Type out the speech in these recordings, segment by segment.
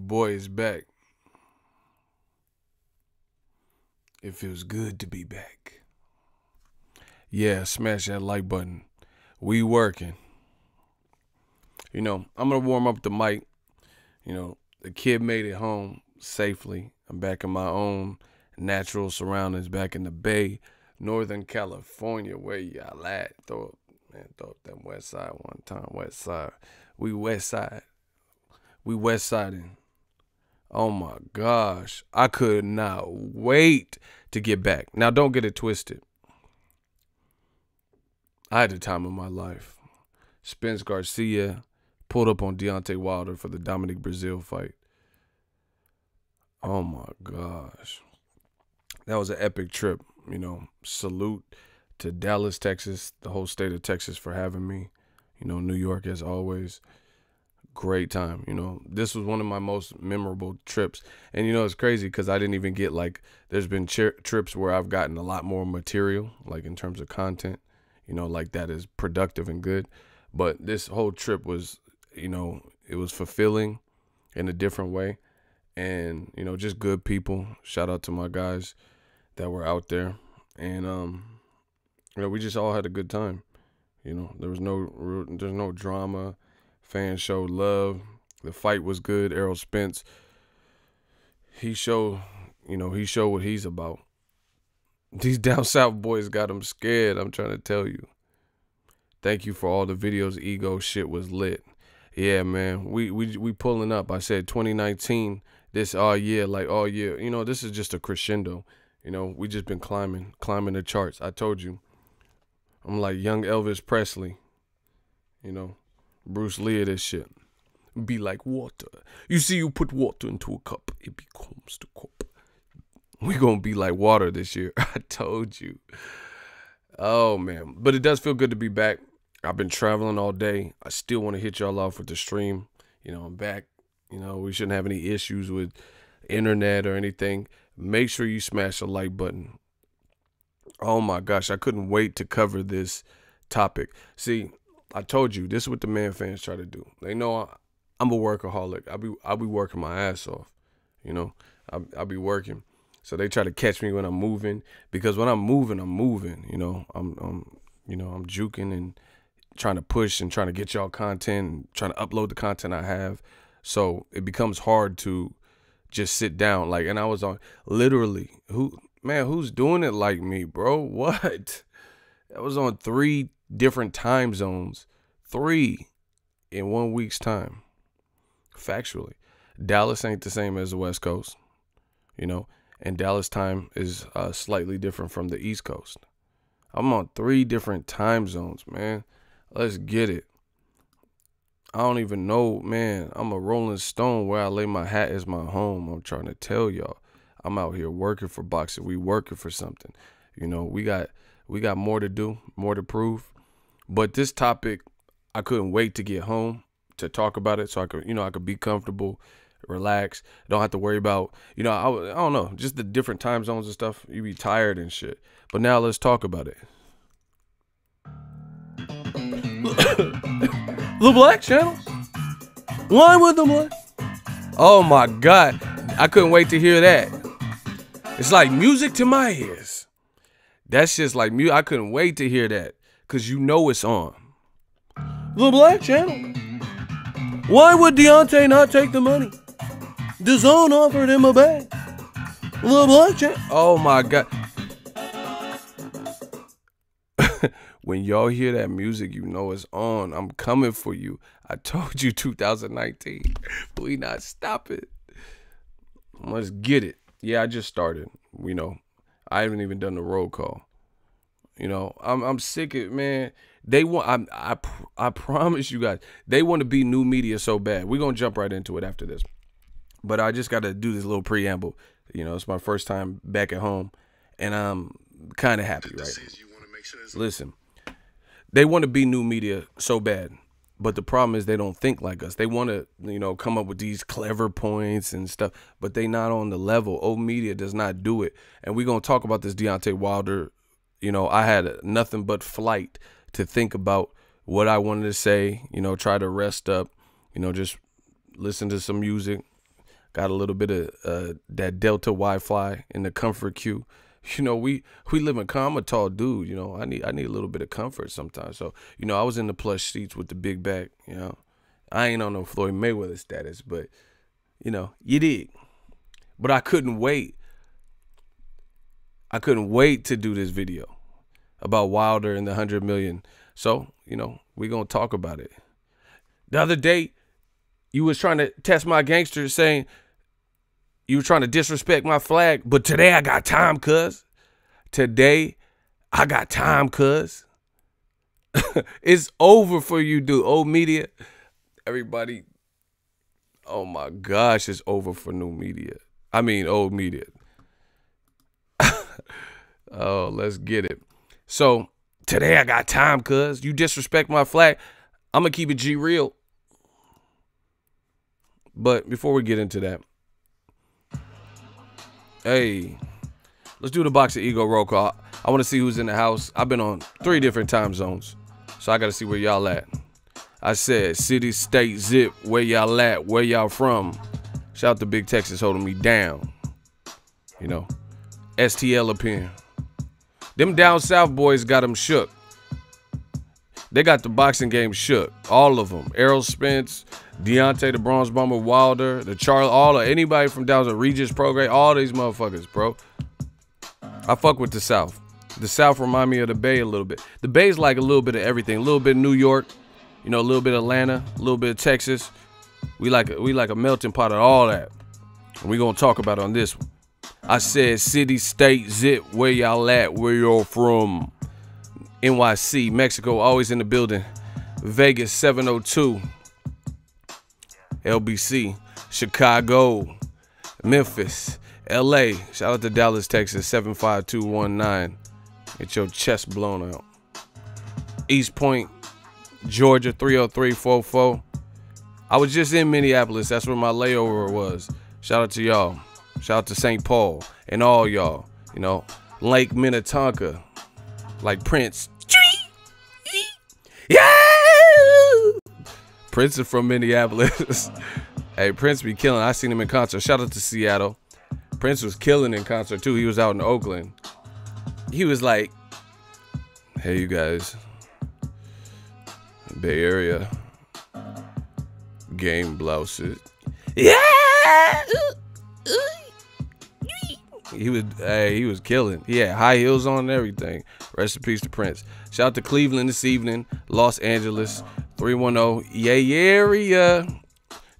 boy is back. It feels good to be back. Yeah, smash that like button. We working. I'm going to warm up the mic. The kid made it home safely. I'm back in my own natural surroundings, back in the Bay, Northern California, where y'all at. Throw up that west side one time. West side. We west side. We west siding. Oh my gosh. I could not wait to get back. Now, don't get it twisted. I had the time of my life. Spence Garcia pulled up on Deontay Wilder for the Dominic Brazil fight. Oh my gosh. That was an epic trip. Salute to Dallas, Texas, the whole state of Texas for having me. New York as always. Great time. This was one of my most memorable trips. And it's crazy because I didn't even get there's been trips where I've gotten a lot more material, in terms of content, that is productive and good. But this whole trip was, it was fulfilling in a different way. And, just good people. Shout out to my guys that were out there. And, we just all had a good time. There's no drama. Fans showed love. The fight was good. Errol Spence, he showed what he's about. These down south boys got him scared, I'm trying to tell you. Thank you for all the videos. Ego shit was lit. Yeah, man, we pulling up. I said 2019, this all year. This is just a crescendo. We just been climbing the charts. I told you. I'm like young Elvis Presley. Bruce Lee of this shit. Be like water. You see, you put water into a cup, it becomes the cup. We gonna be like water this year. I told you. Oh, man. But it does feel good to be back. I've been traveling all day. I still want to hit y'all off with the stream. I'm back. We shouldn't have any issues with internet or anything. Make sure you smash the like button. Oh, my gosh. I couldn't wait to cover this topic. See, I told you, this is what the man fans try to do. They know I'm a workaholic. I'll be working my ass off. I'll be working. So they try to catch me when I'm moving, because when I'm moving, I'm moving. I'm juking and trying to push and trying to get y'all content and trying to upload the content I have. So it becomes hard to just sit down. And I was on literally, who's doing it like me, bro? What? I was on 3 different time zones, 3 in 1 week's time. Factually, Dallas ain't the same as the West Coast, and Dallas time is slightly different from the East Coast. I'm on 3 different time zones, man. Let's get it. I don't even know, man. I'm a Rolling Stone. Where I lay my hat is my home. I'm trying to tell y'all. I'm out here working for boxing. We working for something. We got more to do, more to prove. But this topic, I couldn't wait to get home to talk about it, so I could be comfortable, relax, don't have to worry about, I don't know, just the different time zones and stuff. You be tired and shit. But now let's talk about it. The Black Channel? Why with the Black? Oh my God, I couldn't wait to hear that. It's like music to my ears. That's just like music. I couldn't wait to hear that, because it's on. The Black Channel. Why would Deontay not take the money? Dazn offered him a bag. The Black Channel. Oh my God. When y'all hear that music, it's on. I'm coming for you. I told you 2019. We not stopping. Let's get it. Yeah, I just started. I haven't even done the roll call. I'm sick of it, man. They want. I promise you guys, they want to be new media so bad. We're gonna jump right into it after this. But I just got to do this little preamble. It's my first time back at home, and I'm kind of happy, right? Listen, they want to be new media so bad, but the problem is they don't think like us. They want to, come up with these clever points and stuff, but they not on the level. Old media does not do it. And we're going to talk about this Deontay Wilder. I had nothing but flight to think about what I wanted to say, try to rest up, just listen to some music. Got a little bit of that Delta Wi-Fi in the comfort queue. You know, we live in calm. I'm a tall dude. You know, I need a little bit of comfort sometimes. So, you know, I was in the plush seats with the big back. You know, I ain't on no Floyd Mayweather status, but you know, you did. But I couldn't wait. I couldn't wait to do this video about Wilder and the 100 million. So, you know, we gonna talk about it. The other day, you was trying to test my gangster, saying you were trying to disrespect my flag, but today I got time, cuz. Today I got time, cuz. It's over for you, dude. Old media, everybody. Oh my gosh, it's over for new media. I mean, old media. Oh, let's get it. So today I got time, cuz. You disrespect my flag, I'm gonna keep it G real. But before we get into that, hey, let's do the Boxingego roll call. I want to see who's in the house. I've been on 3 different time zones, so I got to see where y'all at. I said city, state, zip, where y'all at, where y'all from. Shout out to Big Texas holding me down. You know, STL opinion. Them down south boys got them shook. They got the boxing game shook. All of them. Errol Spence, Deontay, the Bronze Bomber, Wilder, the Charlie, all of anybody from down the Regis program, all these motherfuckers, bro. I fuck with the South. The South remind me of the Bay a little bit. The Bay's like a little bit of everything. A little bit of New York, you know, a little bit of Atlanta, a little bit of Texas. We like a melting pot of all that. And we gonna talk about it on this one. I said city, state, zip, where y'all at, where y'all from. NYC, Mexico, always in the building. Vegas, 702. LBC, Chicago, Memphis, LA. Shout out to Dallas, Texas, 75219. Get your chest blown out. East Point, Georgia, 30344. I was just in Minneapolis. That's where my layover was. Shout out to y'all. Shout out to St. Paul and all y'all. You know, Lake Minnetonka. Like Prince. Yeah! Prince is from Minneapolis. Hey, Prince be killing. I seen him in concert. Shout out to Seattle. Prince was killing in concert too. He was out in Oakland. He was like, hey, you guys. Bay Area. Game blouses. Yeah! He was killing. He had high heels on and everything. Rest in peace to Prince. Shout out to Cleveland this evening. Los Angeles, 310. Yay area.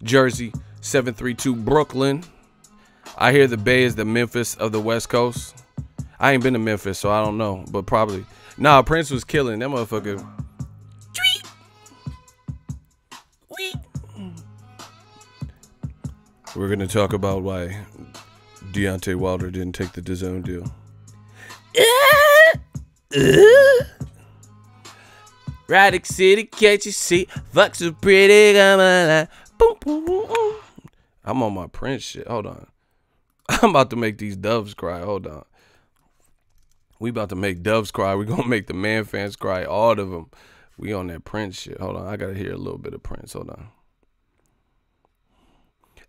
Jersey, 732. Brooklyn. I hear the Bay is the Memphis of the West Coast. I ain't been to Memphis, so I don't know. But probably. Nah, Prince was killing. That motherfucker. We're going to talk about why Deontay Wilder didn't take the Dazn deal. Radic City, can't you see? Fuck so pretty, come on. Boom, boom, boom. I'm on my Prince shit. Hold on. I'm about to make these doves cry. Hold on. We about to make doves cry. We gonna make the man fans cry. All of them. We on that Prince shit. Hold on. I gotta hear a little bit of Prince. Hold on.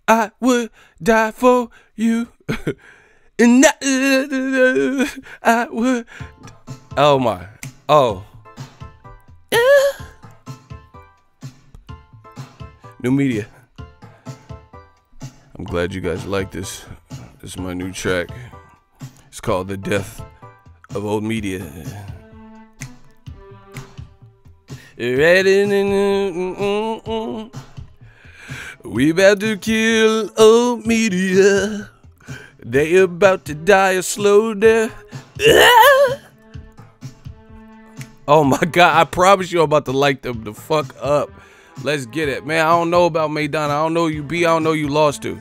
I would die for you. And I would. Oh my. Oh. New media. I'm glad you guys like this. This is my new track. It's called The Death of Old Media. We about to kill old media. They about to die a slow death. Oh my God, I promise you I'm about to light them the fuck up. Let's get it. Man, I don't know about Maydana. I don't know you B. I don't know you lost to.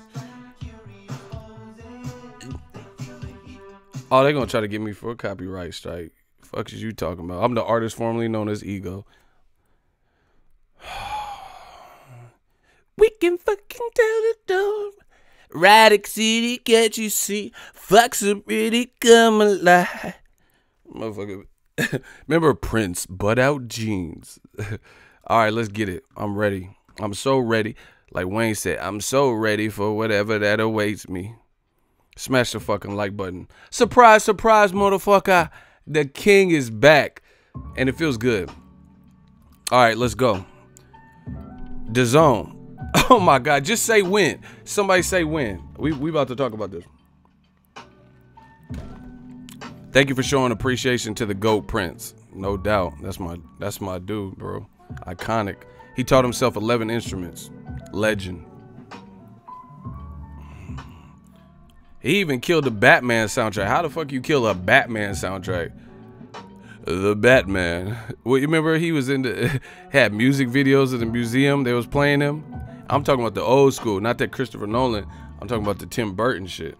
Oh, they're going to try to get me for a copyright strike. Fuck is you talking about? I'm the artist formerly known as Ego. We can fucking tell the door. Radic City, can't you see? Fucks are pretty come alive. Motherfucker. Remember Prince, butt out jeans. All right, let's get it. I'm ready. I'm so ready. Like Wayne said, I'm so ready for whatever that awaits me. Smash the fucking like button. Surprise, surprise, motherfucker. The king is back. And it feels good. All right, let's go. Dazn. Oh my God, just say when. Somebody say when. We about to talk about this. Thank you for showing appreciation to the GOAT Prince. No doubt. That's my dude, bro. Iconic. He taught himself 11 instruments. Legend. He even killed the Batman soundtrack. How the fuck you kill a Batman soundtrack? The Batman. Well, you remember he was in the had music videos in the museum. They was playing him. I'm talking about the old school, not that Christopher Nolan. I'm talking about the Tim Burton shit.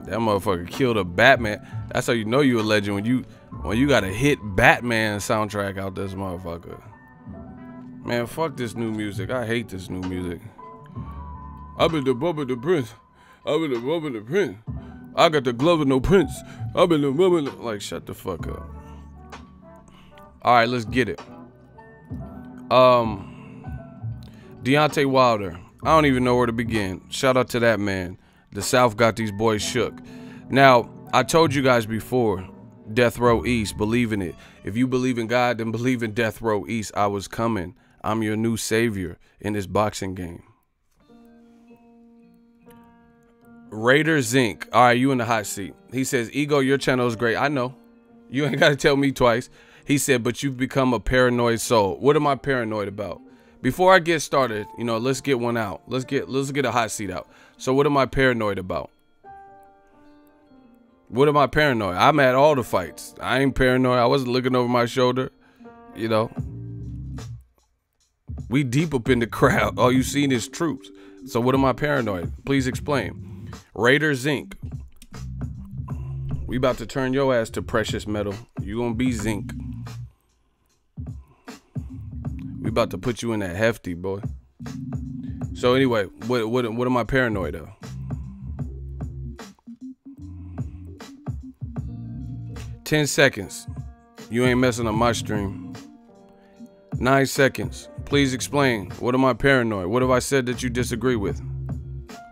That motherfucker killed a Batman. That's how you know you a legend when you got a hit Batman soundtrack out this motherfucker. Man, fuck this new music. I hate this new music. I've been the bump of the prince. I've been the bump of the prince. I got the glove of no prince. I've been the bump of the... Like, shut the fuck up. All right, let's get it. Deontay Wilder. I don't even know where to begin. Shout out to that man. The South got these boys shook. Now, I told you guys before, Death Row East, believe in it. If you believe in God, then believe in Death Row East. I was coming. I'm your new savior in this boxing game. Raider Zinc. All right, you in the hot seat. He says, Ego, your channel is great. I know. You ain't got to tell me twice. He said, but you've become a paranoid soul. What am I paranoid about? Before I get started, you know, let's get one out. Let's get a hot seat out. So what am I paranoid about? What am I paranoid? I'm at all the fights. I ain't paranoid. I wasn't looking over my shoulder. You know. We deep up in the crowd. All you seen is troops. So what am I paranoid? Please explain. Raider Zinc. We about to turn your ass to precious metal. You gonna be zinc. We about to put you in that hefty, boy. So anyway, what am I paranoid of? $10 seconds. You ain't messing up my stream. 9 seconds. Please explain. What am I paranoid? What have I said that you disagree with?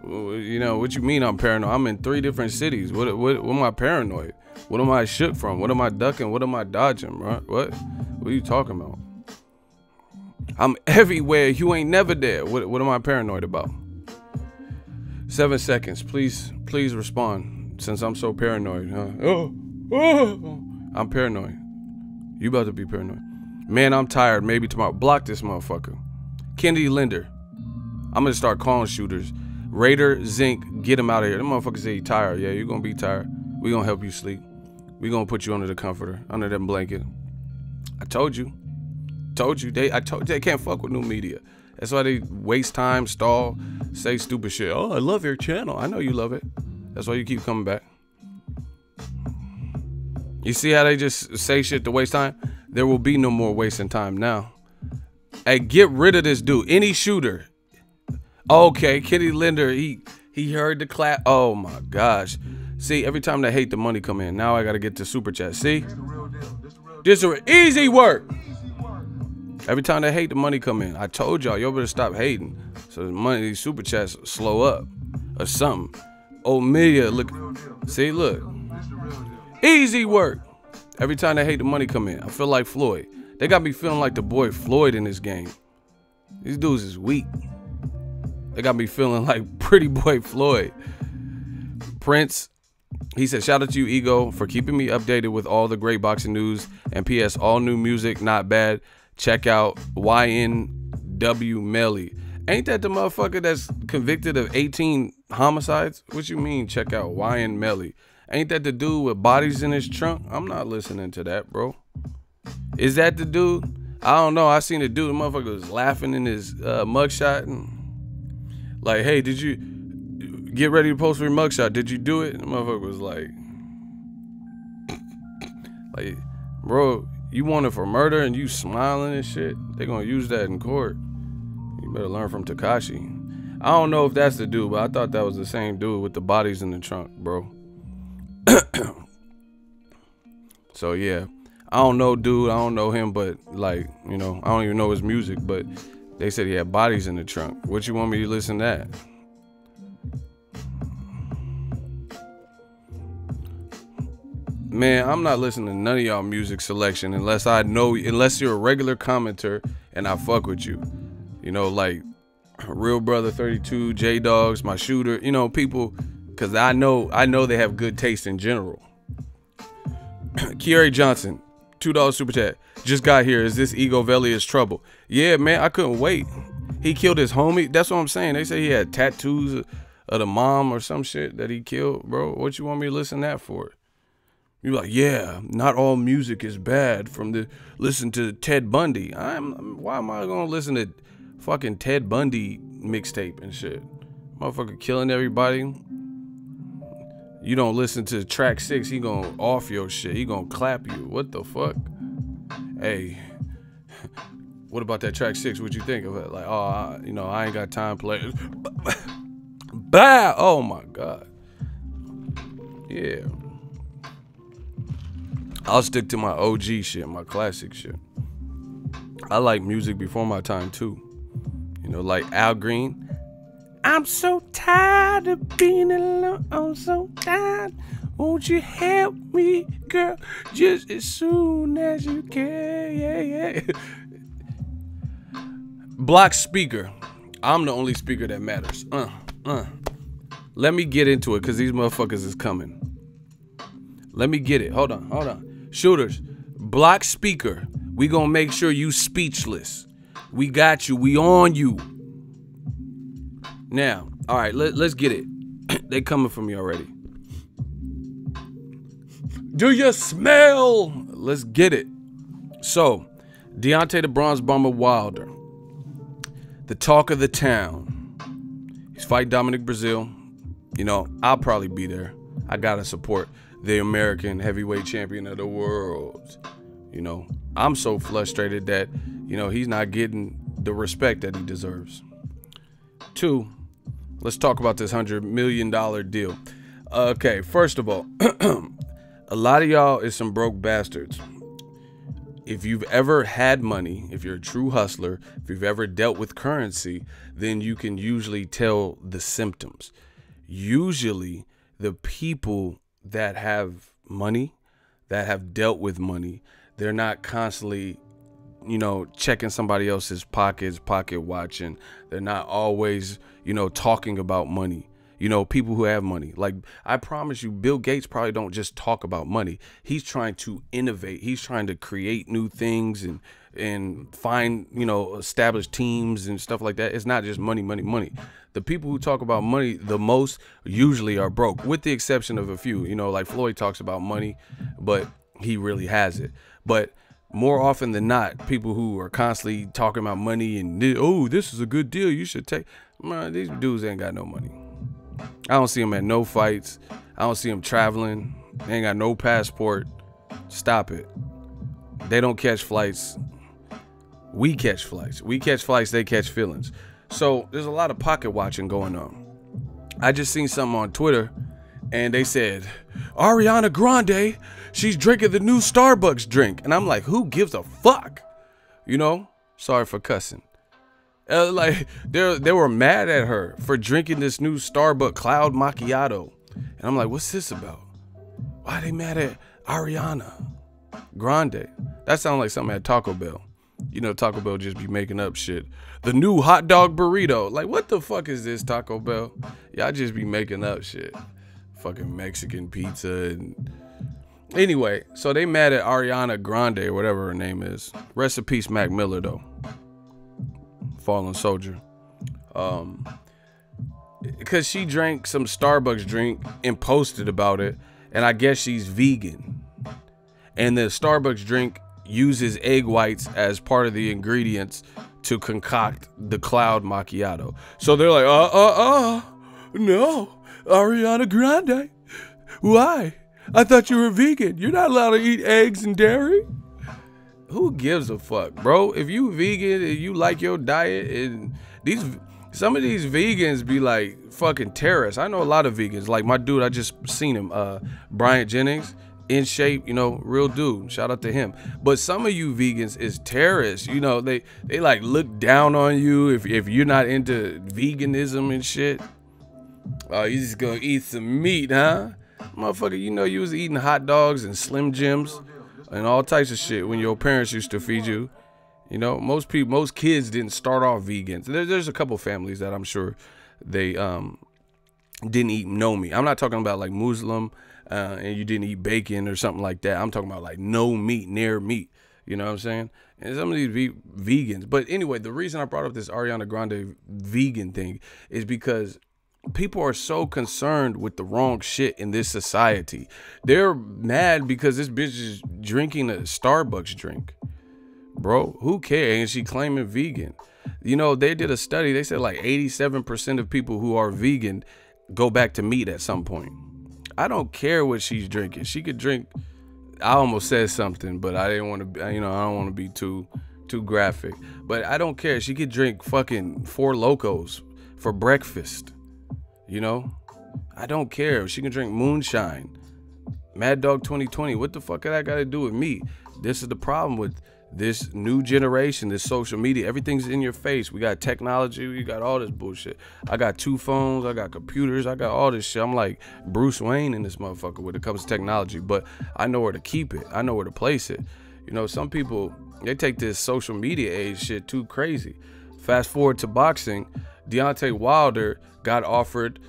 You know, what you mean I'm paranoid? I'm in 3 different cities. What am I paranoid? What am I shook from? What am I ducking? What am I dodging, bro? What are you talking about? I'm everywhere. You ain't never there. What am I paranoid about? 7 seconds. Please respond. Since I'm so paranoid. I'm paranoid. You about to be paranoid. Man, I'm tired. Maybe tomorrow. Block this motherfucker. Kennedy Linder. I'm gonna start calling shooters. Raider Zinc. Get him out of here. Them motherfuckers say you tired. Yeah, you're gonna be tired. We gonna help you sleep. We gonna put you under the comforter, under that blanket. I told you. I told you they can't fuck with new media. That's why they waste time, stall, say stupid shit. Oh, I love your channel. I know you love it. That's why you keep coming back. You see how they just say shit to waste time? There will be no more wasting time now. Hey, get rid of this dude. Any shooter. Okay, Kenny Linder, he heard the clap. Oh my gosh. See, every time they hate the money come in, now I gotta get to super chat. See? This is easy work. Every time they hate the money come in. I told y'all better stop hating. So the money, these super chats slow up or something. Oh, Mia, look. See, look. Easy work. Every time they hate the money come in, I feel like Floyd. They got me feeling like the boy Floyd in this game. These dudes is weak. They got me feeling like pretty boy Floyd. Prince, he said, shout out to you, Ego, for keeping me updated with all the great boxing news. And P.S. all new music, not bad. Check out YNW Melly. Ain't that the motherfucker that's convicted of 18 homicides? What you mean, check out YN Melly? Ain't that the dude with bodies in his trunk? I'm not listening to that, bro. Is that the dude? I don't know. I seen the dude, the motherfucker was laughing in his mugshot. And like, hey, did you get ready to post for your mugshot? Did you do it? And the motherfucker was like, bro, you want it for murder and you smiling and shit? They gonna use that in court. You better learn from Tekashi. I don't know if that's the dude, but I thought that was the same dude with the bodies in the trunk, bro. So yeah, I don't know dude, I don't know him, but like, you know, I don't even know his music, but They said he had bodies in the trunk. What you want me to listen to that? Man, I'm not listening to none of y'all music selection unless you're a regular commenter and I fuck with you. You know, like Real Brother 32, J Dogs, my shooter, you know, people, because I know they have good taste in general. Kieri Johnson, $2 super chat. Just got here. Is this Ego Velia's trouble? Yeah, man, I couldn't wait. He killed his homie. That's what I'm saying. They say he had tattoos of the mom or some shit that he killed, bro. What you want me to listen to that for? You're like, yeah, not all music is bad listen to Ted Bundy. Why am I gonna listen to fucking Ted Bundy mixtape and shit? Motherfucker killing everybody. You don't listen to track 6, he gonna off your shit. He gonna clap you. What the fuck? Hey, what about that track 6? What'd you think of it? Like, oh, I ain't got time to play. Bah! Oh my God. Yeah. I'll stick to my OG shit, my classic shit. I like music before my time too. You know, like Al Green. I'm so tired of being alone. I'm so tired. Won't you help me, girl? Just as soon as you can. Yeah. Block speaker. I'm the only speaker that matters. Let me get into it because these motherfuckers is coming. Let me get it. Hold on. Shooters, block speaker. We gonna make sure you speechless. We got you. We on you. Now, all right, let's get it. They coming for me already. Do you smell? Let's get it. So, Deontay the Bronze Bomber Wilder, the talk of the town. He's fighting Dominic Brazil. You know, I'll probably be there. I gotta support the American heavyweight champion of the world. You know, I'm so frustrated that, he's not getting the respect that he deserves. 2, let's talk about this $100 million deal. Okay, first of all, a lot of y'all is some broke bastards. If you've ever had money, if you're a true hustler, if you've ever dealt with currency, then you can usually tell the symptoms. Usually, the people that have money, that have dealt with money, they're not constantly, checking somebody else's pockets, pocket watching. They're not always, talking about money. People who have money. Like, I promise you, Bill Gates probably don't just talk about money. He's trying to innovate. He's trying to create new things and find, establish teams and stuff like that. It's not just money. The people who talk about money the most usually are broke, with the exception of a few. Like Floyd talks about money, but he really has it. But more often than not, people who are constantly talking about money and, oh, this is a good deal, you should take. Man, these dudes ain't got no money. I don't see them at no fights. I don't see them traveling. They ain't got no passport. Stop it. They don't catch flights. We catch flights. We catch flights, they catch feelings. So there's a lot of pocket watching going on. I just seen something on Twitter and they said, Ariana Grande, she's drinking the new Starbucks drink. And I'm like, who gives a fuck? Sorry for cussing. Like they were mad at her for drinking this new Starbucks Cloud Macchiato. And I'm like, what's this about? Why are they mad at Ariana Grande? That sounds like something at Taco Bell. Taco Bell just be making up shit. The new hot dog burrito. Like, what the fuck is this, Taco Bell? Y'all just be making up shit. Fucking Mexican pizza. And anyway, so they mad at Ariana Grande or whatever her name is. Rest in peace, Mac Miller, though. Fallen soldier. Because she drank some Starbucks drink and posted about it. And I guess she's vegan. And the Starbucks drink uses egg whites as part of the ingredients to concoct the cloud macchiato. So they're like, no, Ariana Grande, why? I thought you were vegan. You're not allowed to eat eggs and dairy. Who gives a fuck, bro? If you vegan and you like your diet, and some of these vegans be like fucking terrorists. I know a lot of vegans. Like my dude, I just seen him, Bryant Jennings. in shape, you know, real dude. Shout out to him. But some of you vegans is terrorists. You know, they like look down on you if you're not into veganism and shit. Oh, you just gonna eat some meat, huh? Motherfucker, you know you was eating hot dogs and Slim Jims and all types of shit when your parents used to feed you. You know, most kids didn't start off vegans. There's a couple families that I'm sure they didn't eat no meat. I'm not talking about like Muslim and you didn't eat bacon or something like that. I'm talking about like no meat, near meat. You know what I'm saying? And some of these vegans. But anyway, the reason I brought up this Ariana Grande vegan thing is because people are so concerned with the wrong shit in this society. They're mad because this bitch is drinking a Starbucks drink. Bro, who cares? And she claiming vegan. You know, they did a study. They said like 87% of people who are vegan go back to meat at some point. I don't care what she's drinking. She could drink. I almost said something, but I didn't want to, you know, I don't want to be too graphic. But I don't care. She could drink fucking 4 Locos for breakfast. You know, I don't care. She can drink moonshine. Mad Dog 2020. What the fuck that got to do with me? This is the problem with this new generation, this social media. Everything's in your face. We got technology. We got all this bullshit. I got 2 phones. I got computers. I got all this shit. I'm like Bruce Wayne in this motherfucker when it comes to technology. But I know where to keep it. I know where to place it. You know, some people, they take this social media age shit too crazy. Fast forward to boxing. Deontay Wilder got offered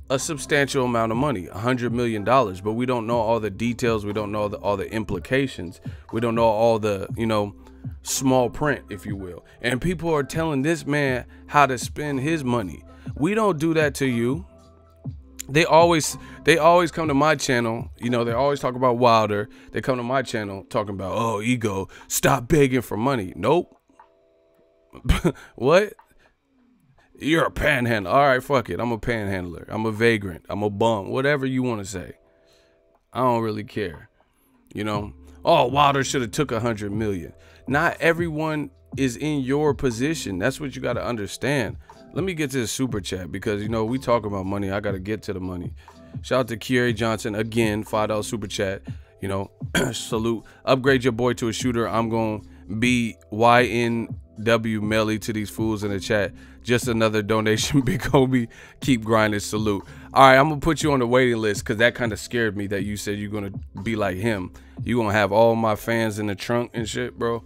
a substantial amount of money, $100 million, but we don't know all the details. We don't know all the implications. We don't know all the, you know, small print, if you will. And people are telling this man how to spend his money. We don't do that to you. They always come to my channel. You know, they always talk about Wilder. They come to my channel talking about, oh, ego, stop begging for money. Nope. What? You're a panhandler. All right, fuck it. I'm a panhandler. I'm a vagrant. I'm a bum. Whatever you want to say. I don't really care. You know? Oh, Wilder should have took $100 million. Not everyone is in your position. That's what you got to understand. Let me get to the super chat because, you know, we talk about money. I got to get to the money. Shout out to Kieri Johnson. Again, $5 super chat. You know, salute. Upgrade your boy to a shooter. I'm going to be YNW Melly to these fools in the chat. Just another donation. Big homie. Keep grinding. Salute. All right, I'm going to put you on the waiting list because that kind of scared me that you said you're going to be like him. You're going to have all my fans in the trunk and shit, bro.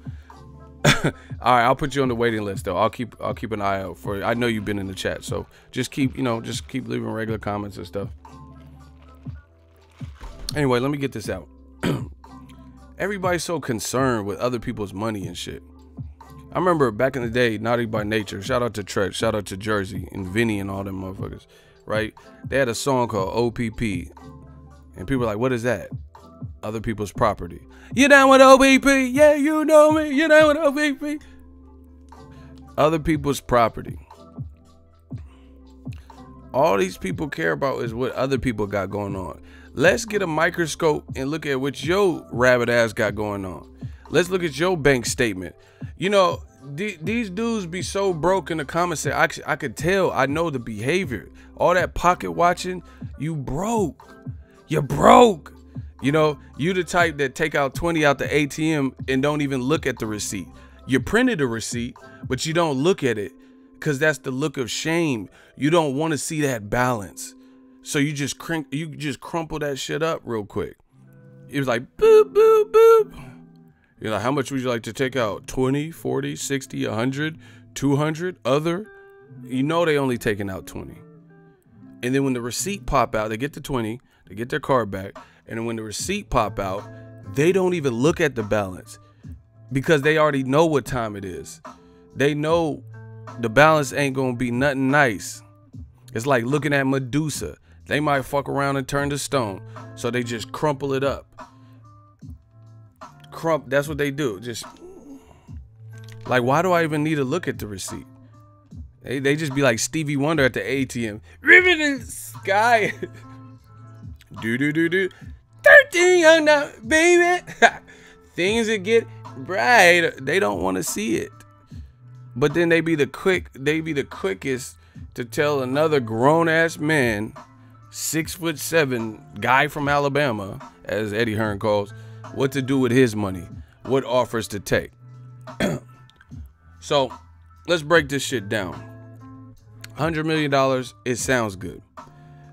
All right, I'll put you on the waiting list, though. I'll keep an eye out for you. I know you've been in the chat, so just keep leaving regular comments and stuff. Anyway, let me get this out. Everybody's so concerned with other people's money and shit. I remember back in the day, Naughty by Nature, shout out to Tretch, shout out to Jersey and Vinny and all them motherfuckers, right? They had a song called OPP. And people were like, what is that? Other people's property. You down with OPP? Yeah, you know me. You down with OPP? Other people's property. All these people care about is what other people got going on. Let's get a microscope and look at what your rabbit ass got going on. Let's look at your bank statement. You know, these dudes be so broke in the comments. I could tell. I know the behavior. All that pocket watching. You broke. You're broke. You know, you the type that take out 20 out the ATM and don't even look at the receipt. You printed a receipt, but you don't look at it because that's the look of shame. You don't want to see that balance. So you just crumple that shit up real quick. It was like, boop, boop, boop. You're like, how much would you like to take out? 20, 40, 60, 100, 200, other? You know they only taking out 20. And then when the receipt pop out, they get the 20, they get their card back. And then when the receipt pop out, they don't even look at the balance because they already know what time it is. They know the balance ain't going to be nothing nice. It's like looking at Medusa. They might fuck around and turn to stone. So they just crumple it up. That's what they do. Just like, why do I even need to look at the receipt? They just be like Stevie Wonder at the ATM. Ribbon in the sky. Do. 13 young now, baby. Things that get bright. They don't want to see it. But then they be the quickest to tell another grown ass man, 6'7" guy from Alabama, as Eddie Hearn calls, what to do with his money, what offers to take. So let's break this shit down. $100 million, it sounds good.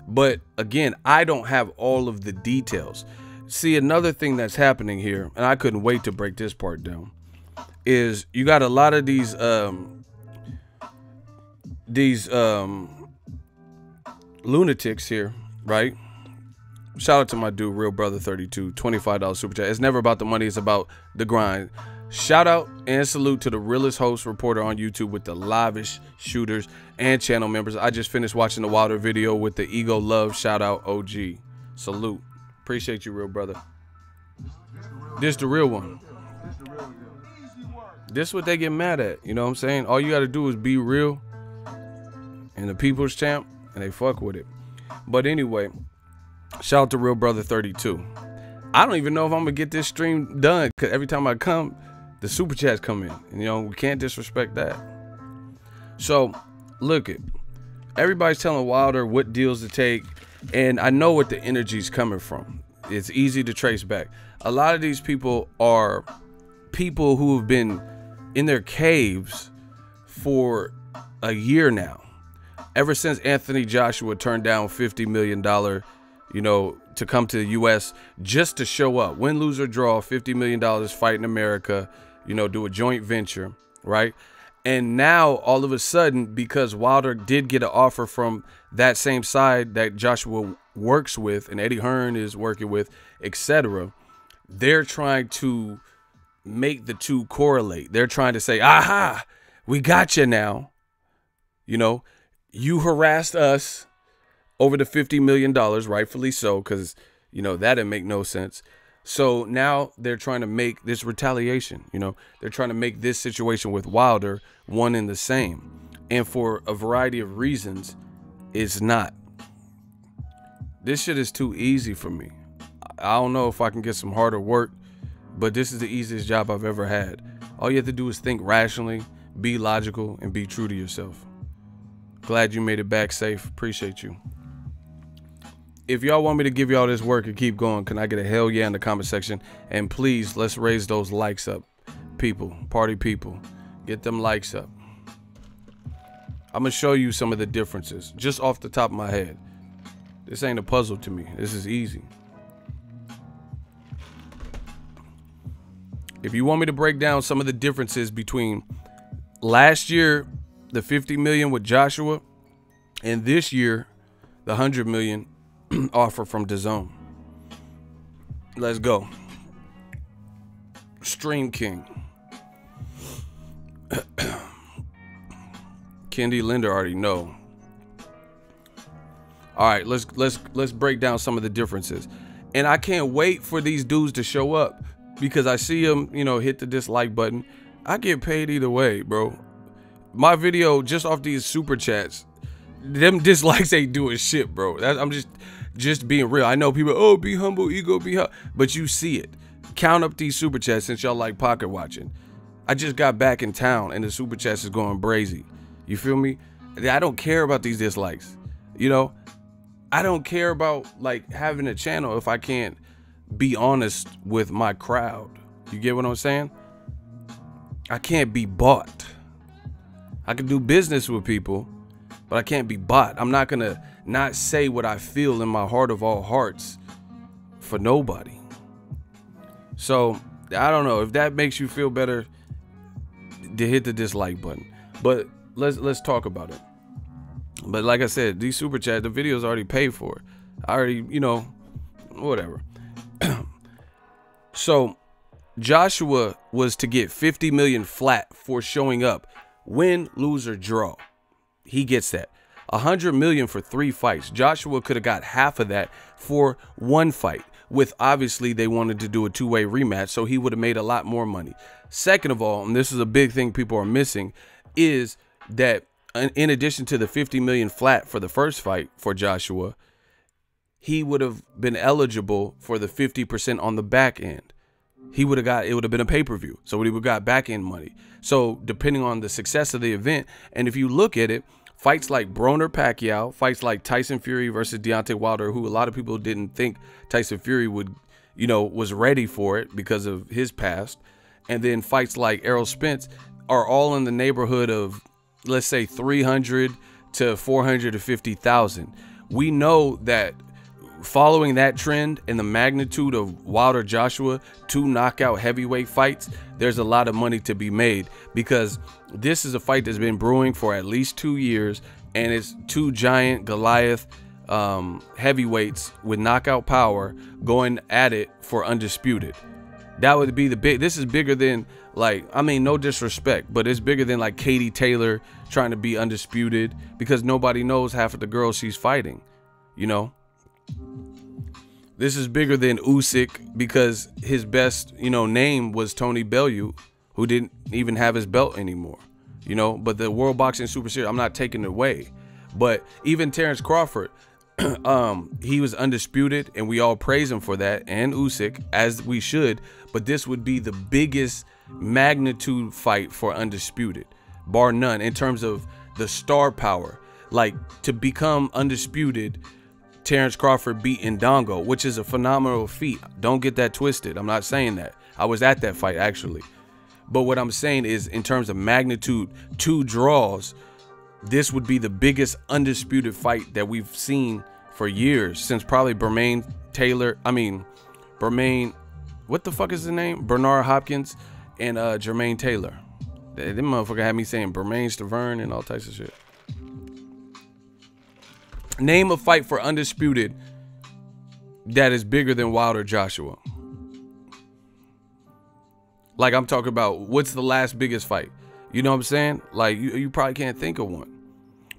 But again, I don't have all of the details. See, another thing that's happening here, and I couldn't wait to break this part down, is you got a lot of these lunatics here, right? Shout out to my dude, Real Brother 32, $25 super chat. It's never about the money, it's about the grind. Shout out and salute to the realest host reporter on YouTube with the lavish shooters and channel members. I just finished watching the Wilder video with the Ego Love. Shout out OG. Salute. Appreciate you, Real Brother. This the real one. This what they get mad at. You know what I'm saying? All you got to do is be real and the people's champ, and they fuck with it. But anyway, shout out to Real Brother 32. I don't even know if I'm gonna get this stream done, because every time I come, the super chats come in, and you know we can't disrespect that. So look, everybody's telling Wilder what deals to take, and I know what the energy's coming from. It's easy to trace back. A lot of these people are people who have been in their caves for a year now. Ever since Anthony Joshua turned down $50 million, you know, to come to the U.S. just to show up, win, lose, or draw, $50 million, fight in America, you know, do a joint venture, right? And now, all of a sudden, because Wilder did get an offer from that same side that Joshua works with and Eddie Hearn is working with, etc., they're trying to make the two correlate. They're trying to say, aha, we got you now. You know, you harassed us over the $50 million, rightfully so, because, you know, that didn't make no sense. So now they're trying to make this retaliation, you know, they're trying to make this situation with Wilder one and the same. And for a variety of reasons, it's not. This shit is too easy for me. I don't know if I can get some harder work, but this is the easiest job I've ever had. All you have to do is think rationally, be logical, and be true to yourself. Glad you made it back safe. Appreciate you. If y'all want me to give y'all this work and keep going, can I get a hell yeah in the comment section? And please, let's raise those likes up. People, party people, get them likes up. I'm going to show you some of the differences just off the top of my head. This ain't a puzzle to me. This is easy. If you want me to break down some of the differences between last year, the 50 million with Joshua, and this year, the 100 million offer from Dazn. Let's go. Stream King. Kendi Linder already know. All right, let's break down some of the differences. And I can't wait for these dudes to show up, because I see them, you know, hit the dislike button. I get paid either way, bro. My video, just off these super chats, them dislikes ain't doing shit, bro. I'm just being real. I know people, oh, be humble, ego, be humble, but you see it. Count up these super chats since y'all like pocket watching. I just got back in town and the super chats is going crazy. You feel me? I don't care about these dislikes. You know, I don't care about like having a channel if I can't be honest with my crowd. You get what I'm saying? I can't be bought. I can do business with people, but I can't be bought. I'm not gonna not say what I feel in my heart of all hearts for nobody. So I don't know if that makes you feel better to hit the dislike button, but let's talk about it. But like I said, these super chats, the video's already paid for. I already, you know, whatever. So Joshua was to get 50 million flat for showing up, win, lose, or draw. He gets that. 100 million for 3 fights. Joshua could have got half of that for 1 fight, with obviously they wanted to do a 2-way rematch, so he would have made a lot more money. Second of all, and this is a big thing people are missing, is that in addition to the 50 million flat for the first fight for Joshua, he would have been eligible for the 50% on the back end. He would have got, it would have been a pay-per-view, so he would have got back end money. So depending on the success of the event, and if you look at it, Fights like Broner Pacquiao, fights like Tyson Fury versus Deontay Wilder, who a lot of people didn't think Tyson Fury would, was ready for it because of his past. And then fights like Errol Spence are all in the neighborhood of, let's say, 300 to 450,000. We know that following that trend and the magnitude of Wilder Joshua, 2 knockout heavyweight fights, there's a lot of money to be made, because this is a fight that's been brewing for at least 2 years, and it's 2 giant Goliath heavyweights with knockout power going at it for undisputed. That would be the big. This is bigger than, like, I mean, no disrespect, but it's bigger than like Katie Taylor trying to be undisputed, because nobody knows half of the girls she's fighting. This is bigger than Usyk, because his best, name was Tony Bellew, who didn't even have his belt anymore. But the World Boxing Super Series, I'm not taking it away. But even Terrence Crawford, he was undisputed, and we all praise him for that, and Usyk, as we should. But this would be the biggest magnitude fight for undisputed, bar none, in terms of the star power. Like, to become undisputed, Terrence Crawford beat Ndongo, which is a phenomenal feat. Don't get that twisted. I'm not saying that. I was at that fight, actually. But what I'm saying is, in terms of magnitude, 2 draws, this would be the biggest undisputed fight that we've seen for years, since probably Bermain Taylor. What the fuck is his name? Bernard Hopkins and Jermaine Taylor. Them motherfucker had me saying Bermain Stavern and all types of shit. Name a fight for undisputed that is bigger than Wilder Joshua. Like, I'm talking about, what's the last biggest fight? You know what I'm saying? Like, you probably can't think of one.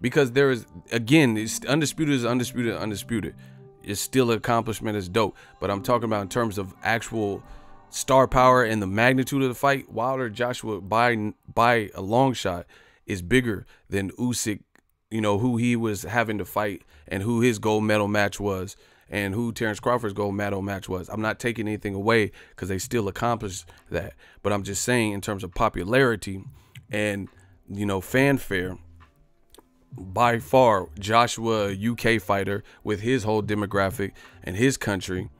Because there is, again, it's undisputed is undisputed. It's still an accomplishment, it's dope. But I'm talking about in terms of actual star power and the magnitude of the fight, Wilder Joshua by a long shot is bigger than Usyk, who he was having to fight, and who his gold medal match was, and who Terrence Crawford's gold medal match was. I'm not taking anything away, because they still accomplished that. But I'm just saying, in terms of popularity and, fanfare, by far, Joshua, a UK fighter with his whole demographic and his country,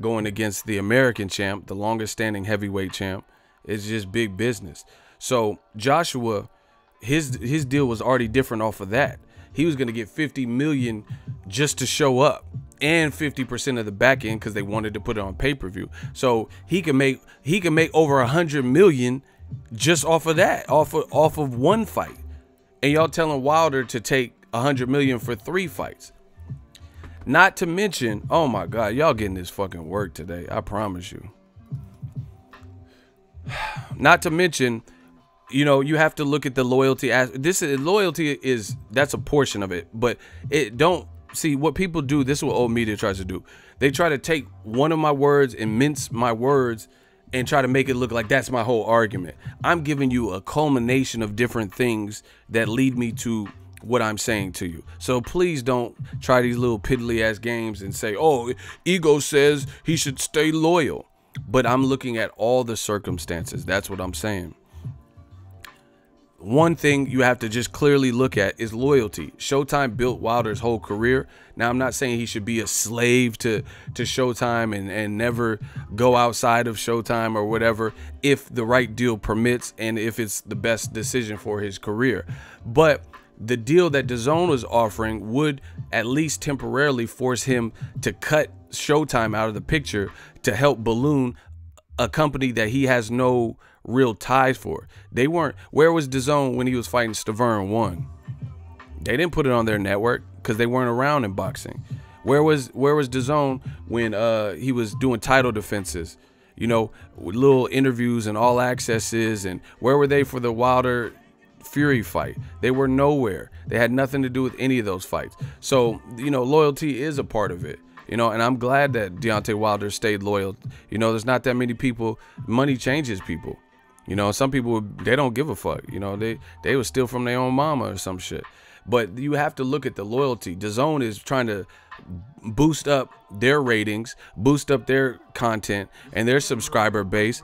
going against the American champ, the longest standing heavyweight champ, is just big business. So Joshua, his deal was already different off of that. He was going to get 50 million just to show up, and 50% of the back end, because they wanted to put it on pay-per-view. So he can make over 100 million just off of that, off of one fight. And y'all telling Wilder to take 100 million for 3 fights. Not to mention, oh my God, y'all getting this fucking work today, I promise you. Not to mention, you have to look at the loyalty. That's a portion of it, but see what people do. This is what old media tries to do. They try to take one of my words and mince my words and try to make it look like that's my whole argument. I'm giving you a culmination of different things that lead me to what I'm saying to you. So please don't try these little piddly ass games and say, oh, ego says he should stay loyal. But I'm looking at all the circumstances. That's what I'm saying. One thing you have to just clearly look at is loyalty. Showtime built Wilder's whole career. Now, I'm not saying he should be a slave to Showtime and never go outside of Showtime or whatever, if the right deal permits and if it's the best decision for his career. But the deal that Dazn was offering would at least temporarily force him to cut Showtime out of the picture to help balloon a company that he has no real ties for. Where was Dazn when he was fighting Stavern 1? They didn't put it on their network because they weren't around in boxing. Where was Dazn when he was doing title defenses, with little interviews and all accesses? And where were they for the Wilder Fury fight? They were nowhere. They had nothing to do with any of those fights. So, loyalty is a part of it. And I'm glad that Deontay Wilder stayed loyal. There's not that many people. Money changes people. Some people, they don't give a fuck. They would steal from their own mama or some shit. But you have to look at the loyalty. Dazn is trying to boost up their ratings, boost up their content and their subscriber base.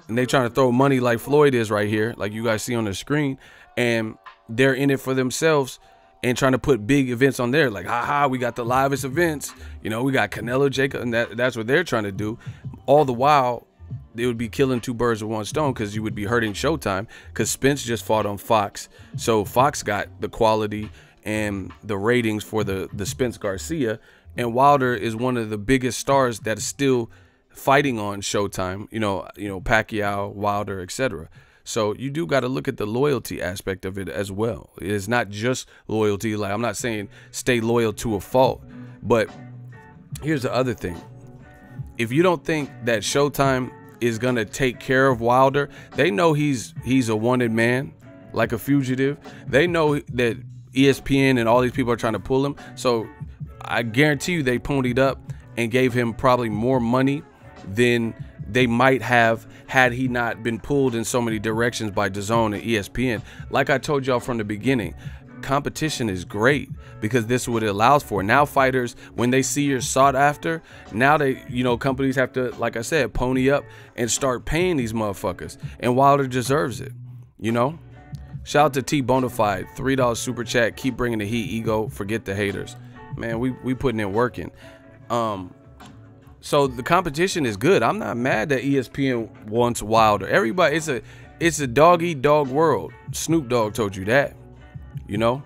And they trying to throw money like Floyd is right here, like you guys see on the screen. And they're in it for themselves and trying to put big events on there. Like, haha, we got the livest events. You know, we got Canelo, Jacob, and that's what they're trying to do. All the while, they would be killing two birds with one stone, because you would be hurting Showtime, because Spence just fought on Fox. So Fox got the quality and the ratings for the Spence Garcia, and Wilder is one of the biggest stars that is still fighting on Showtime, you know, Pacquiao, Wilder, etc. So you do got to look at the loyalty aspect of it as well. It's not just loyalty. Like, I'm not saying stay loyal to a fault, but here's the other thing. If you don't think that Showtime is gonna take care of Wilder, they know he's a wanted man, like a fugitive. They know that ESPN and all these people are trying to pull him. So I guarantee you they ponied up and gave him probably more money than they might have had he not been pulled in so many directions by Dazn and ESPN. Like I told y'all from the beginning, competition is great, because this is what it allows for. Now fighters, when they see you're sought after, now they, you know, companies have to, like I said, pony up and start paying these motherfuckers. And Wilder deserves it, you know? Shout out to T Bonafide, $3 super chat. Keep bringing the heat, ego. Forget the haters. Man, we putting in working. So the competition is good. I'm not mad that ESPN wants Wilder. Everybody, it's a dog eat dog world. Snoop Dogg told you that, you know?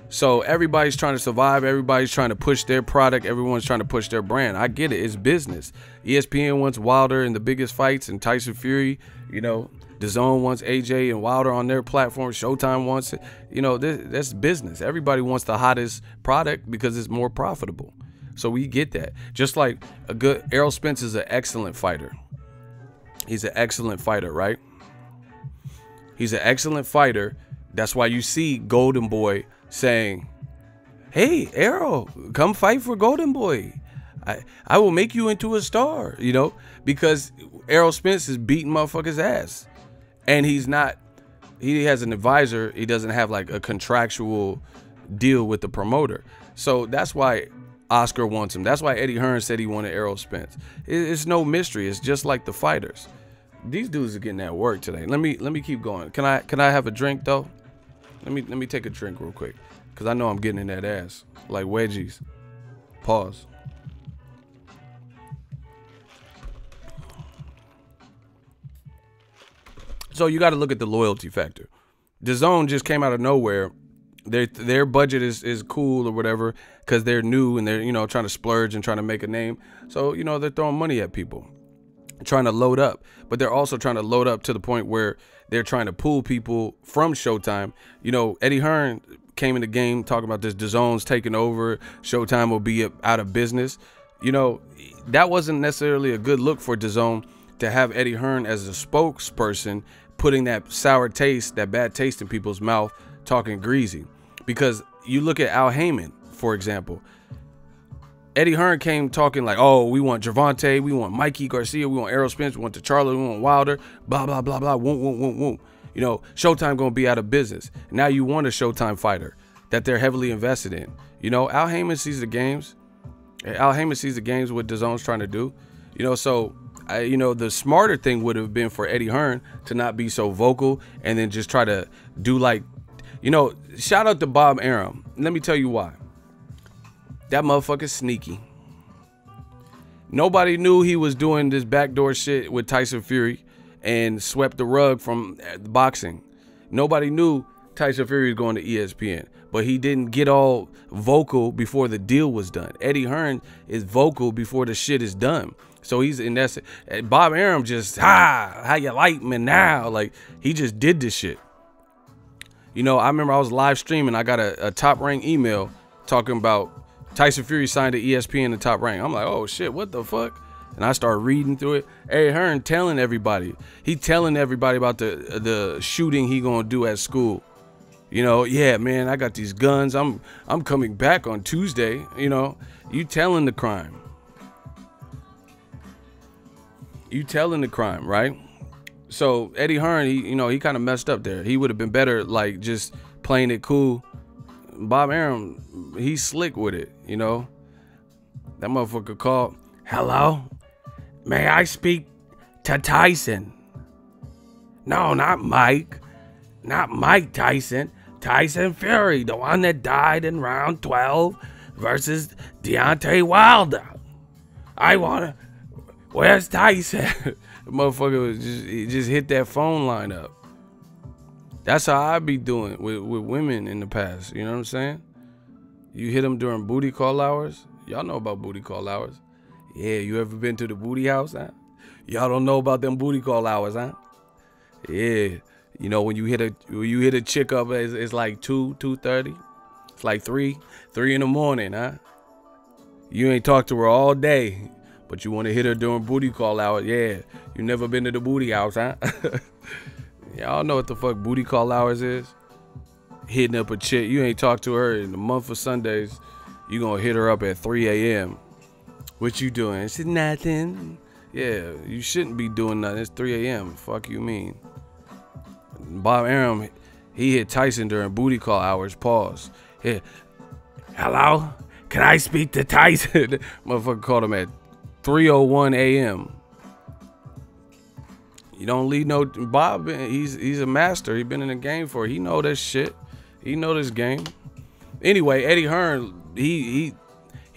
So everybody's trying to survive. Everybody's trying to push their product. Everyone's trying to push their brand. I get it. It's business. ESPN wants Wilder in the biggest fights, and Tyson Fury, you know, DAZN wants AJ and Wilder on their platform. Showtime wants it. You know, that's business. Everybody wants the hottest product because it's more profitable. So we get that. Just like Errol Spence is an excellent fighter. He's an excellent fighter, right? He's an excellent fighter. That's why you see Golden Boy saying, hey, Errol, come fight for Golden Boy. I will make you into a star, you know, because Errol Spence is beating motherfuckers' ass. And he has an advisor. He doesn't have like a contractual deal with the promoter. So that's why Oscar wants him. That's why Eddie Hearn said he wanted Errol Spence. It's no mystery. It's just like the fighters. These dudes are getting that work today. Let me keep going. Can I have a drink though? Let me take a drink real quick, because I know I'm getting in that ass like wedgies. Pause. So you got to look at the loyalty factor. DAZN just came out of nowhere. Their budget is cool or whatever, because they're new and they're, you know, trying to splurge and trying to make a name. So, you know, they're throwing money at people, trying to load up. But they're also trying to load up to the point where they're trying to pull people from Showtime. You know, Eddie Hearn came in the game talking about this, DAZN's taking over, Showtime will be out of business. You know, that wasn't necessarily a good look for DAZN to have Eddie Hearn as a spokesperson, putting that sour taste, that bad taste in people's mouth, talking greasy. Because you look at Al Heyman, for example. Eddie Hearn came talking like, oh, we want Gervonta, we want Mikey Garcia, we want Errol Spence, we want T'Challa, we want Wilder, blah, blah, blah, blah, whoom. You know, Showtime gonna be out of business. Now you want a Showtime fighter that they're heavily invested in. You know, Al Heyman sees the games. Al Heyman sees the games, what DAZN's trying to do. You know, so you know, the smarter thing would have been for Eddie Hearn to not be so vocal and then just try to do like, you know, shout out to Bob Arum. Let me tell you why. That motherfucker's sneaky. Nobody knew he was doing this backdoor shit with Tyson Fury and swept the rug from boxing. Nobody knew Tyson Fury was going to ESPN, but he didn't get all vocal before the deal was done. Eddie Hearn is vocal before the shit is done. So he's in that. Bob Arum just, how you like me now? Like, he just did this shit. You know, I remember I was live streaming. I got a Top Rank email talking about Tyson Fury signed to ESPN and Top Rank. I'm like, oh shit, what the fuck? And I started reading through it. Eddie Hearn telling everybody. He telling everybody about the shooting he gonna do at school. You know, yeah, man, I got these guns. I'm coming back on Tuesday. You know, you telling the crime. You telling the crime, right? So Eddie Hearn, he kind of messed up there. He would have been better, like, just playing it cool. Bob Arum, he's slick with it, you know. That motherfucker called, hello, may I speak to Tyson? No, not Mike. Not Mike Tyson. Tyson Fury, the one that died in round 12 versus Deontay Wilder. I wanna. Where's Tyson? The motherfucker was just hit that phone line up. That's how I be doing with women in the past. You know what I'm saying? You hit them during booty call hours. Y'all know about booty call hours. Yeah, you ever been to the booty house, huh? Y'all don't know about them booty call hours, huh? Yeah. You know, when you hit a chick up, it's like 2:30. It's like 3 in the morning, huh? You ain't talked to her all day, but you want to hit her during booty call hours. Yeah, you never been to the booty house, huh? Y'all know what the fuck booty call hours is? Hitting up a chick. You ain't talked to her in the month of Sundays. You gonna hit her up at 3 a.m. What you doing? It's nothing. Yeah, you shouldn't be doing nothing. It's 3 a.m. Fuck you mean? Bob Arum, he hit Tyson during booty call hours. Pause. Yeah. Hello? Can I speak to Tyson? Motherfucker called him at 3:01 a.m. You don't leave no Bob. He's a master. He been in the game for it. He know this shit. He know this game. Anyway, Eddie Hearn, he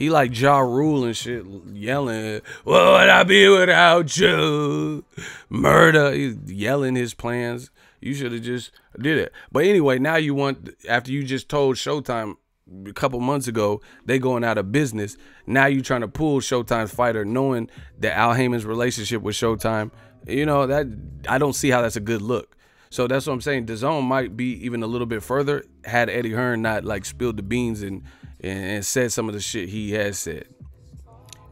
like Ja Rule and shit, yelling, "What would I be without you?" Murder. He's yelling his plans. You should have just did it. But anyway, now you want, after you just told Showtime a couple months ago they going out of business, now you trying to pull Showtime's fighter knowing that Al Heyman's relationship with Showtime. You know, that I don't see how that's a good look. So that's what I'm saying. Dazn might be even a little bit further had Eddie Hearn not like spilled the beans and said some of the shit he has said.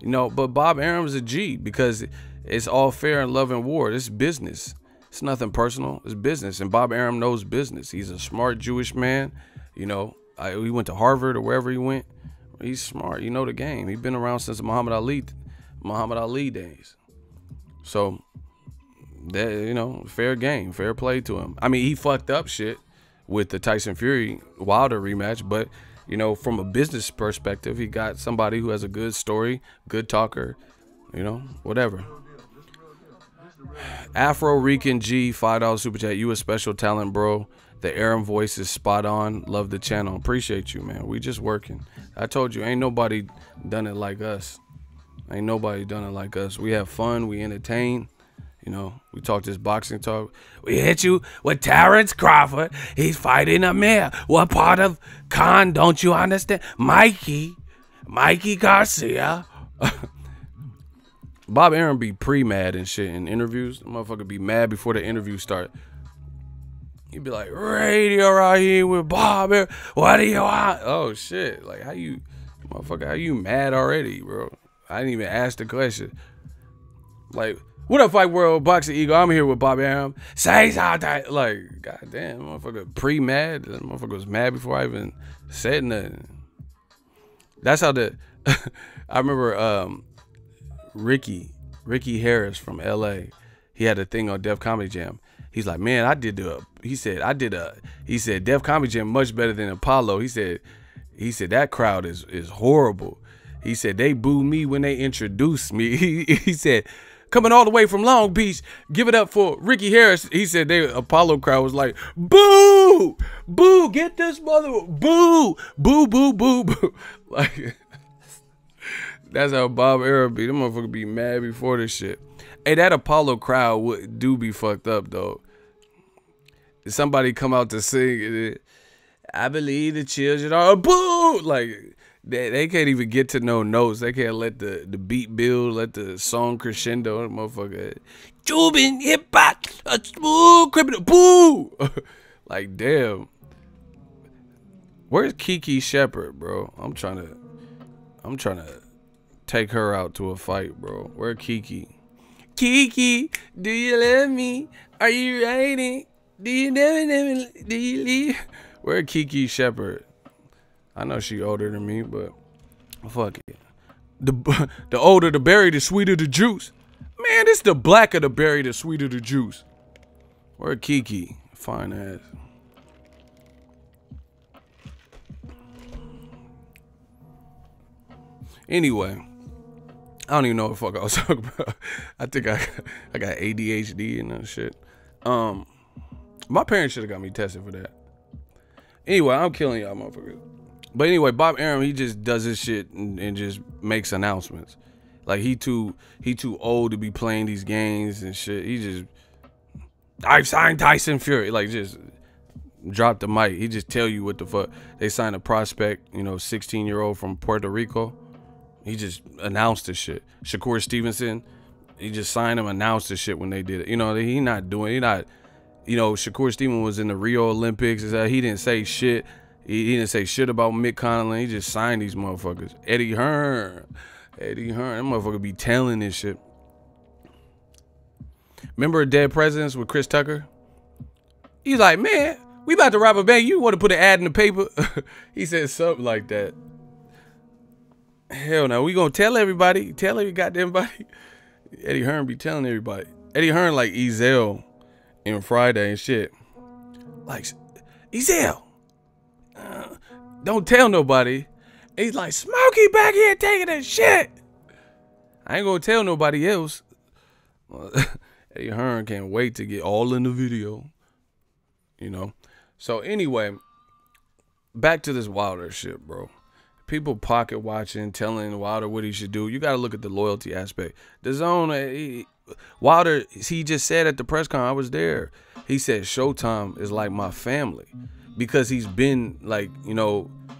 You know, but Bob Arum's a G because it's all fair in love and war. It's business. It's nothing personal. It's business. And Bob Arum knows business. He's a smart Jewish man. You know, he went to Harvard or wherever he went. He's smart. You know the game. He's been around since Muhammad Ali days. So, that, you know, fair game, fair play to him. I mean, he fucked up shit with the Tyson Fury Wilder rematch, but, you know, from a business perspective, he got somebody who has a good story, good talker, you know, whatever. Afro Rican G, $5 super chat. You a special talent, bro. The Arum voice is spot on. Love the channel. Appreciate you, man. We just working. I told you, ain't nobody done it like us. Ain't nobody done it like us. We have fun. We entertain. You know, we talk this boxing talk. We hit you with Terrence Crawford. He's fighting Amir. What part of Khan don't you understand? Mikey Garcia. Bob Arum be pre-mad and shit in interviews. The motherfucker be mad before the interview start. He'd be like, radio right here with Bob Arum. What do you want? Oh, shit. Like, how you mad already, bro? I didn't even ask the question. Like, what up, Fight World Boxingego? I'm here with Bob Arum. Say something. Like, goddamn, motherfucker pre-mad. That motherfucker was mad before I even said nothing. That's how I remember, Ricky Harris from LA, he had a thing on Def Comedy Jam. He's like, man, he said Def Comedy Jam much better than Apollo. He said that crowd is horrible. He said they booed me when they introduced me. He said, coming all the way from Long Beach, give it up for Ricky Harris. He said the Apollo crowd was like, boo, boo, get this mother, boo, boo, boo, boo, boo. Like, that's how Bob Arum be. Them motherfuckers be mad before this shit. Hey, that Apollo crowd do be fucked up, though. If somebody come out to sing, I believe the children are, boo! Like, they can't even get to no notes. They can't let the beat build, let the song crescendo. Motherfucker, Cuban hip hop, a smooth criminal, boo! Like, damn. Where's Kiki Shepard, bro? I'm trying to take her out to a fight, bro. Where Kiki? Kiki, do you love me? Are you riding? Do you never, do you leave? Where Kiki Shepard? I know she older than me, but fuck it. The older the berry, the sweeter the juice. Man, this the blacker the berry, the sweeter the juice. Where Kiki? Fine ass. Anyway, I don't even know what the fuck I was talking about. I think I got ADHD and that shit. My parents should have got me tested for that. Anyway, I'm killing y'all motherfuckers. But anyway, Bob Arum, he just does his shit and just makes announcements. Like he too old to be playing these games and shit. He just, I've signed Tyson Fury. Like just drop the mic. He just tell you what the fuck. They signed a prospect, 16-year-old from Puerto Rico. He just announced this shit. Shakur Stevenson, he just signed him, announced this shit when they did it. Shakur Stevenson was in the Rio Olympics. He didn't say shit. He didn't say shit about Mick Conlon. He just signed these motherfuckers. Eddie Hearn, that motherfucker be telling this shit. Remember Dead Presidents with Chris Tucker? He's like, man, we about to rob a bank. You want to put an ad in the paper? He said something like that. Hell no, we gonna tell everybody. Tell every goddamn body. Eddie Hearn be telling everybody. Eddie Hearn like Ezel in Friday and shit. Like, Ezel, don't tell nobody. He's like, Smokey back here taking that shit. I ain't gonna tell nobody else. Eddie Hearn can't wait to get all in the video. So anyway, back to this Wilder shit, bro. People pocket watching, telling Wilder what he should do. You got to look at the loyalty aspect. Dazn, Wilder, he just said at the press conference, I was there. He said Showtime is like my family because he's been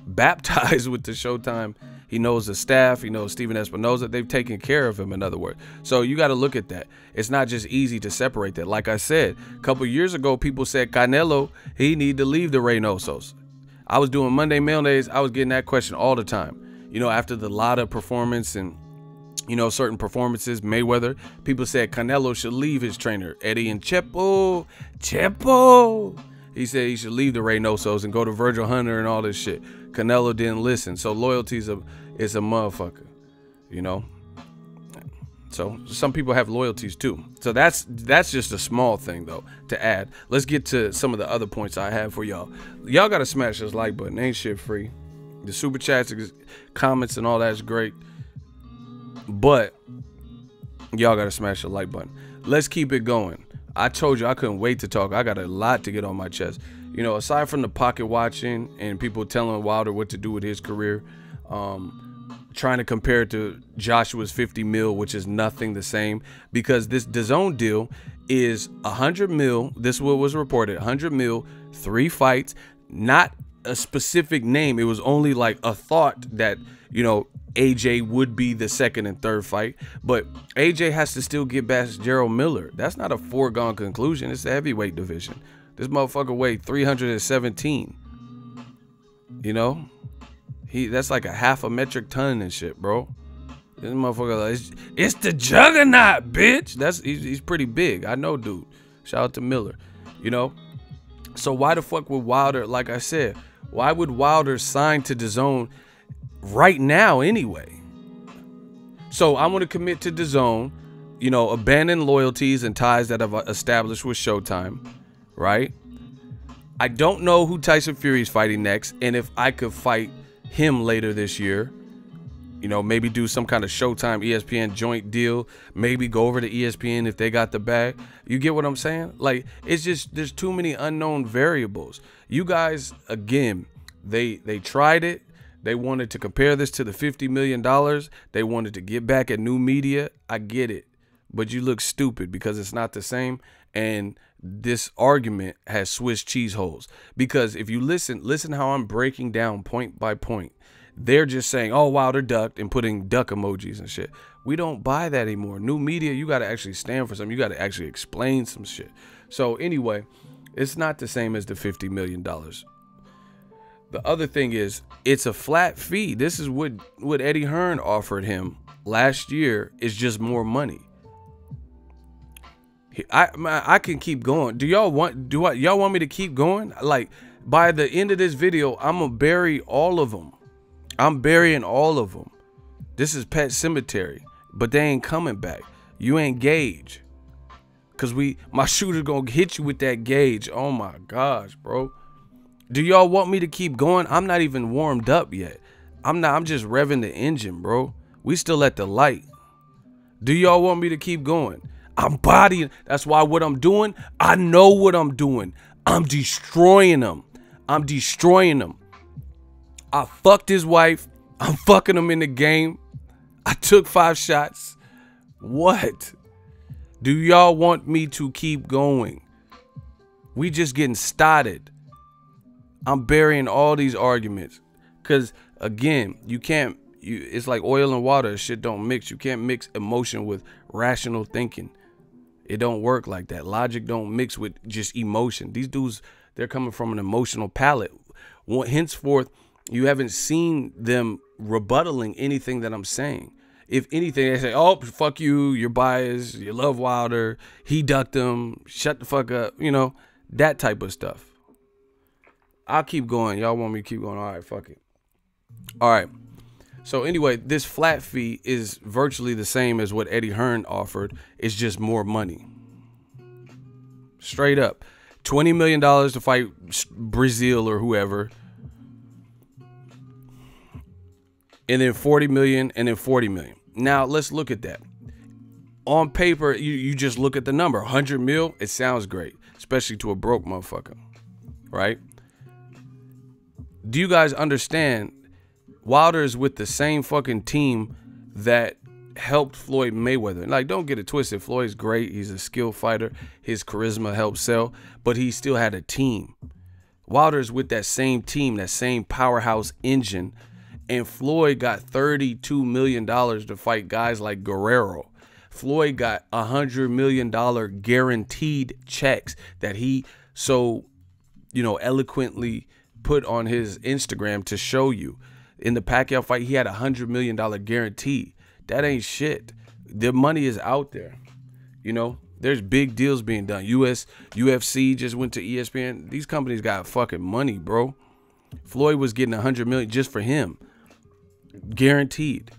baptized with the Showtime. He knows the staff. He knows Steven Espinoza. They've taken care of him, in other words. So you got to look at that. It's not just easy to separate that. Like I said, a couple years ago, people said Canelo, he need to leave the Reynosos. I was doing Monday Mail Days. I was getting that question all the time. After the Lada performance and, certain performances, Mayweather, people said Canelo should leave his trainer, Eddie and Chepo. He said he should leave the Reynosos and go to Virgil Hunter and all this shit. Canelo didn't listen. So loyalty is a motherfucker, So some people have loyalties too. So that's just a small thing though to add. Let's get to some of the other points I have for y'all. Y'all gotta smash this like button. Ain't shit free. The super chats, comments, and all that's great. But y'all gotta smash the like button. Let's keep it going. I told you I couldn't wait to talk. I got a lot to get on my chest. Aside from the pocket watching and people telling Wilder what to do with his career, trying to compare it to Joshua's 50 mil, which is nothing the same, because this DAZN deal is 100 mil. This is what was reported: 100 mil, 3 fights, not a specific name. It was only like a thought that AJ would be the second and third fight, but AJ has to still get past Gerald Miller. That's not a foregone conclusion. It's the heavyweight division. This motherfucker weighed 317. That's like a half a metric ton and shit, bro. This motherfucker, it's the juggernaut, bitch. He's pretty big. I know, dude. Shout out to Miller. So why the fuck would Wilder, like I said, why would Wilder sign to DAZN right now anyway? So I want to commit to DAZN, abandon loyalties and ties that I've established with Showtime, right? I don't know who Tyson Fury is fighting next, and if I could fight him later this year, maybe do some kind of Showtime ESPN joint deal, maybe go over to ESPN if they got the bag. You get what I'm saying? Like, it's just, there's too many unknown variables. You guys, again, they tried it. They wanted to compare this to the $50 million. They wanted to get back at new media. I get it, but you look stupid because it's not the same. And this argument has Swiss cheese holes, because if you listen how I'm breaking down point by point. They're just saying, oh, Wilder ducked and putting duck emojis and shit. We don't buy that anymore. New media, you got to actually stand for something. You got to actually explain some shit. So anyway, it's not the same as the $50 million. The other thing is, it's a flat fee. This is what Eddie Hearn offered him last year, is just more money. I can keep going. Y'all want me to keep going? Like, by the end of this video, I'm gonna bury all of them. I'm burying all of them. This is Pet Cemetery, but they ain't coming back. You ain't Gage, cause my shooter gonna hit you with that Gage. Oh my gosh, bro. Do y'all want me to keep going? I'm not even warmed up yet. I'm just revving the engine, bro. We still at the light. Do y'all want me to keep going? I'm bodying. That's why what I'm doing, I know what I'm doing. I'm destroying him. I'm destroying him. I fucked his wife. I'm fucking him in the game. I took 5 shots. What? Do y'all want me to keep going? We just getting started. I'm burying all these arguments. Because, again, you can't, it's like oil and water. Shit don't mix. You can't mix emotion with rational thinking. It don't work like that. Logic don't mix with just emotion. These dudes, they're coming from an emotional palette. Henceforth, you haven't seen them rebuttaling anything that I'm saying. If anything, they say, oh, fuck you, you're biased, you love Wilder, he ducked him, shut the fuck up, you know, that type of stuff. I'll keep going. Y'all want me to keep going? All right, fuck it. All right. So anyway, this flat fee is virtually the same as what Eddie Hearn offered. It's just more money. Straight up. $20 million to fight Brazil or whoever. And then 40 million and then 40 million. Now let's look at that. On paper, you just look at the number. 100 mil, it sounds great. Especially to a broke motherfucker. Right? Do you guys understand? Wilder is with the same fucking team that helped Floyd Mayweather. Like, don't get it twisted. Floyd's great. He's a skilled fighter. His charisma helps sell. But he still had a team. Wilder's with that same team, that same powerhouse engine. And Floyd got $32 million to fight guys like Guerrero. Floyd got $100 million guaranteed checks that he so, you know, eloquently put on his Instagram to show you. In the Pacquiao fight, he had $100 million guarantee. That ain't shit. The money is out there. You know, there's big deals being done. UFC just went to ESPN. These companies got fucking money, bro. Floyd was getting $100 million just for him. Guaranteed.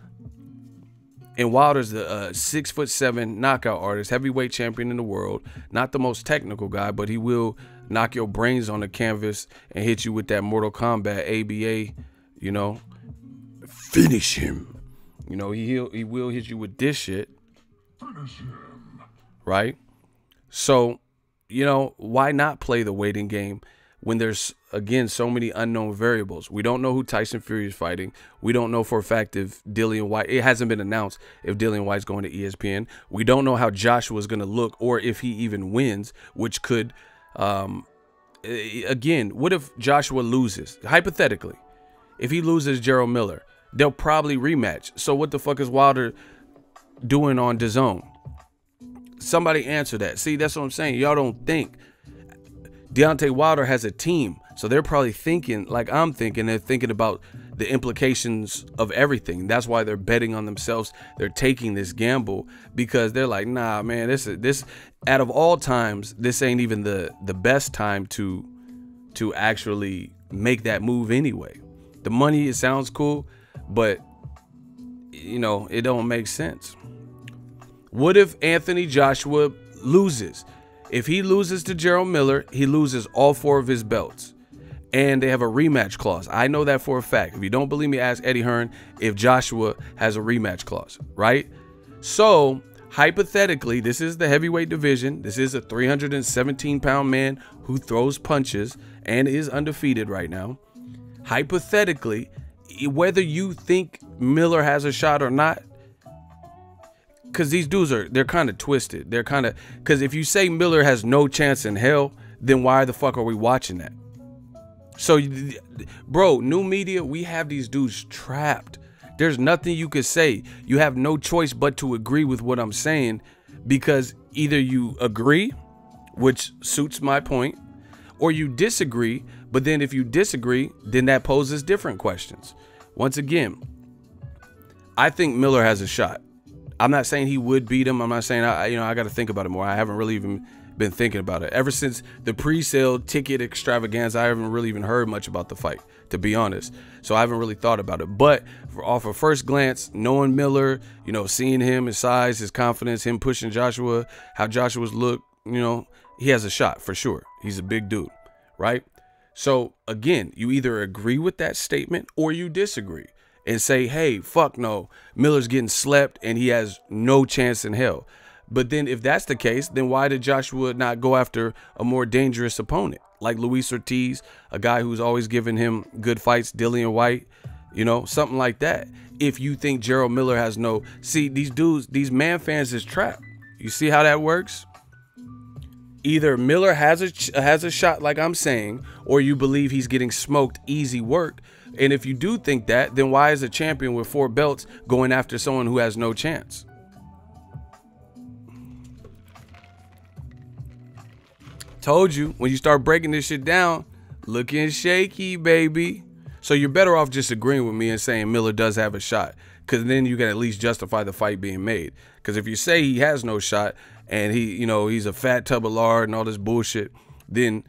And Wilder's the 6'7" knockout artist, heavyweight champion in the world. Not the most technical guy, but he will knock your brains on the canvas and hit you with that Mortal Kombat ABA, you know. Finish him. You know, he will hit you with this shit. Finish him. Right? So, you know, why not play the waiting game when there's, again, so many unknown variables? We don't know who Tyson Fury is fighting. We don't know for a fact if Dillian White, it hasn't been announced if Dillian White's going to ESPN. We don't know how Joshua's going to look or if he even wins, which could, again, what if Joshua loses? Hypothetically, if he loses Gerald Miller, they'll probably rematch. So what the fuck is Wilder doing on Dazn? Somebody answer that. See, that's what I'm saying. Y'all don't think. Deontay Wilder has a team. So they're probably thinking like I'm thinking. They're thinking about the implications of everything. That's why they're betting on themselves. They're taking this gamble because they're like, nah, man, this out of all times, this ain't even the best time to actually make that move anyway. The money, it sounds cool, but you know, it don't make sense. What if Anthony Joshua loses? If he loses to Gerald Miller, he loses all 4 of his belts. And they have a rematch clause. I know that for a fact. If you don't believe me, ask Eddie Hearn if Joshua has a rematch clause, right? So, hypothetically, this is the heavyweight division. This is a 317-pound man who throws punches and is undefeated right now. Hypothetically, whether you think Miller has a shot or not, because these dudes they're kind of twisted. They're kind of, because if you say Miller has no chance in hell, then why the fuck are we watching that? So, bro, new media, we have these dudes trapped. There's nothing you could say. You have no choice but to agree with what I'm saying, because either you agree, which suits my point, or you disagree. But then if you disagree, then that poses different questions. Once again, I think Miller has a shot. I'm not saying he would beat him. I'm not saying, I got to think about it more. I haven't really even been thinking about it. Ever since the pre-sale ticket extravaganza, I haven't really even heard much about the fight, to be honest. So I haven't really thought about it. But off of first glance, knowing Miller, you know, seeing him, his size, his confidence, him pushing Joshua, how Joshua's look, you know, he has a shot for sure. He's a big dude, right? So again, you either agree with that statement or you disagree and say, hey, fuck no, Miller's getting slept and he has no chance in hell. But then if that's the case, then why did Joshua not go after a more dangerous opponent like Luis Ortiz, a guy who's always given him good fights, Dillian White, you know, something like that? If you think Gerald Miller has no, see, these dudes, these man fans is trapped. You see how that works? Either Miller has a shot, like I'm saying, or you believe he's getting smoked, easy work. And if you do think that, then why is a champion with 4 belts going after someone who has no chance? Told you, when you start breaking this shit down, looking shaky, baby. So you're better off just agreeing with me and saying Miller does have a shot, because then you can at least justify the fight being made. Because if you say he has no shot and he, you know, he's a fat tub of lard and all this bullshit, then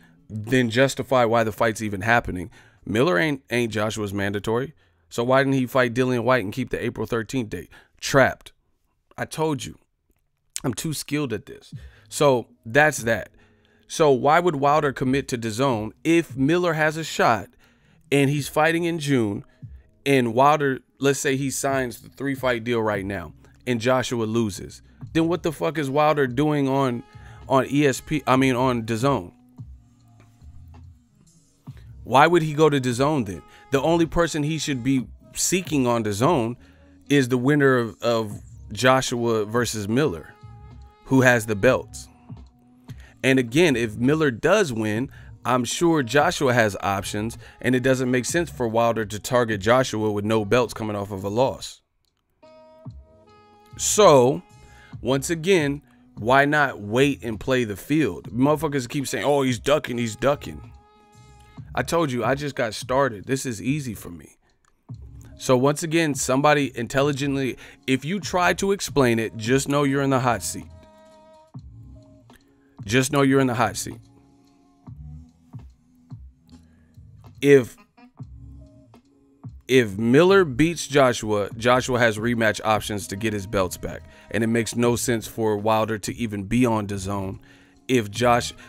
justify why the fight's even happening. Miller ain't Joshua's mandatory. So why didn't he fight Dillian White and keep the April 13th date? Trapped. I told you. I'm too skilled at this. So that's that. So why would Wilder commit to Dazn if Miller has a shot and he's fighting in June, and Wilder, let's say he signs the 3-fight deal right now and Joshua loses? Then what the fuck is Wilder doing on ESP? I mean on Dazn? Why would he go to Dazn then? The only person he should be seeking on Dazn is the winner of Joshua versus Miller, who has the belts. And again, if Miller does win, I'm sure Joshua has options, and it doesn't make sense for Wilder to target Joshua with no belts coming off of a loss. So, once again, why not wait and play the field? Motherfuckers keep saying, oh, he's ducking, he's ducking. I told you, I just got started. This is easy for me. So once again, somebody intelligently, if you try to explain it, just know you're in the hot seat. Just know you're in the hot seat. If Miller beats Joshua, Joshua has rematch options to get his belts back. And it makes no sense for Wilder to even be on Dazn.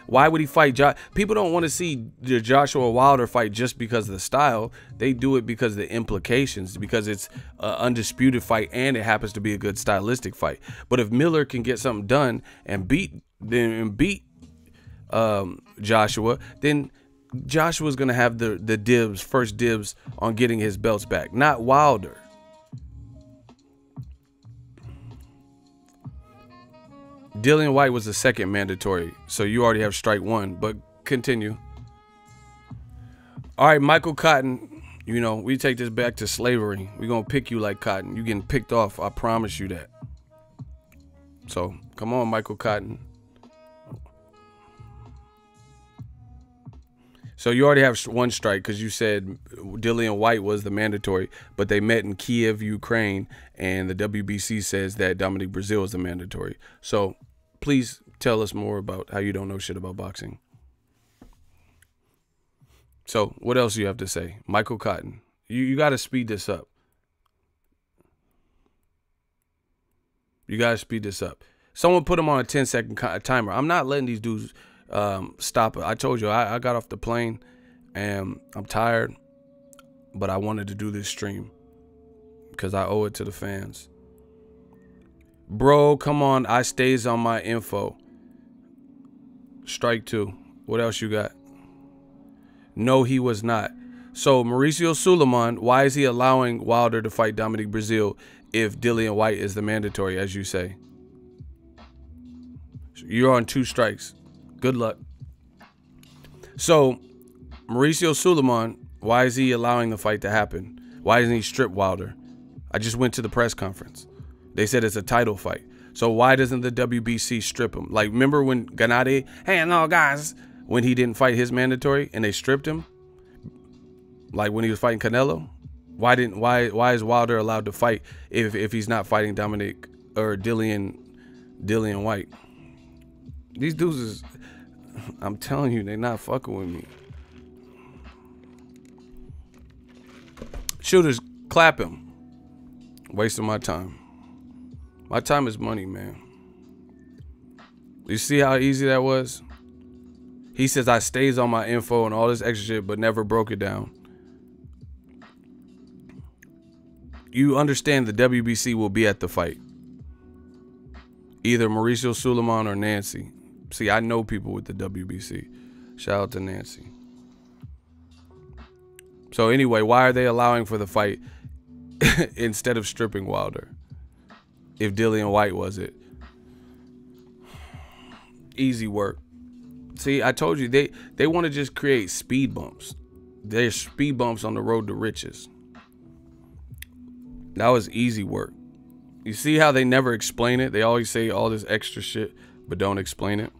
Why would he fight Josh? People don't want to see the Joshua Wilder fight just because of the style. They do it because of the implications, because it's an undisputed fight and it happens to be a good stylistic fight. But if Miller can get something done and beat Joshua, then Joshua's gonna have the first dibs on getting his belts back, not Wilder. Dillian White was the second mandatory, so you already have strike 1, but continue. All right, Michael Cotton, you know, we take this back to slavery. We're going to pick you like cotton. You getting picked off, I promise you that. So, come on, Michael Cotton. So you already have 1 strike because you said Dillian White was the mandatory, but they met in Kiev, Ukraine, and the WBC says that Dominic Brazil is the mandatory. So please tell us more about how you don't know shit about boxing. So what else do you have to say? Michael Cotton, you got to speed this up. You got to speed this up. Someone put him on a 10-second timer. I'm not letting these dudes stop it. I told you I got off the plane and I'm tired, but I wanted to do this stream because I owe it to the fans. Bro, come on. I stays on my info. Strike 2. What else you got? No, he was not. So Mauricio Suleiman, why is he allowing Wilder to fight Dominic Brazil if Dillian White is the mandatory, as you say? You're on 2 strikes. Good luck. So, Mauricio Suleiman, why is he allowing the fight to happen? Why doesn't he strip Wilder? I just went to the press conference. They said it's a title fight. So why doesn't the WBC strip him? Like, remember when Gennady, hey, no, guys, when he didn't fight his mandatory and they stripped him? Like when he was fighting Canelo? Why is Wilder allowed to fight if he's not fighting Dominic or Dillian White? These dudes is, I'm telling you, they're not fucking with me. Shooters, clap him. Wasting my time. My time is money, man. You see how easy that was? He says I stays on my info and all this extra shit, but never broke it down. You understand the WBC will be at the fight. Either Mauricio Suleiman or Nancy. See, I know people with the WBC. Shout out to Nancy. So anyway, why are they allowing for the fight instead of stripping Wilder? If Dillian White was it. Easy work. See, I told you, they want to just create speed bumps. There's speed bumps on the road to riches. That was easy work. You see how they never explain it? They always say all this extra shit, but don't explain it.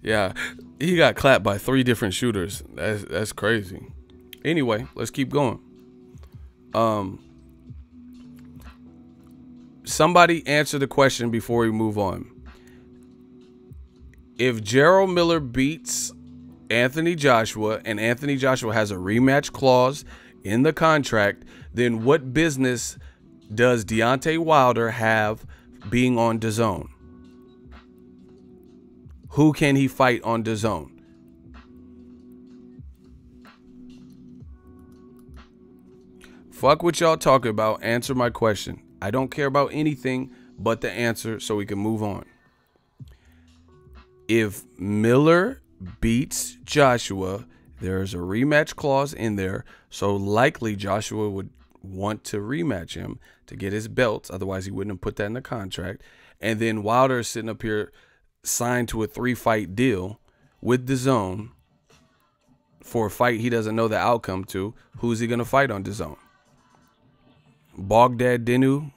Yeah, he got clapped by 3 different shooters. That's crazy. Anyway, let's keep going. Somebody answer the question before we move on. If Gerald Miller beats Anthony Joshua and Anthony Joshua has a rematch clause in the contract, then what business does Deontay Wilder have being on Dazn? Who can he fight on Dazn? Fuck what y'all talking about. Answer my question. I don't care about anything but the answer so we can move on. If Miller beats Joshua, there's a rematch clause in there, so likely Joshua would want to rematch him to get his belts. Otherwise, he wouldn't have put that in the contract. And then Wilder is sitting up here signed to a 3-fight deal with Dazn for a fight he doesn't know the outcome to. Who's he going to fight on Dazn? Bogdad Dinu?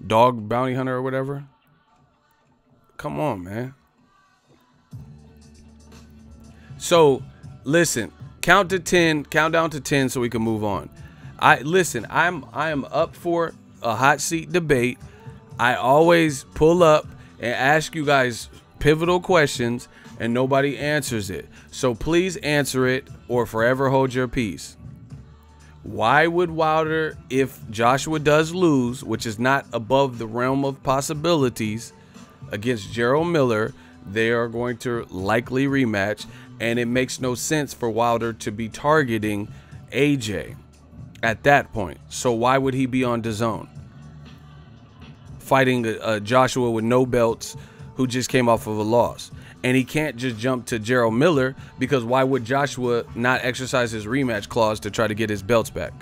Dog Bounty Hunter or whatever? Come on, man. So, listen, count to 10, count down to 10 so we can move on. I am up for a hot seat debate. I always pull up and ask you guys pivotal questions and nobody answers it. So please answer it or forever hold your peace. Why would Wilder, if Joshua does lose, which is not above the realm of possibilities, against Gerald Miller, they are going to likely rematch, and it makes no sense for Wilder to be targeting AJ at that point. So why would he be on Dazn fighting a Joshua with no belts who just came off of a loss? And he can't just jump to Gerald Miller, because why would Joshua not exercise his rematch clause to try to get his belts back?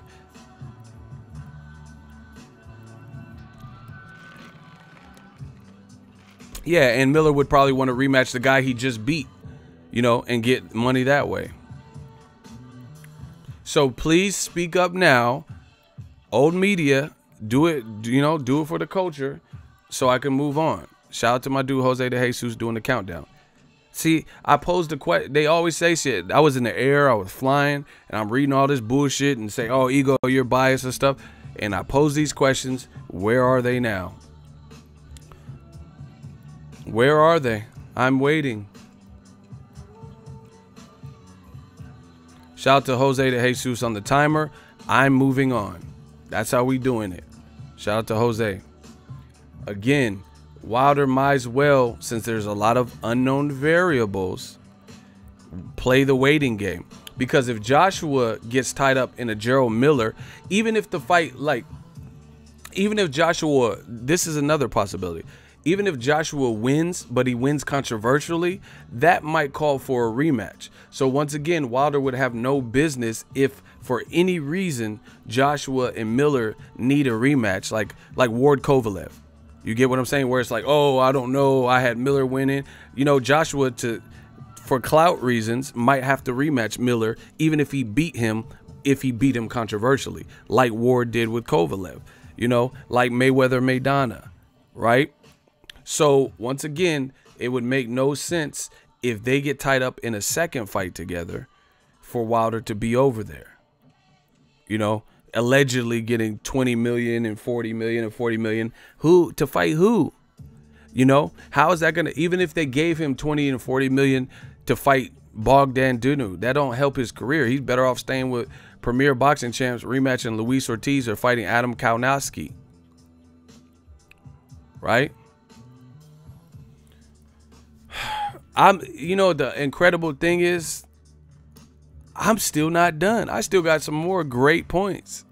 Yeah, and Miller would probably want to rematch the guy he just beat, you know, and get money that way. So please speak up now. Old media, do it, you know, do it for the culture so I can move on. Shout out to my dude Jose de Jesus doing the countdown. See, I posed the question. They always say shit. I was in the air, I was flying, and I'm reading all this bullshit and say, oh, ego, you're biased and stuff. And I pose these questions. Where are they now? Where are they? I'm waiting. Shout out to Jose de Jesus on the timer. I'm moving on. That's how we doing it. Shout out to Jose. Again, Wilder might as well, since there's a lot of unknown variables, play the waiting game. Because if Joshua gets tied up in a Gerald Miller, even if the fight, like, even if Joshua, this is another possibility. Even if Joshua wins, but he wins controversially, that might call for a rematch. So once again, Wilder would have no business if, for any reason, Joshua and Miller need a rematch, like Ward Kovalev. You get what I'm saying? Where it's like, oh, I don't know, I had Miller winning. You know, Joshua, for clout reasons, might have to rematch Miller, even if he beat him controversially, like Ward did with Kovalev. You know, like Mayweather Maidana, right? So once again, it would make no sense if they get tied up in a second fight together for Wilder to be over there. You know, allegedly getting 20 million and 40 million and 40 million. Who to fight who? You know, how is that going to, even if they gave him 20 and 40 million to fight Bogdan Dunu, that don't help his career. He's better off staying with premier boxing champs, rematching Luis Ortiz or fighting Adam Kaunowski. Right? You know, the incredible thing is, I'm still not done. I still got some more great points.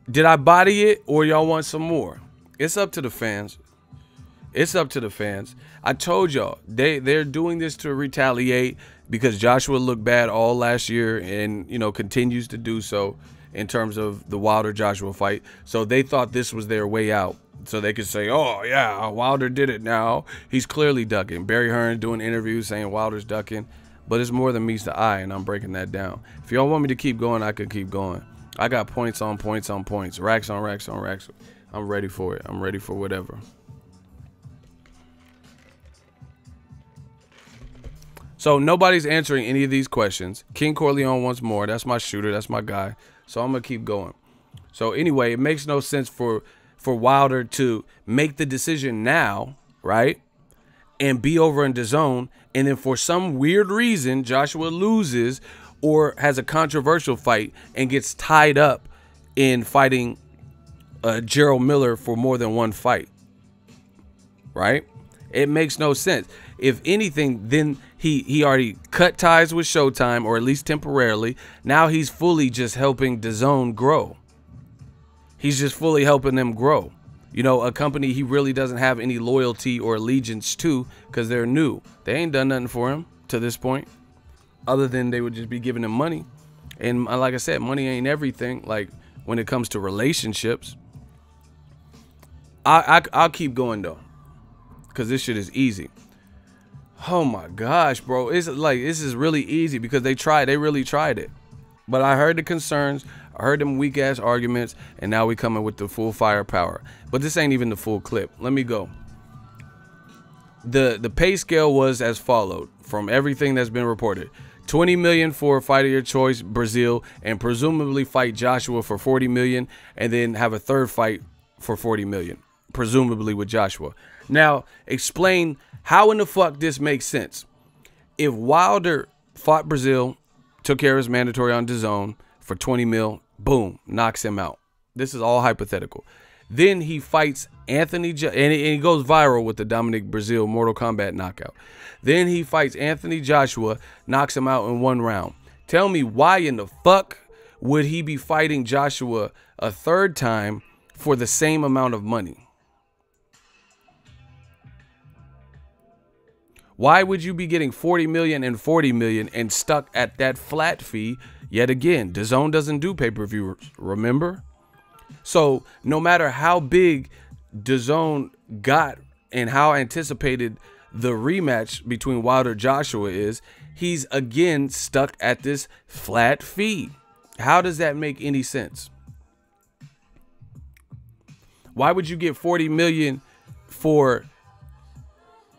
Did I body it or y'all want some more? It's up to the fans. It's up to the fans. I told y'all they're doing this to retaliate because Joshua looked bad all last year and, you know, continues to do so in terms of the Wilder Joshua fight. So they thought this was their way out. So they could say, oh, yeah, Wilder did it now. He's clearly ducking. Barry Hearn doing interviews saying Wilder's ducking. But it's more than meets the eye, and I'm breaking that down. If y'all want me to keep going, I could keep going. I got points on points on points. Racks on racks on racks. I'm ready for it. I'm ready for whatever. So nobody's answering any of these questions. King Corleone wants more. That's my shooter. That's my guy. So I'm going to keep going. So anyway, it makes no sense for Wilder to make the decision now, right, and be over in DAZN, and then for some weird reason Joshua loses or has a controversial fight and gets tied up in fighting Gerald Miller for more than one fight, right? It makes no sense. If anything, then he already cut ties with Showtime, or at least temporarily. Now he's fully just helping DAZN grow. He's just fully helping them grow. You know, a company he really doesn't have any loyalty or allegiance to because they're new. They ain't done nothing for him to this point, other than they would just be giving him money. And like I said, money ain't everything. Like when it comes to relationships, I'll keep going though, because this shit is easy. Oh my gosh, bro. It's like, this is really easy because they really tried it. But I heard the concerns, I heard them weak ass arguments, and now we coming with the full firepower. But this ain't even the full clip. Let me go. The pay scale was as followed from everything that's been reported. 20 million for fight of your choice, Brazil, and presumably fight Joshua for 40 million, and then have a third fight for 40 million, presumably with Joshua. Now, explain how in the fuck this makes sense. If Wilder fought Brazil, took care of his mandatory on DAZN for 20 mil, boom, knocks him out. This is all hypothetical. Then he fights Anthony, and he goes viral with the Dominic Brazil Mortal Kombat knockout. Then he fights Anthony Joshua, knocks him out in 1 round. Tell me why in the fuck would he be fighting Joshua a third time for the same amount of money? Why would you be getting 40 million and 40 million and stuck at that flat fee yet again? DAZN doesn't do pay-per-view, remember? So no matter how big DAZN got and how anticipated the rematch between Wilder and Joshua is, he's again stuck at this flat fee. How does that make any sense? Why would you get 40 million for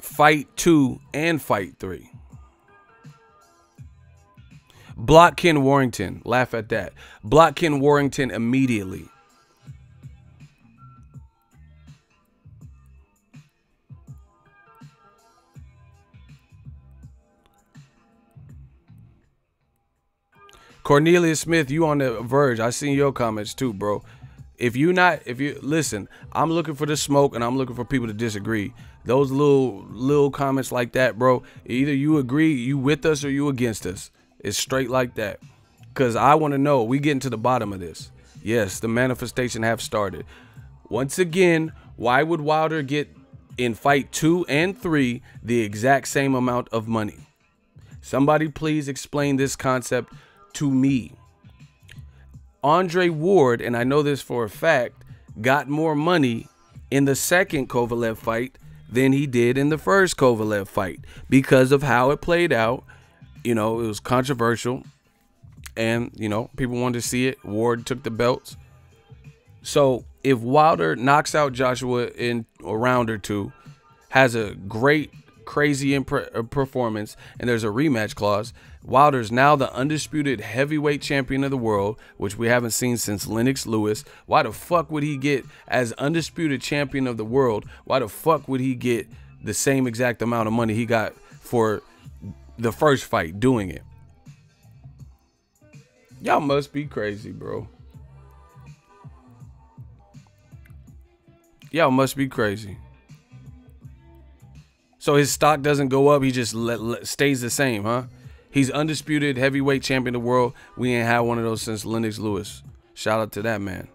fight 2 and fight 3? Block Ken Warrington. Laugh at that. Block Ken Warrington immediately. Cornelius Smith, you on the verge. I seen your comments too, bro. If you listen, I'm looking for the smoke and I'm looking for people to disagree. Those little comments like that, bro, either you agree, you with us, or you against us. It's straight like that. Because I want to know, we getting to the bottom of this. Yes, the manifestation have started. Once again, why would Wilder get in fight 2 and 3 the exact same amount of money? Somebody please explain this concept to me. Andre Ward, and I know this for a fact, got more money in the second Kovalev fight than he did in the first Kovalev fight because of how it played out. You know, it was controversial and, you know, people wanted to see it. Ward took the belts. So if Wilder knocks out Joshua in a round or two, has a great, crazy performance, and there's a rematch clause, Wilder's now the undisputed heavyweight champion of the world, which we haven't seen since Lennox Lewis. Why the fuck would he get, as undisputed champion of the world, why the fuck would he get the same exact amount of money he got for the first fight doing it? Y'all must be crazy, bro. Y'all must be crazy. So his stock doesn't go up, he just stays the same, huh? He's undisputed heavyweight champion of the world. We ain't had one of those since Lennox Lewis. Shout out to that man.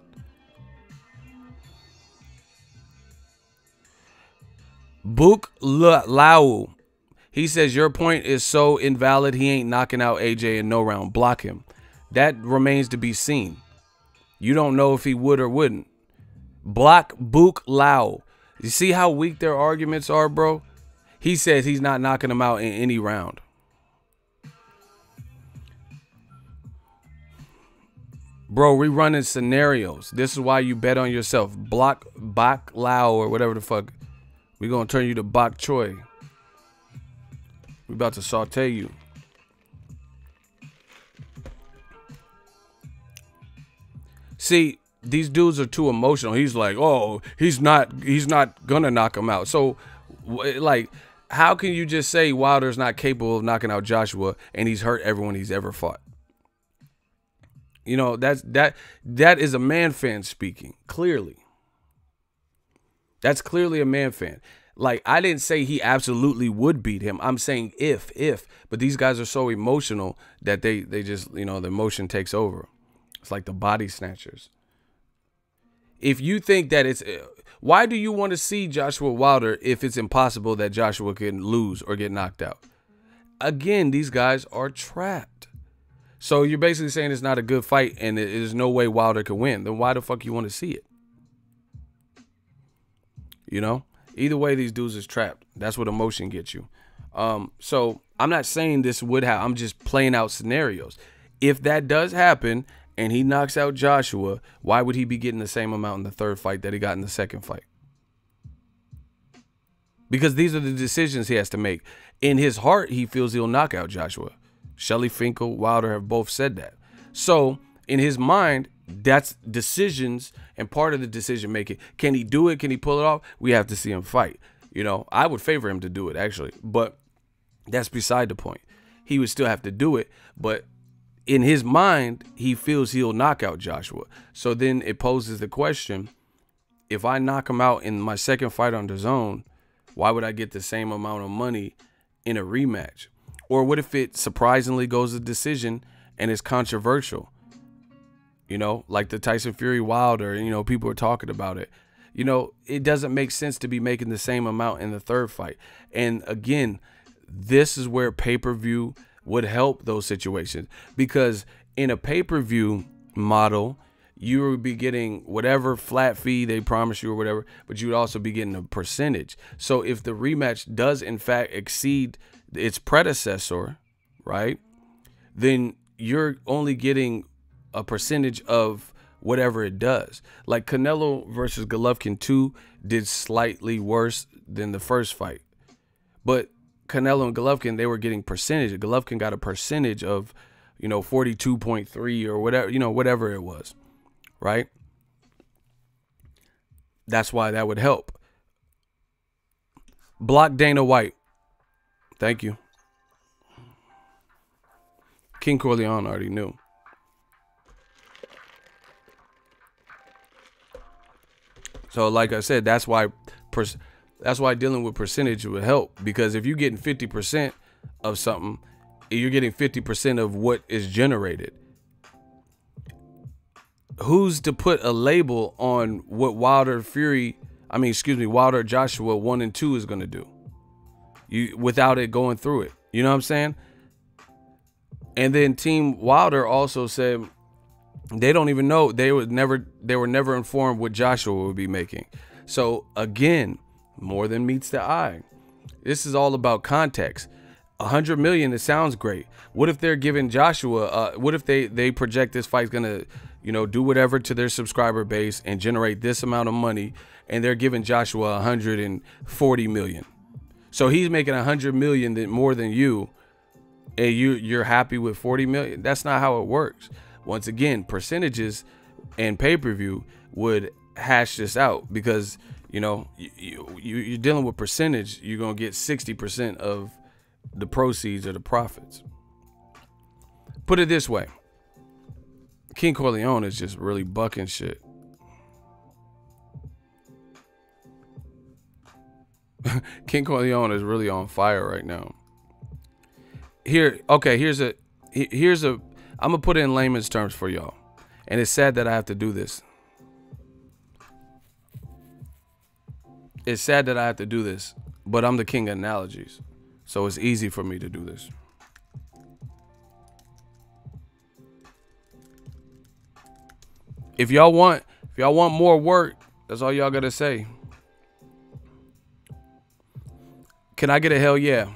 Book Lau. He says your point is so invalid. He ain't knocking out AJ in no round. Block him. That remains to be seen. You don't know if he would or wouldn't. Block Book Lau. You see how weak their arguments are, bro? He says he's not knocking him out in any round. Bro, we running scenarios. This is why you bet on yourself. Block Bak Lao or whatever the fuck. We gonna turn you to Bok Choy. We about to saute you. See, these dudes are too emotional. He's like, oh, he's not gonna knock him out. So, like, how can you just say Wilder's not capable of knocking out Joshua and he's hurt everyone he's ever fought? You know, that is a man fan speaking, clearly. That's clearly a man fan. Like, I didn't say he absolutely would beat him. I'm saying if. But these guys are so emotional that they just, you know, the emotion takes over. It's like the body snatchers. If you think that it's... Why do you want to see Joshua Wilder if it's impossible that Joshua can lose or get knocked out? Again, these guys are trapped. So you're basically saying it's not a good fight and there's no way Wilder could win. Then why the fuck you want to see it? You know? Either way, these dudes is trapped. That's what emotion gets you. So I'm not saying this would happen. I'm just playing out scenarios. If that does happen and he knocks out Joshua, why would he be getting the same amount in the third fight that he got in the second fight? Because these are the decisions he has to make. In his heart, he feels he'll knock out Joshua. Shelly Finkel, Wilder have both said that. So in his mind, that's decisions and part of the decision making. Can he do it? Can he pull it off? We have to see him fight. You know, I would favor him to do it, actually. But that's beside the point. He would still have to do it. But in his mind, he feels he'll knock out Joshua. So then it poses the question, if I knock him out in my second fight on Dazn, why would I get the same amount of money in a rematch? Or what if it surprisingly goes to decision and it's controversial? You know, like the Tyson Fury Wilder, you know, people are talking about it. You know, it doesn't make sense to be making the same amount in the third fight. And again, this is where pay-per-view would help those situations. Because in a pay-per-view model, you would be getting whatever flat fee they promise you or whatever, but you would also be getting a percentage. So if the rematch does in fact exceed its predecessor, right, then you're only getting a percentage of whatever it does. Like Canelo versus Golovkin 2 did slightly worse than the first fight. But Canelo and Golovkin, they were getting percentage. Golovkin got a percentage of, you know, 42.3 or whatever, you know, whatever it was, right? That's why that would help. Block Dana White. Thank you. King Corleone already knew. So like I said, that's why dealing with percentage would help. Because if you're getting 50% of something, you're getting 50% of what is generated. Who's to put a label on what Wilder Joshua 1 and 2 is going to do? Without it going through it. You know what I'm saying? And then Team Wilder also said they don't even know. They were never informed what Joshua would be making. So again, more than meets the eye. This is all about context. 100 million, it sounds great. What if they're giving Joshua, what if they project this fight's gonna, you know, do whatever to their subscriber base and generate this amount of money, and they're giving Joshua 140 million. So he's making 100 million more than you, and you're happy with 40 million. That's not how it works. Once again, percentages and pay-per-view would hash this out, because you know you're dealing with percentage. You're gonna get 60% of the proceeds or the profits. Put it this way, King Corleone is just really bucking shit. King Corleone is really on fire right now. Here's a I'm gonna put it in layman's terms for y'all, and it's sad that I have to do this. It's sad that I have to do this, but I'm the king of analogies. So it's easy for me to do this. If y'all want more work, that's all y'all gotta say. Can I get a hell yeah?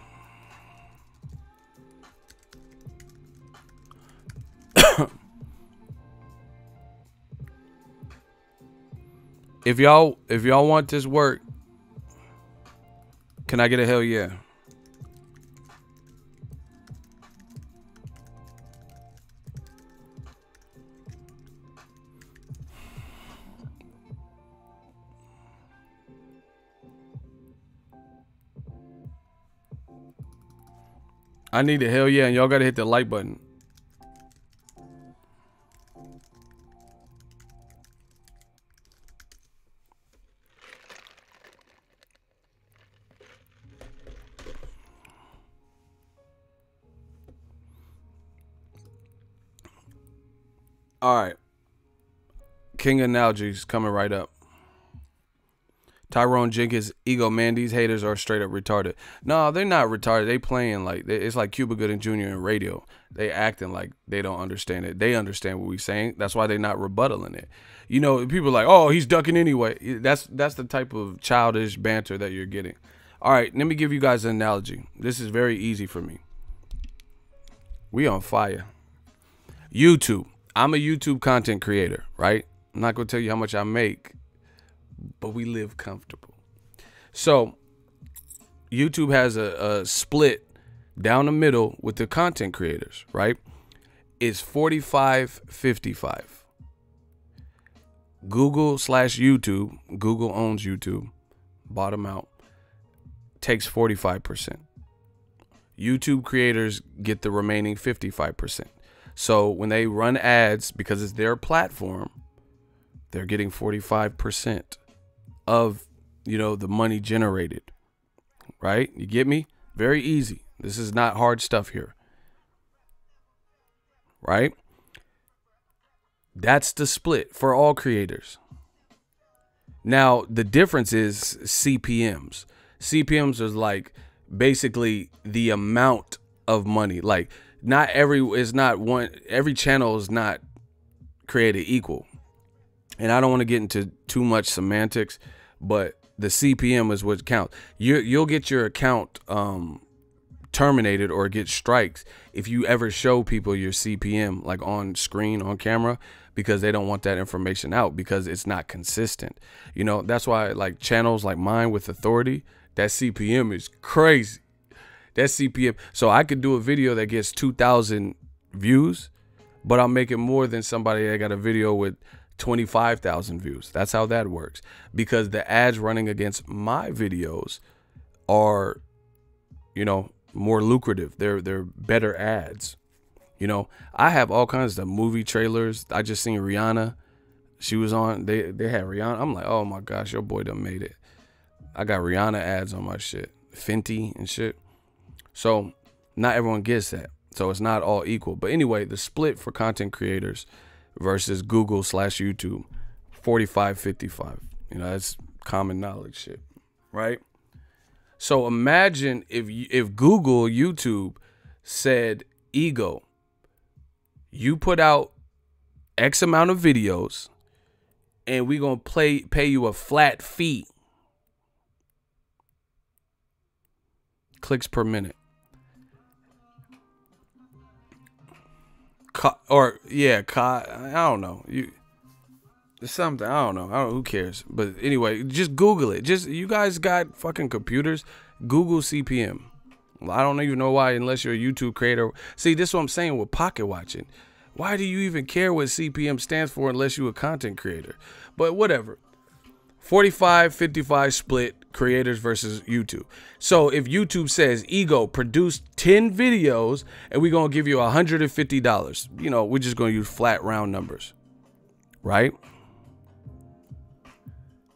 If y'all want this work, can I get a hell yeah? I need a hell yeah, and y'all gotta hit the like button. All right. King Analogies coming right up. Tyrone Jenkins, ego, man, these haters are straight up retarded. No, they're not retarded. They playing like, it's like Cuba Gooding Jr. in radio. They acting like they don't understand it. They understand what we're saying. That's why they're not rebuttaling it. You know, people are like, oh, he's ducking anyway. That's the type of childish banter that you're getting. All right, let me give you guys an analogy. This is very easy for me. We on fire. YouTube. I'm a YouTube content creator, right? I'm not going to tell you how much I make, but we live comfortable. So YouTube has a split down the middle with the content creators, right? It's 45-55. Google/YouTube, Google owns YouTube, bottom out, takes 45%. YouTube creators get the remaining 55%. So when they run ads, because it's their platform, they're getting 45% of, you know, the money generated, right? You get me? Very easy. This is not hard stuff here, right? That's the split for all creators. Now, the difference is CPMs. CPMs is like basically the amount of money. Like every channel is not created equal. And I don't want to get into too much semantics, but the CPM is what counts. You'll get your account terminated or get strikes if you ever show people your CPM like on screen, on camera, because they don't want that information out because it's not consistent. You know, that's why like channels like mine with authority, that CPM is crazy. That CPM. So I could do a video that gets 2,000 views, but I'm making more than somebody that got a video with 25,000 views. That's how that works, because the ads running against my videos are, you know, more lucrative. They're better ads. You know, I have all kinds of movie trailers. I just seen Rihanna. She was on, they had Rihanna. I'm like, oh my gosh, your boy done made it. I got Rihanna ads on my shit, Fenty and shit. So not everyone gets that. So it's not all equal. But anyway, the split for content creators versus Google/YouTube, 45-55. You know, that's common knowledge shit, right? So imagine if Google, YouTube said, ego, you put out X amount of videos and we're going to pay you a flat fee. Clicks per minute. I don't know. It's something, I don't know. Who cares? But anyway, just Google it. You guys got fucking computers. Google CPM. I don't even know why, unless you're a YouTube creator. See, this is what I'm saying with pocket watching. Why do you even care what CPM stands for unless you're a content creator? But whatever. 45-55 split, creators versus YouTube. So if YouTube says, ego, produce 10 videos and we're going to give you $150, you know, we're just going to use flat round numbers, right?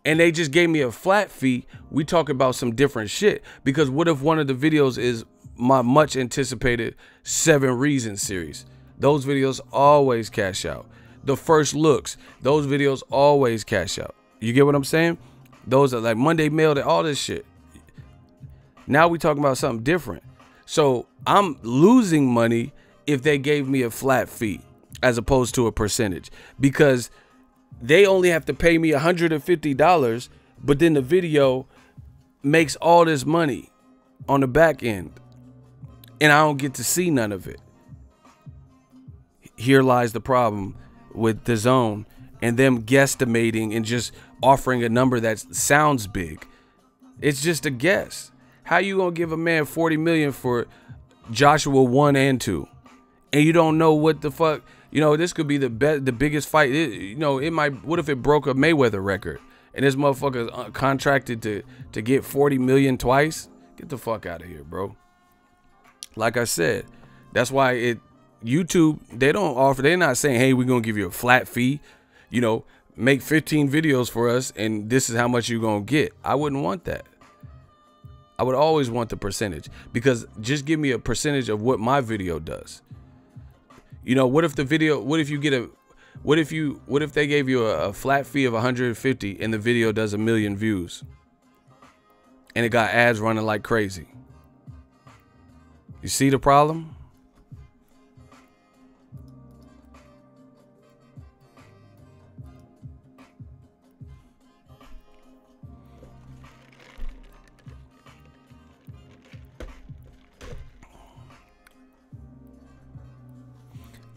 And they just gave me a flat fee. We talk about some different shit, because what if one of the videos is my much anticipated 7 Reasons series? Those videos always cash out. The first looks, those videos always cash out. You get what I'm saying? Those are like Monday Mail, all this shit. Now we talking about something different. So I'm losing money if they gave me a flat fee as opposed to a percentage, because they only have to pay me $150, but then the video makes all this money on the back end and I don't get to see none of it. Here lies the problem with Dazn and them guesstimating and just offering a number that sounds big. It's just a guess. How you gonna give a man 40 million for Joshua 1 and 2, and you don't know what the fuck? You know, this could be the biggest fight. You know, it might. What if it broke a Mayweather record and this motherfucker contracted to get 40 million twice? Get the fuck out of here, bro. Like I said, that's why YouTube, they don't offer. They're not saying, hey, we're gonna give you a flat fee. You know, make 15 videos for us and this is how much you're gonna get. I wouldn't want that. I would always want the percentage, because just give me a percentage of what my video does. You know, what if the video, what if they gave you a flat fee of 150 and the video does 1 million views and it got ads running like crazy? You see the problem?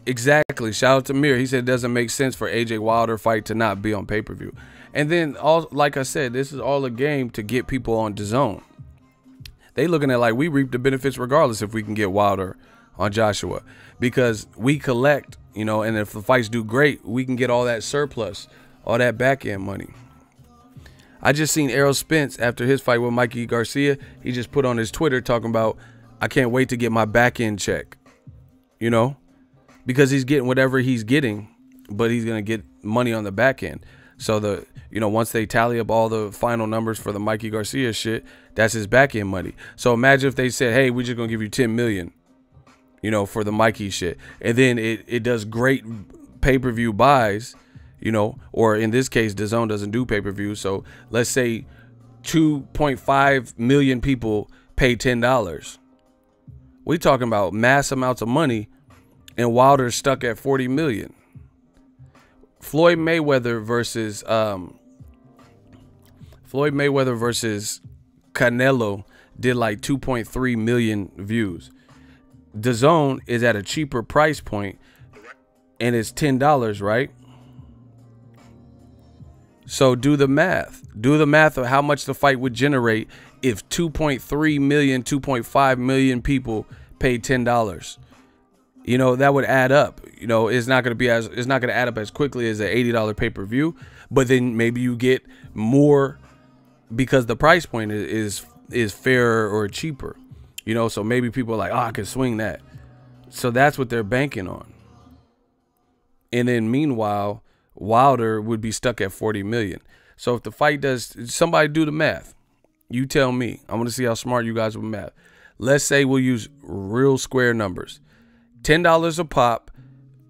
Exactly. Shout out to Mir. He said it doesn't make sense for AJ Wilder fight to not be on pay-per-view. And then, like I said, this is all a game to get people on Dazn. They looking at like we reap the benefits regardless if we can get Wilder on Joshua, because we collect, you know, and if the fights do great, we can get all that surplus, all that back end money. I just seen Errol Spence after his fight with Mikey Garcia. He just put on his Twitter talking about, I can't wait to get my back end check, you know, because he's getting whatever he's getting, but he's going to get money on the back end. So you know, once they tally up all the final numbers for the Mikey Garcia shit, that's his back end money. So imagine if they said, hey, we're just going to give you 10 million, you know, for the Mikey shit. And then it does great pay-per-view buys, you know, or in this case, Dazn doesn't do pay-per-view. So let's say 2.5 million people pay $10. We're talking about mass amounts of money, and Wilder's stuck at 40 million. Floyd Mayweather versus Canelo did like 2.3 million views. Dazn is at a cheaper price point and it's $10, right? So do the math. Do the math of how much the fight would generate if 2.3 million, 2.5 million people paid $10. You know, that would add up. You know, it's not going to add up as quickly as an $80 pay-per-view, but then maybe you get more because the price point is fairer or cheaper. You know, so maybe people are like, oh, I can swing that. So that's what they're banking on. And then meanwhile, Wilder would be stuck at 40 million. So if the fight does, somebody do the math. You tell me. I want to see how smart you guys with math. Let's say we'll use real square numbers. $10 a pop,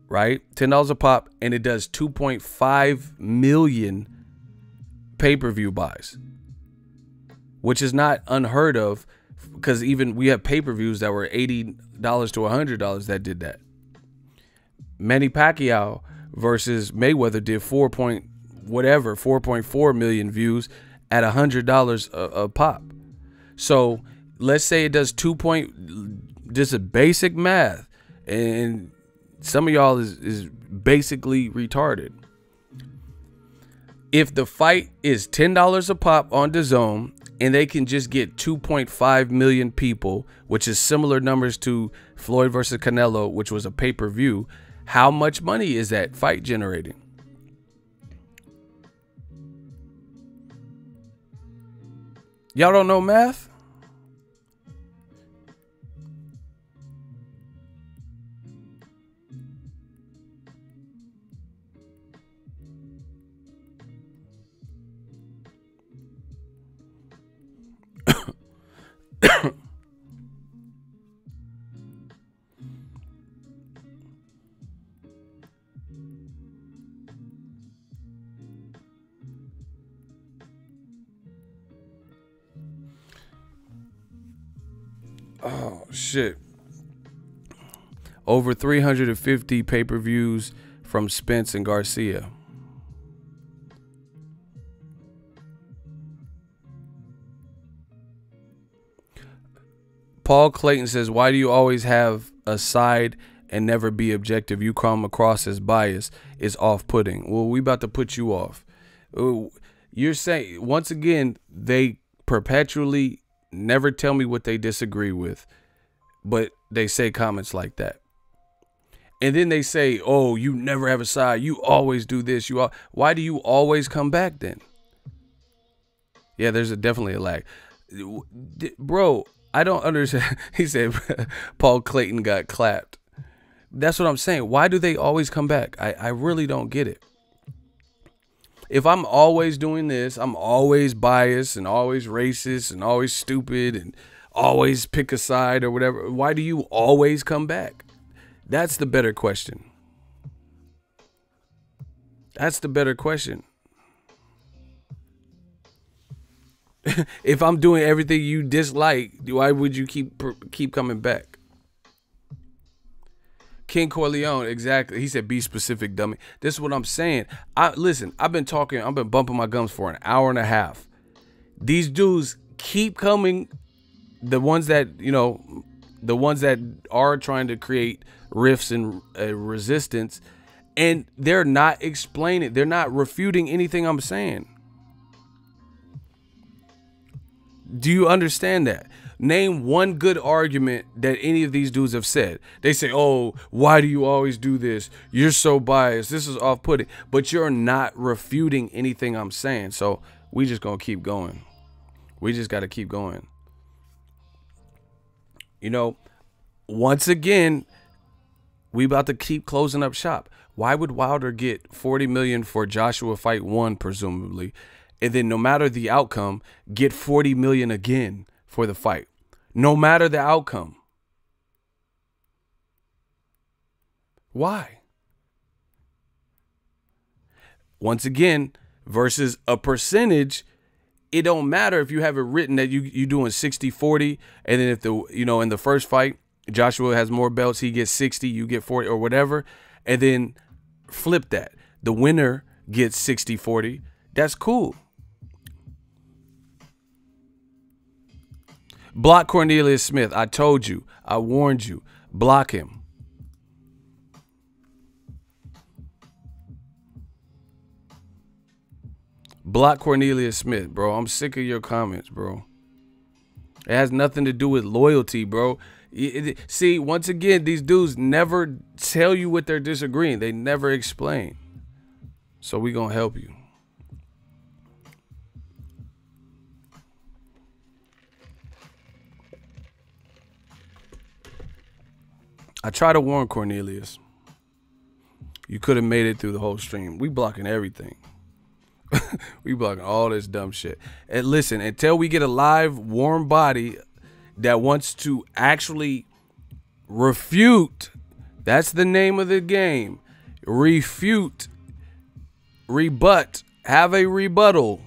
right? $10 a pop, and it does 2.5 million pay-per-view buys, which is not unheard of, because even we have pay-per-views that were $80 to $100 that did that. Manny Pacquiao versus Mayweather did 4.4 million views at $100 a pop. So let's say it does just a basic math, and some of y'all is basically retarded. If the fight is $10 a pop on Dazn and they can just get 2.5 million people, which is similar numbers to Floyd versus Canelo, which was a pay-per-view, how much money is that fight generating? Y'all don't know math? Oh, shit. Over 350 pay-per-views from Spence and Garcia. Paul Clayton says, why do you always have a side and never be objective? You come across as biased. It's off-putting. Well, we about to put you off. You're saying, once again, they perpetually never tell me what they disagree with, but they say comments like that. And then they say, oh, you never have a side. You always do this. Why do you always come back then? Yeah, there's definitely a lag. Bro, I don't understand. He said Paul Clayton got clapped. That's what I'm saying. Why do they always come back? I really don't get it. If I'm always doing this, I'm always biased and always racist and always stupid and always pick a side or whatever, why do you always come back? That's the better question. That's the better question. If I'm doing everything you dislike, why would you keep coming back? King Corleone, exactly. He said, be specific, dummy. This is what I'm saying. Listen, I've been bumping my gums for an hour and a half. These dudes keep coming. The ones that, the ones that are trying to create rifts and resistance, and they're not explaining. They're not refuting anything I'm saying. Do you understand that? Name one good argument that any of these dudes have said. They say, oh, why do you always do this? You're so biased. This is off-putting. But you're not refuting anything I'm saying. So we just going to keep going. We just got to keep going. Once again, we about to keep closing up shop. Why would Wilder get $40 million for Joshua fight 1, presumably, and then no matter the outcome, get $40 million again for the fight, no matter the outcome? Why? Once again, versus a percentage, it don't matter if you have it written that you doing 60-40, and then if in the first fight Joshua has more belts, he gets 60, you get 40 or whatever, and then flip that. The winner gets 60-40. That's cool. Block Cornelius Smith. I told you. I warned you. Block him. Block Cornelius Smith, bro. I'm sick of your comments, bro. It has nothing to do with loyalty, bro. See, once again, these dudes never tell you what they're disagreeing. They never explain. So we gonna help you. I try to warn Cornelius. You could have made it through the whole stream. We blocking everything. We blocking all this dumb shit. And listen, until we get a live, warm body that wants to actually refute, that's the name of the game. Refute, rebut, have a rebuttal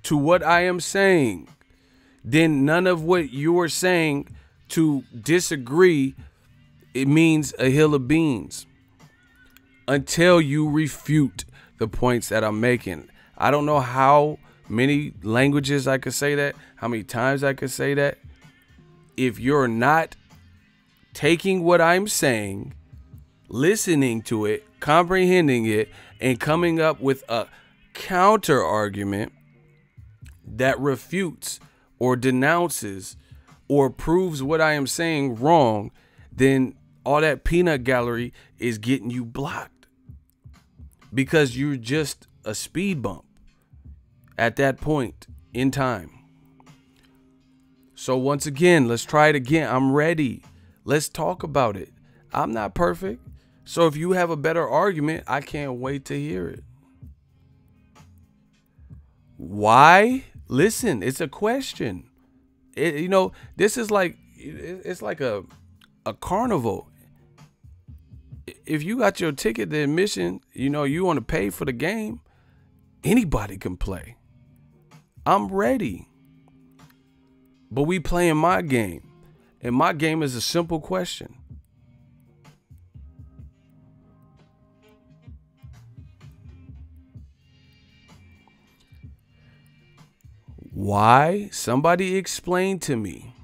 to what I am saying. Then none of what you are saying to disagree, it means a hill of beans. Until you refute the points that I'm making. I don't know how many languages I could say that, how many times I could say that. If you're not taking what I'm saying, listening to it, comprehending it, and coming up with a counter argument that refutes or denounces or proves what I am saying wrong, then all that peanut gallery is getting you blocked. Because you're just a speed bump at that point in time. So once again, let's try it again. I'm ready. Let's talk about it. I'm not perfect. So if you have a better argument, I can't wait to hear it. Why? Listen, it's a question. This is like, it's like a carnival. If you got your ticket to admission, you want to pay for the game, anybody can play. I'm ready. But we playing my game. And my game is a simple question. Why? Somebody explain to me.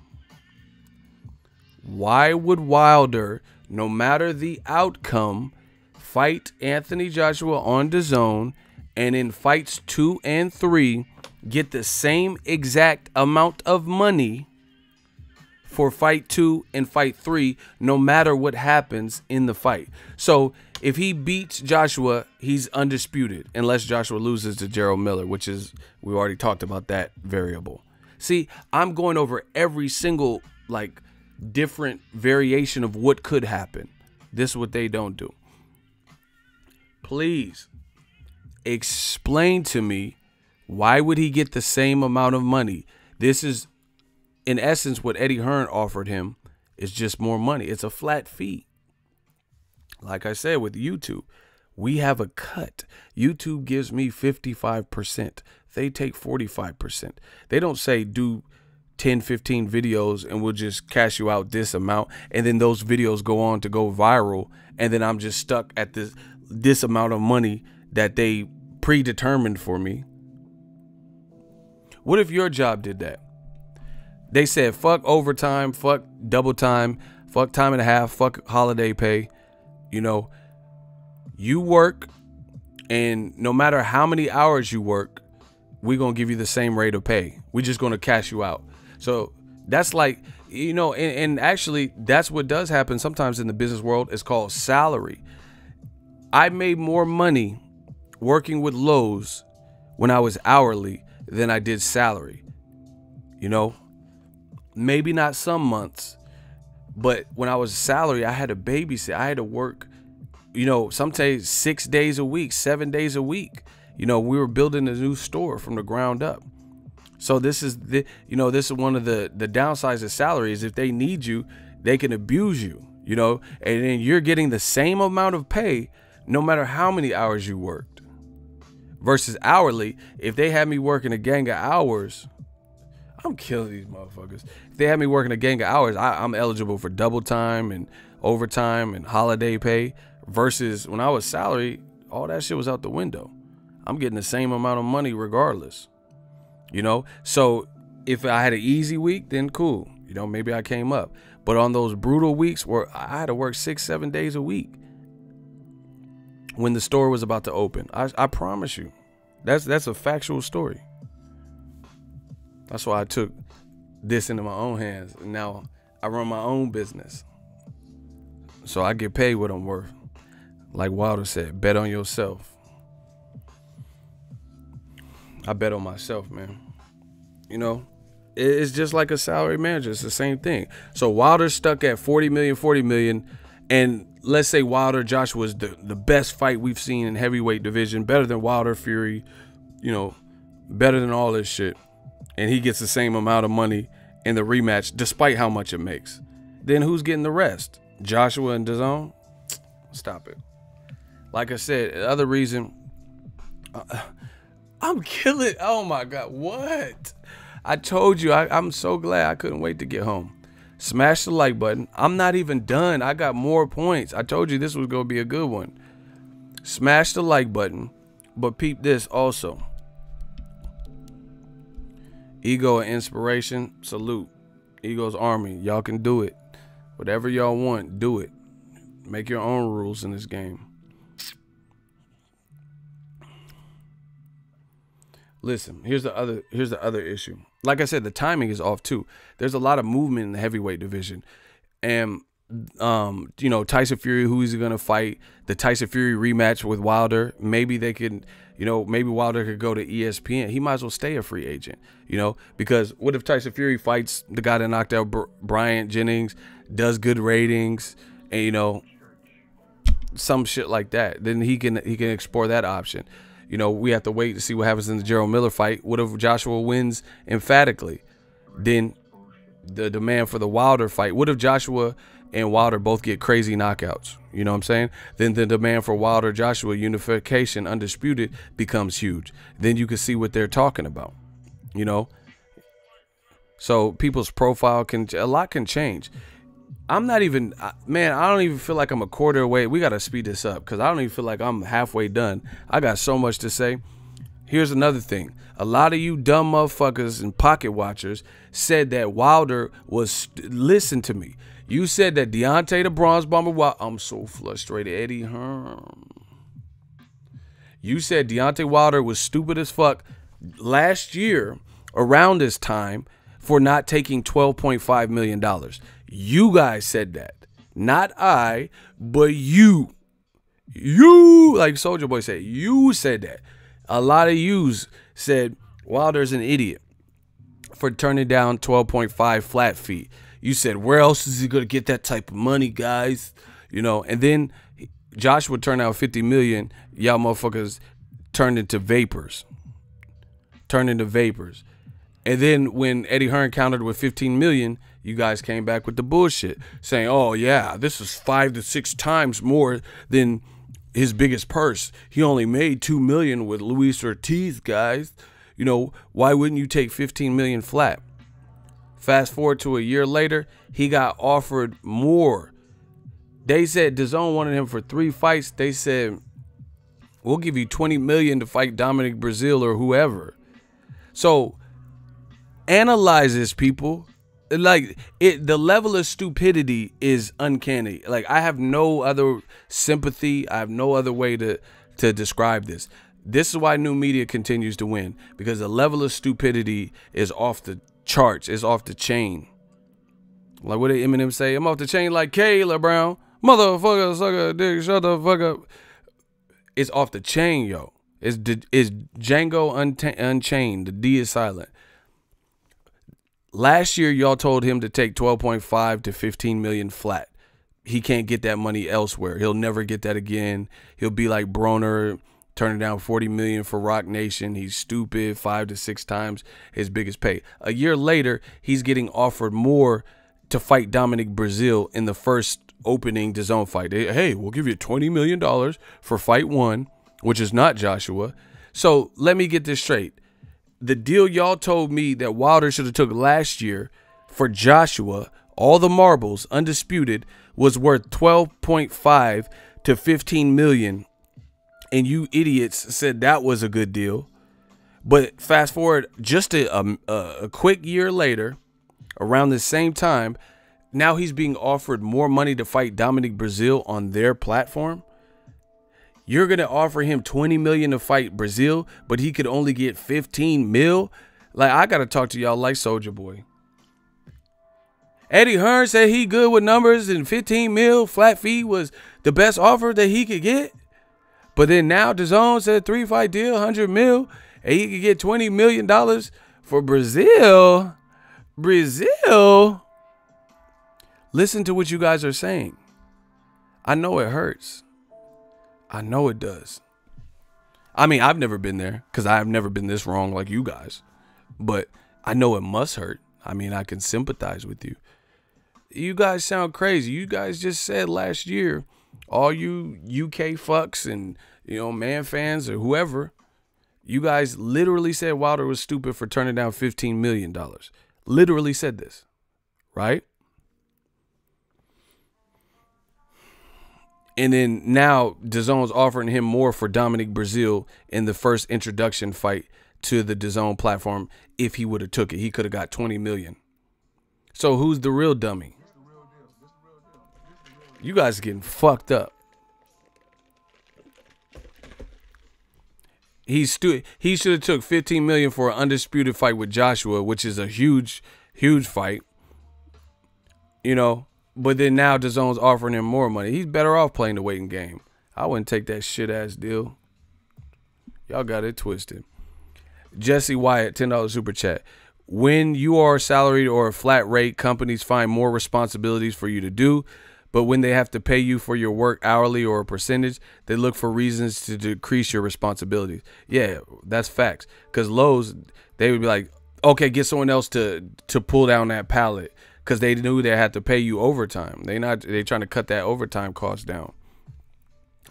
Why would Wilder, no matter the outcome, fight Anthony Joshua on Dazn, and in fights 2 and 3 get the same exact amount of money for fight 2 and fight 3, no matter what happens in the fight? So if he beats Joshua, he's undisputed, unless Joshua loses to Gerald Miller, which is, we already talked about that variable. See, I'm going over every single, like, different variation of what could happen. This is what they don't do. Please explain to me, why would he get the same amount of money? This is, in essence, what Eddie Hearn offered him is just more money. It's a flat fee. Like I said, with YouTube, we have a cut. YouTube gives me 55%. They take 45%. They don't say do 10, 15 videos and we'll just cash you out this amount. And then those videos go on to go viral. And then I'm just stuck at this amount of money that they predetermined for me. What if your job did that? They said, fuck overtime, fuck double time, fuck time and a half, fuck holiday pay. You know, you work, and no matter how many hours you work, we're going to give you the same rate of pay. We're just going to cash you out. So that's like, you know, and actually that's what does happen sometimes in the business world. It's called salary. I made more money working with Lowe's when I was hourly than I did salary. You know, maybe not some months, but when I was salary, I had to babysit. I had to work, you know, sometimes 6 days a week, 7 days a week. You know, we were building a new store from the ground up. So this is this is one of the downsides of salary is if they need you, they can abuse you, you know, and then you're getting the same amount of pay no matter how many hours you worked. Versus hourly, if they had me working a gang of hours, I'm killing these motherfuckers. If they had me working a gang of hours, I'm eligible for double time and overtime and holiday pay. Versus when I was salary, all that shit was out the window. I'm getting the same amount of money regardless. You know, so if I had an easy week, then cool. You know, maybe I came up. But on those brutal weeks where I had to work 6-7 days a week when the store was about to open, I promise you, that's a factual story. That's why I took this into my own hands. And now I run my own business. So I get paid what I'm worth. Like Wilder said, bet on yourself. I bet on myself, man. You know, it's just like a salary manager. It's the same thing. So Wilder's stuck at 40 million. And let's say Wilder Joshua is the best fight we've seen in heavyweight division. Better than Wilder Fury, you know, better than all this shit. And he gets the same amount of money in the rematch, despite how much it makes. Then who's getting the rest? Joshua and Dazn? Stop it. Like I said, the other reason, I'm killing. Oh my God, what? I told you, I'm so glad I couldn't wait to get home. Smash the like button. I'm not even done. I got more points. I told you this was going to be a good one. Smash the like button, but peep this also. Ego and inspiration, salute. Ego's army, y'all can do it. Whatever y'all want, do it. Make your own rules in this game. Listen, here's the other issue. Like I said, the timing is off too. There's a lot of movement in the heavyweight division. And you know, Tyson Fury, who he's gonna fight, the Tyson Fury rematch with Wilder, maybe they can, you know, maybe Wilder could go to ESPN. He might as well stay a free agent, you know, because what if Tyson Fury fights the guy that knocked out Bryant Jennings, does good ratings, and you know, some shit like that? Then he can explore that option. You know, we have to wait to see what happens in the Gerald Miller fight. What if Joshua wins emphatically? Then the demand for the Wilder fight. What if Joshua and Wilder both get crazy knockouts? You know what I'm saying? Then the demand for Wilder Joshua unification undisputed becomes huge. Then you can see what they're talking about. You know? So people's profile a lot can change. I'm not even, man, I don't even feel like I'm a quarter away. We got to speed this up because I don't even feel like I'm halfway done. I got so much to say. Here's another thing. A lot of you dumb motherfuckers and pocket watchers said that Wilder was, listen to me. You said that Deontay the Bronze Bomber, I'm so frustrated, Eddie Hearn. You said Deontay Wilder was stupid as fuck last year around this time for not taking $12.5 million. You guys said that. Not I, but you. You, like Soulja Boy said, you said that. A lot of yous said Wilder's an idiot for turning down 12.5 flat fee. You said, where else is he going to get that type of money, guys? You know, and then Joshua turned out 50 million. Y'all motherfuckers turned into vapors. And then when Eddie Hearn countered with 15 million, you guys came back with the bullshit saying, oh, yeah, this is 5 to 6 times more than his biggest purse. He only made 2 million with Luis Ortiz, guys. You know, why wouldn't you take 15 million flat? Fast forward to a year later, he got offered more. They said DAZN wanted him for 3 fights. They said, we'll give you 20 million to fight Dominic Breazeale or whoever. So analyze this, people. Like, the level of stupidity is uncanny. Like, I have no other sympathy. I have no other way to describe this. This is why new media continues to win, because the level of stupidity is off the charts. It's off the chain. Like, what did Eminem say? I'm off the chain like Kayla Brown. Motherfucker, sucker, dick, shut the fuck up. It's off the chain, yo. It's Django Unchained. The D is silent. Last year, y'all told him to take 12.5 to 15 million flat. He can't get that money elsewhere. He'll never get that again. He'll be like Broner, turning down 40 million for Rock Nation. He's stupid. 5 to 6 times his biggest pay. A year later, he's getting offered more to fight Dominic Breazeale in the first opening DAZN fight. Hey, we'll give you $20 million for fight 1, which is not Joshua. So let me get this straight. The deal y'all told me that Wilder should have took last year for Joshua, all the marbles, undisputed, was worth 12.5 to 15 million. And you idiots said that was a good deal. But fast forward just a quick year later, around the same time, now he's being offered more money to fight Dominic Breazeale on their platform. You're going to offer him 20 million to fight Breazeale, but he could only get 15 mil? Like, I got to talk to y'all like Soulja Boy. Eddie Hearn said he good with numbers and 15 mil flat fee was the best offer that he could get. But then now DAZN said 3-fight deal, 100 mil, and he could get $20 million for Breazeale. Breazeale? Listen to what you guys are saying. I know it hurts. I know it does. I mean, I've never been there because I've never been this wrong like you guys. But I know it must hurt. I mean, I can sympathize with you. You guys sound crazy. You guys just said last year, all you UK fucks and, you know, man fans or whoever, you guys literally said Wilder was stupid for turning down $15 million. Literally said this, right? And then now DAZN's offering him more for Dominic Breazeale in the first introduction fight to the DAZN platform. If he would have took it, he could have got 20 million. So who's the real dummy? You guys are getting fucked up. He should have took 15 million for an undisputed fight with Joshua, which is a huge fight. You know. But then now DAZN's offering him more money. He's better off playing the waiting game. I wouldn't take that shit-ass deal. Y'all got it twisted. Jesse Wyatt, $10 super chat. When you are salaried or a flat rate, companies find more responsibilities for you to do. But when they have to pay you for your work hourly or a percentage, they look for reasons to decrease your responsibilities. Yeah, that's facts. Because Lowe's, they would be like, okay, get someone else to pull down that pallet. Because they knew they had to pay you overtime. They trying to cut that overtime cost down.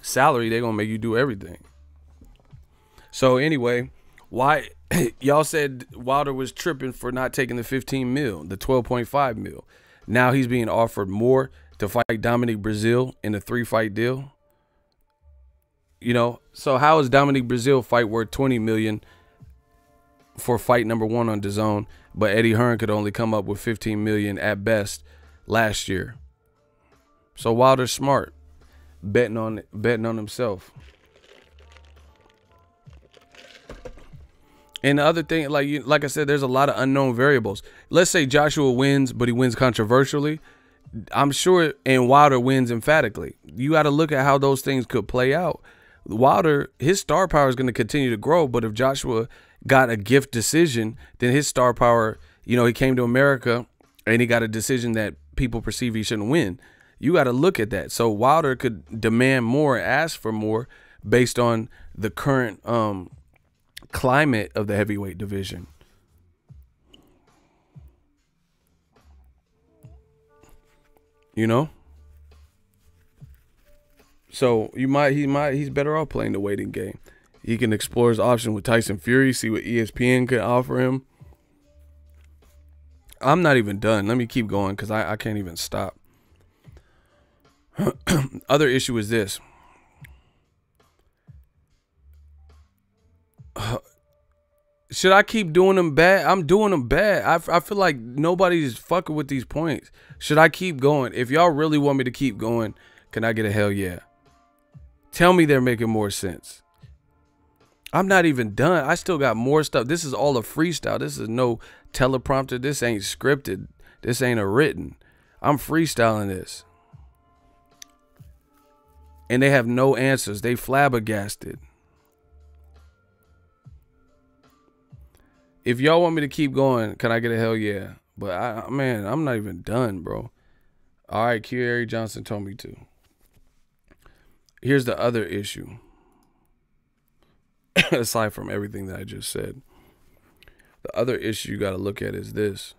Salary, they gonna make you do everything. So anyway, why Y'all said Wilder was tripping for not taking the 15 mil, the 12.5 mil. Now he's being offered more to fight Dominic Breazeale in a 3-fight deal. You know, so how is Dominic Breazeale fight worth 20 million for fight number 1 on Dazn, but Eddie Hearn could only come up with 15 million at best last year? So Wilder's smart, betting on himself. And the other thing, like I said, there's a lot of unknown variables. Let's say Joshua wins, but he wins controversially. I'm sure, and Wilder wins emphatically. You got to look at how those things could play out. Wilder, his star power is going to continue to grow, but if Joshua got a gift decision, then his star power, you know, he came to America and he got a decision that people perceive he shouldn't win. You got to look at that. So Wilder could demand more, ask for more based on the current climate of the heavyweight division. You know? So he's better off playing the waiting game. He can explore his option with Tyson Fury, see what ESPN can offer him. I'm not even done. Let me keep going because I can't even stop. Other issue is this. Should I keep doing them bad? I'm doing them bad. I feel like nobody's fucking with these points. Should I keep going? If y'all really want me to keep going, can I get a hell yeah? Tell me they're making more sense. I'm not even done. I still got more stuff. This is all a freestyle. This is no teleprompter. This ain't scripted. This ain't a written. I'm freestyling this. And they have no answers. They flabbergasted. If y'all want me to keep going, can I get a hell yeah? But man, I'm not even done, bro. All right, Kerry Johnson told me to. Here's the other issue. Aside from everything that I just said, the other issue you got to look at is this.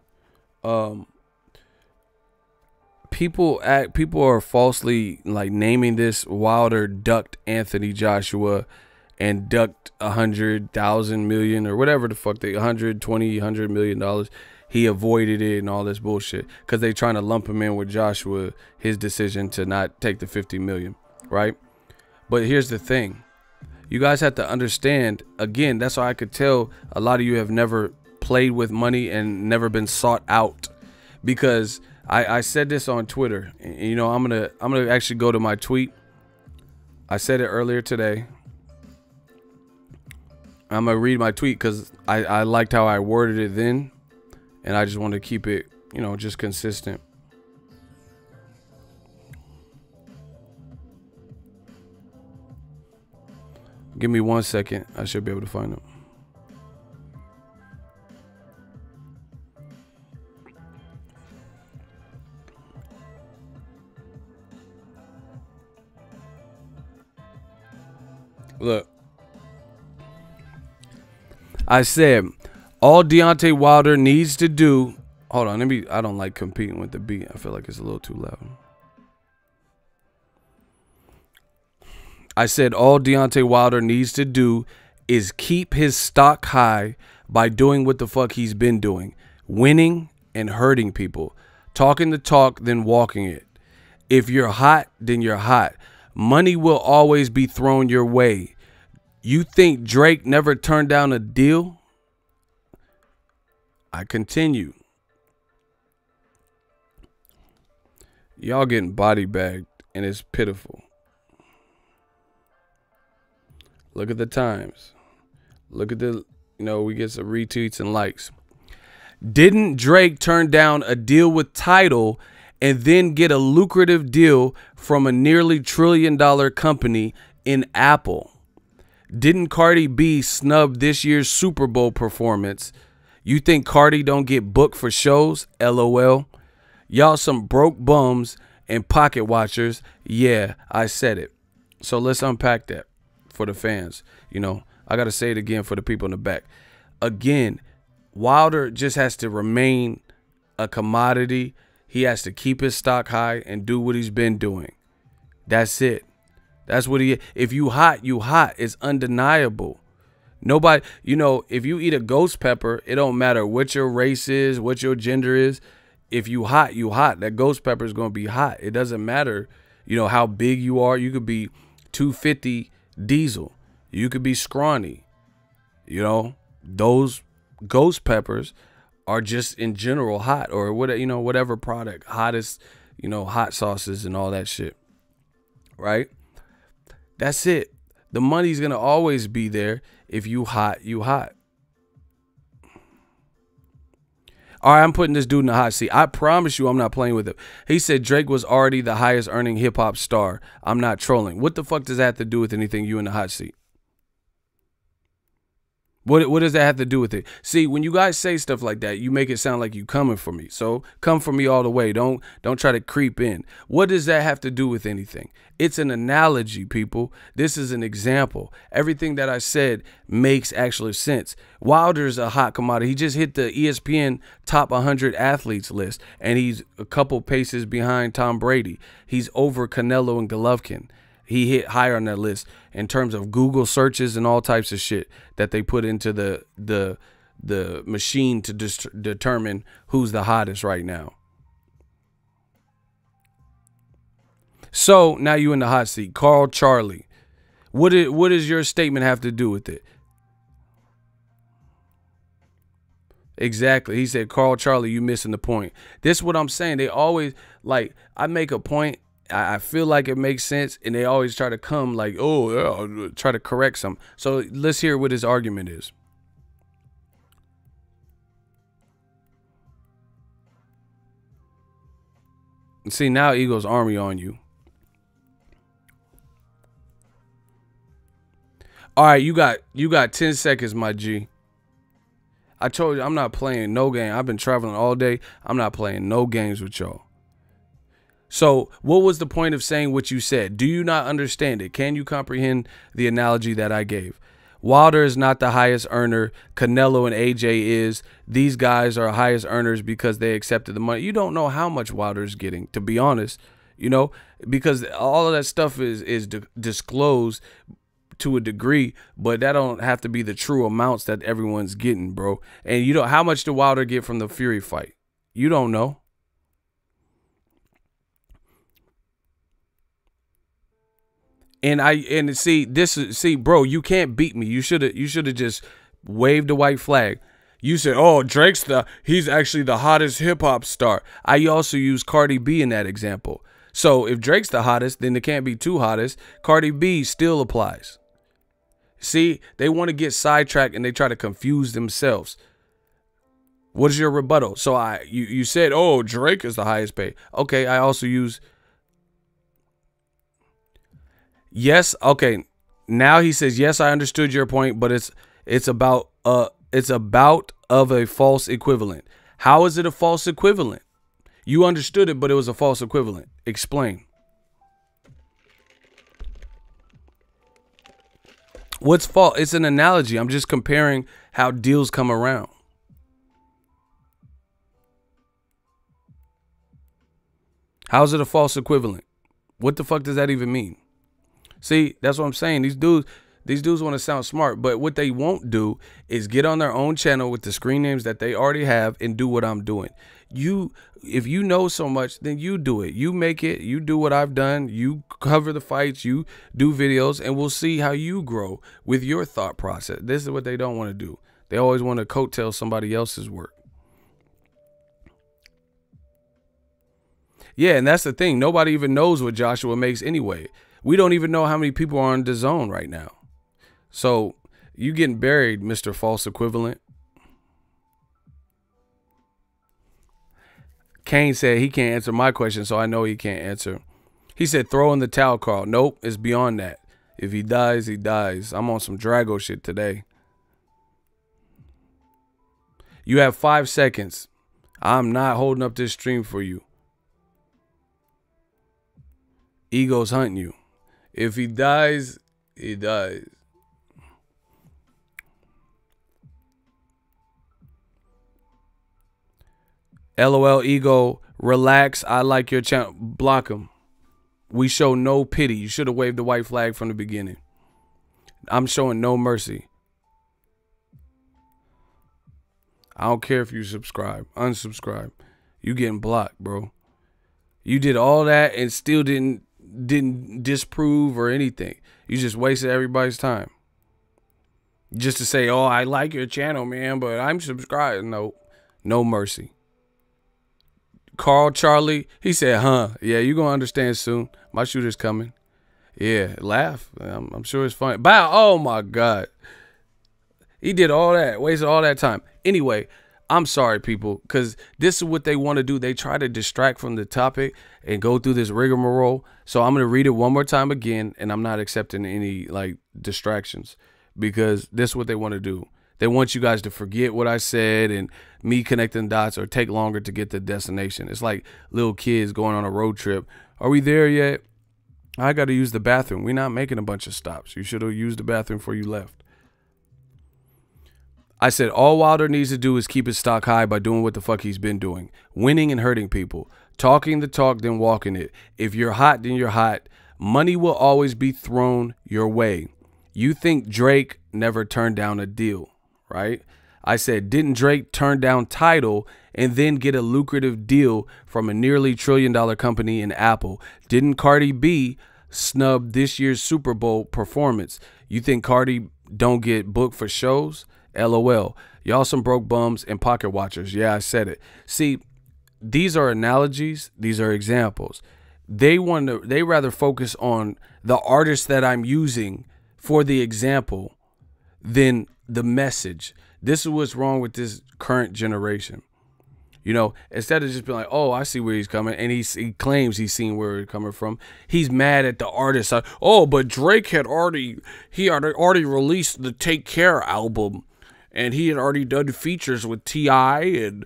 People are falsely like naming this Wilder ducked Anthony Joshua and ducked 100,000 million or whatever the fuck they $100 million. He avoided it and all this bullshit because they trying to lump him in with Joshua, his decision to not take the 50 million, right? But here's the thing. You guys have to understand, again, that's why I could tell a lot of you have never played with money and never been sought out, because I said this on Twitter. And, you know, I'm gonna actually go to my tweet. I said it earlier today. I'm gonna read my tweet because I liked how I worded it then, and I just want to keep it, you know, just consistent. Give me 1 second. I should be able to find them. Look. I said, all Deontay Wilder needs to do. Hold on. I don't like competing with the beat. I feel like it's a little too loud. I said all Deontay Wilder needs to do is keep his stock high by doing what the fuck he's been doing. Winning and hurting people. Talking the talk, then walking it. If you're hot, then you're hot. Money will always be thrown your way. You think Drake never turned down a deal? I continue. Y'all getting body bagged and it's pitiful. Look at the times. Look at the, you know, we get some retweets and likes. Didn't Drake turn down a deal with Tidal and then get a lucrative deal from a nearly $1 trillion company in Apple? Didn't Cardi B snub this year's Super Bowl performance? You think Cardi don't get booked for shows? LOL. Y'all some broke bums and pocket watchers. Yeah, I said it. So let's unpack that for the fans. You know, I got to say it again for the people in the back. Again, Wilder just has to remain a commodity. He has to keep his stock high and do what he's been doing. That's it. That's what he, if you hot, you hot. It's undeniable. Nobody, you know, if you eat a ghost pepper, it don't matter what your race is, what your gender is. If you hot, you hot. That ghost pepper is going to be hot. It doesn't matter, you know, how big you are. You could be 250 diesel. You could be scrawny. You know, those ghost peppers are just in general hot, or what, you know, whatever product, hottest, you know, hot sauces and all that shit. Right? That's it. The money's going to always be there. If you hot, you hot. All right, I'm putting this dude in the hot seat. I promise you I'm not playing with it. He said Drake was already the highest earning hip hop star. I'm not trolling. What the fuck does that have to do with anything, you in the hot seat? What does that have to do with it? See, when you guys say stuff like that, you make it sound like you coming for me. So come for me all the way. Don't try to creep in. What does that have to do with anything? It's an analogy, people. This is an example. Everything that I said makes actual sense. Wilder's a hot commodity. He just hit the ESPN top 100 athletes list, and he's a couple paces behind Tom Brady. He's over Canelo and Golovkin. He hit higher on that list in terms of Google searches and all types of shit that they put into the machine to determine who's the hottest right now. So now you in the hot seat. Carl Charlie. What does your statement have to do with it? Exactly. He said, Carl Charlie, you missing the point. This is what I'm saying. They always, like, I make a point. I feel like it makes sense, and they always try to come like, oh, yeah, try to correct some. So let's hear what his argument is. See, now Eagles Army on you. All right, you got 10 seconds, my G. I told you I'm not playing no game. I've been traveling all day. I'm not playing no games with y'all. So what was the point of saying what you said? Do you not understand it? Can you comprehend the analogy that I gave? Wilder is not the highest earner. Canelo and AJ is. These guys are highest earners because they accepted the money. You don't know how much Wilder's getting, to be honest, you know, because all of that stuff is disclosed to a degree, but that don't have to be the true amounts that everyone's getting, bro. And you know, how much did Wilder get from the Fury fight? You don't know. And see, bro, you can't beat me. You should have just waved the white flag. You said, oh, he's actually the hottest hip hop star. I also use Cardi B in that example. So if Drake's the hottest, then it can't be two hottest. Cardi B still applies. See, they want to get sidetracked and they try to confuse themselves. What is your rebuttal? So you said, oh, Drake is the highest paid. Okay, I also use. Yes, okay. Now he says, yes, I understood your point, but it's about of a false equivalent. How is it a false equivalent? You understood it, but it was a false equivalent. Explain. What's false? It's an analogy. I'm just comparing how deals come around. How's it a false equivalent? What the fuck does that even mean? See, that's what I'm saying. These dudes want to sound smart, but what they won't do is get on their own channel with the screen names that they already have and do what I'm doing. If you know so much, then you do it. You make it. You do what I've done. You cover the fights. You do videos, and we'll see how you grow with your thought process. This is what they don't want to do. They always want to coattail somebody else's work. Yeah, and that's the thing. Nobody even knows what Joshua makes anyway. We don't even know how many people are on Dazn right now. So you getting buried, Mr. False Equivalent. Kane said he can't answer my question, so I know he can't answer. He said throw in the towel, Carl. Nope, it's beyond that. If he dies, he dies. I'm on some Drago shit today. You have 5 seconds. I'm not holding up this stream for you. Ego's hunting you. If he dies, he dies. LOL, Ego, relax. I like your channel. Block him. We show no pity. You should have waved the white flag from the beginning. I'm showing no mercy. I don't care if you subscribe, unsubscribe. You getting blocked, bro. You did all that and still didn't disprove or anything. You just wasted everybody's time. Just to say, oh, I like your channel, man, but I'm subscribed. No, no mercy. Carl Charlie, he said, huh, yeah, you going to understand soon. My shooter's coming. Yeah, laugh. I'm sure it's funny. Bow, oh, my God. He did all that, wasted all that time. Anyway, I'm sorry, people, because this is what they want to do. They try to distract from the topic and go through this rigmarole. So I'm going to read it one more time again, and I'm not accepting any, like, distractions because this is what they want to do. They want you guys to forget what I said and me connecting dots or take longer to get to the destination. It's like little kids going on a road trip. Are we there yet? I got to use the bathroom. We're not making a bunch of stops. You should have used the bathroom before you left. I said all Wilder needs to do is keep his stock high by doing what the fuck he's been doing. Winning and hurting people. Talking the talk, then walking it. If you're hot, then you're hot. Money will always be thrown your way. You think Drake never turned down a deal, right? I said, didn't Drake turn down Tidal and then get a lucrative deal from a nearly $1 trillion company in Apple? Didn't Cardi B snub this year's Super Bowl performance? You think Cardi don't get booked for shows? LOL. Y'all some broke bums and pocket watchers. Yeah, I said it. See, these are analogies. These are examples. They rather focus on the artist that I'm using for the example than the message. This is what's wrong with this current generation. You know, instead of just being like, oh, I see where he's coming, and he claims he's seen where he's coming from, he's mad at the artist. Like, oh, but Drake had already released the Take Care album, and he had already done features with T.I. and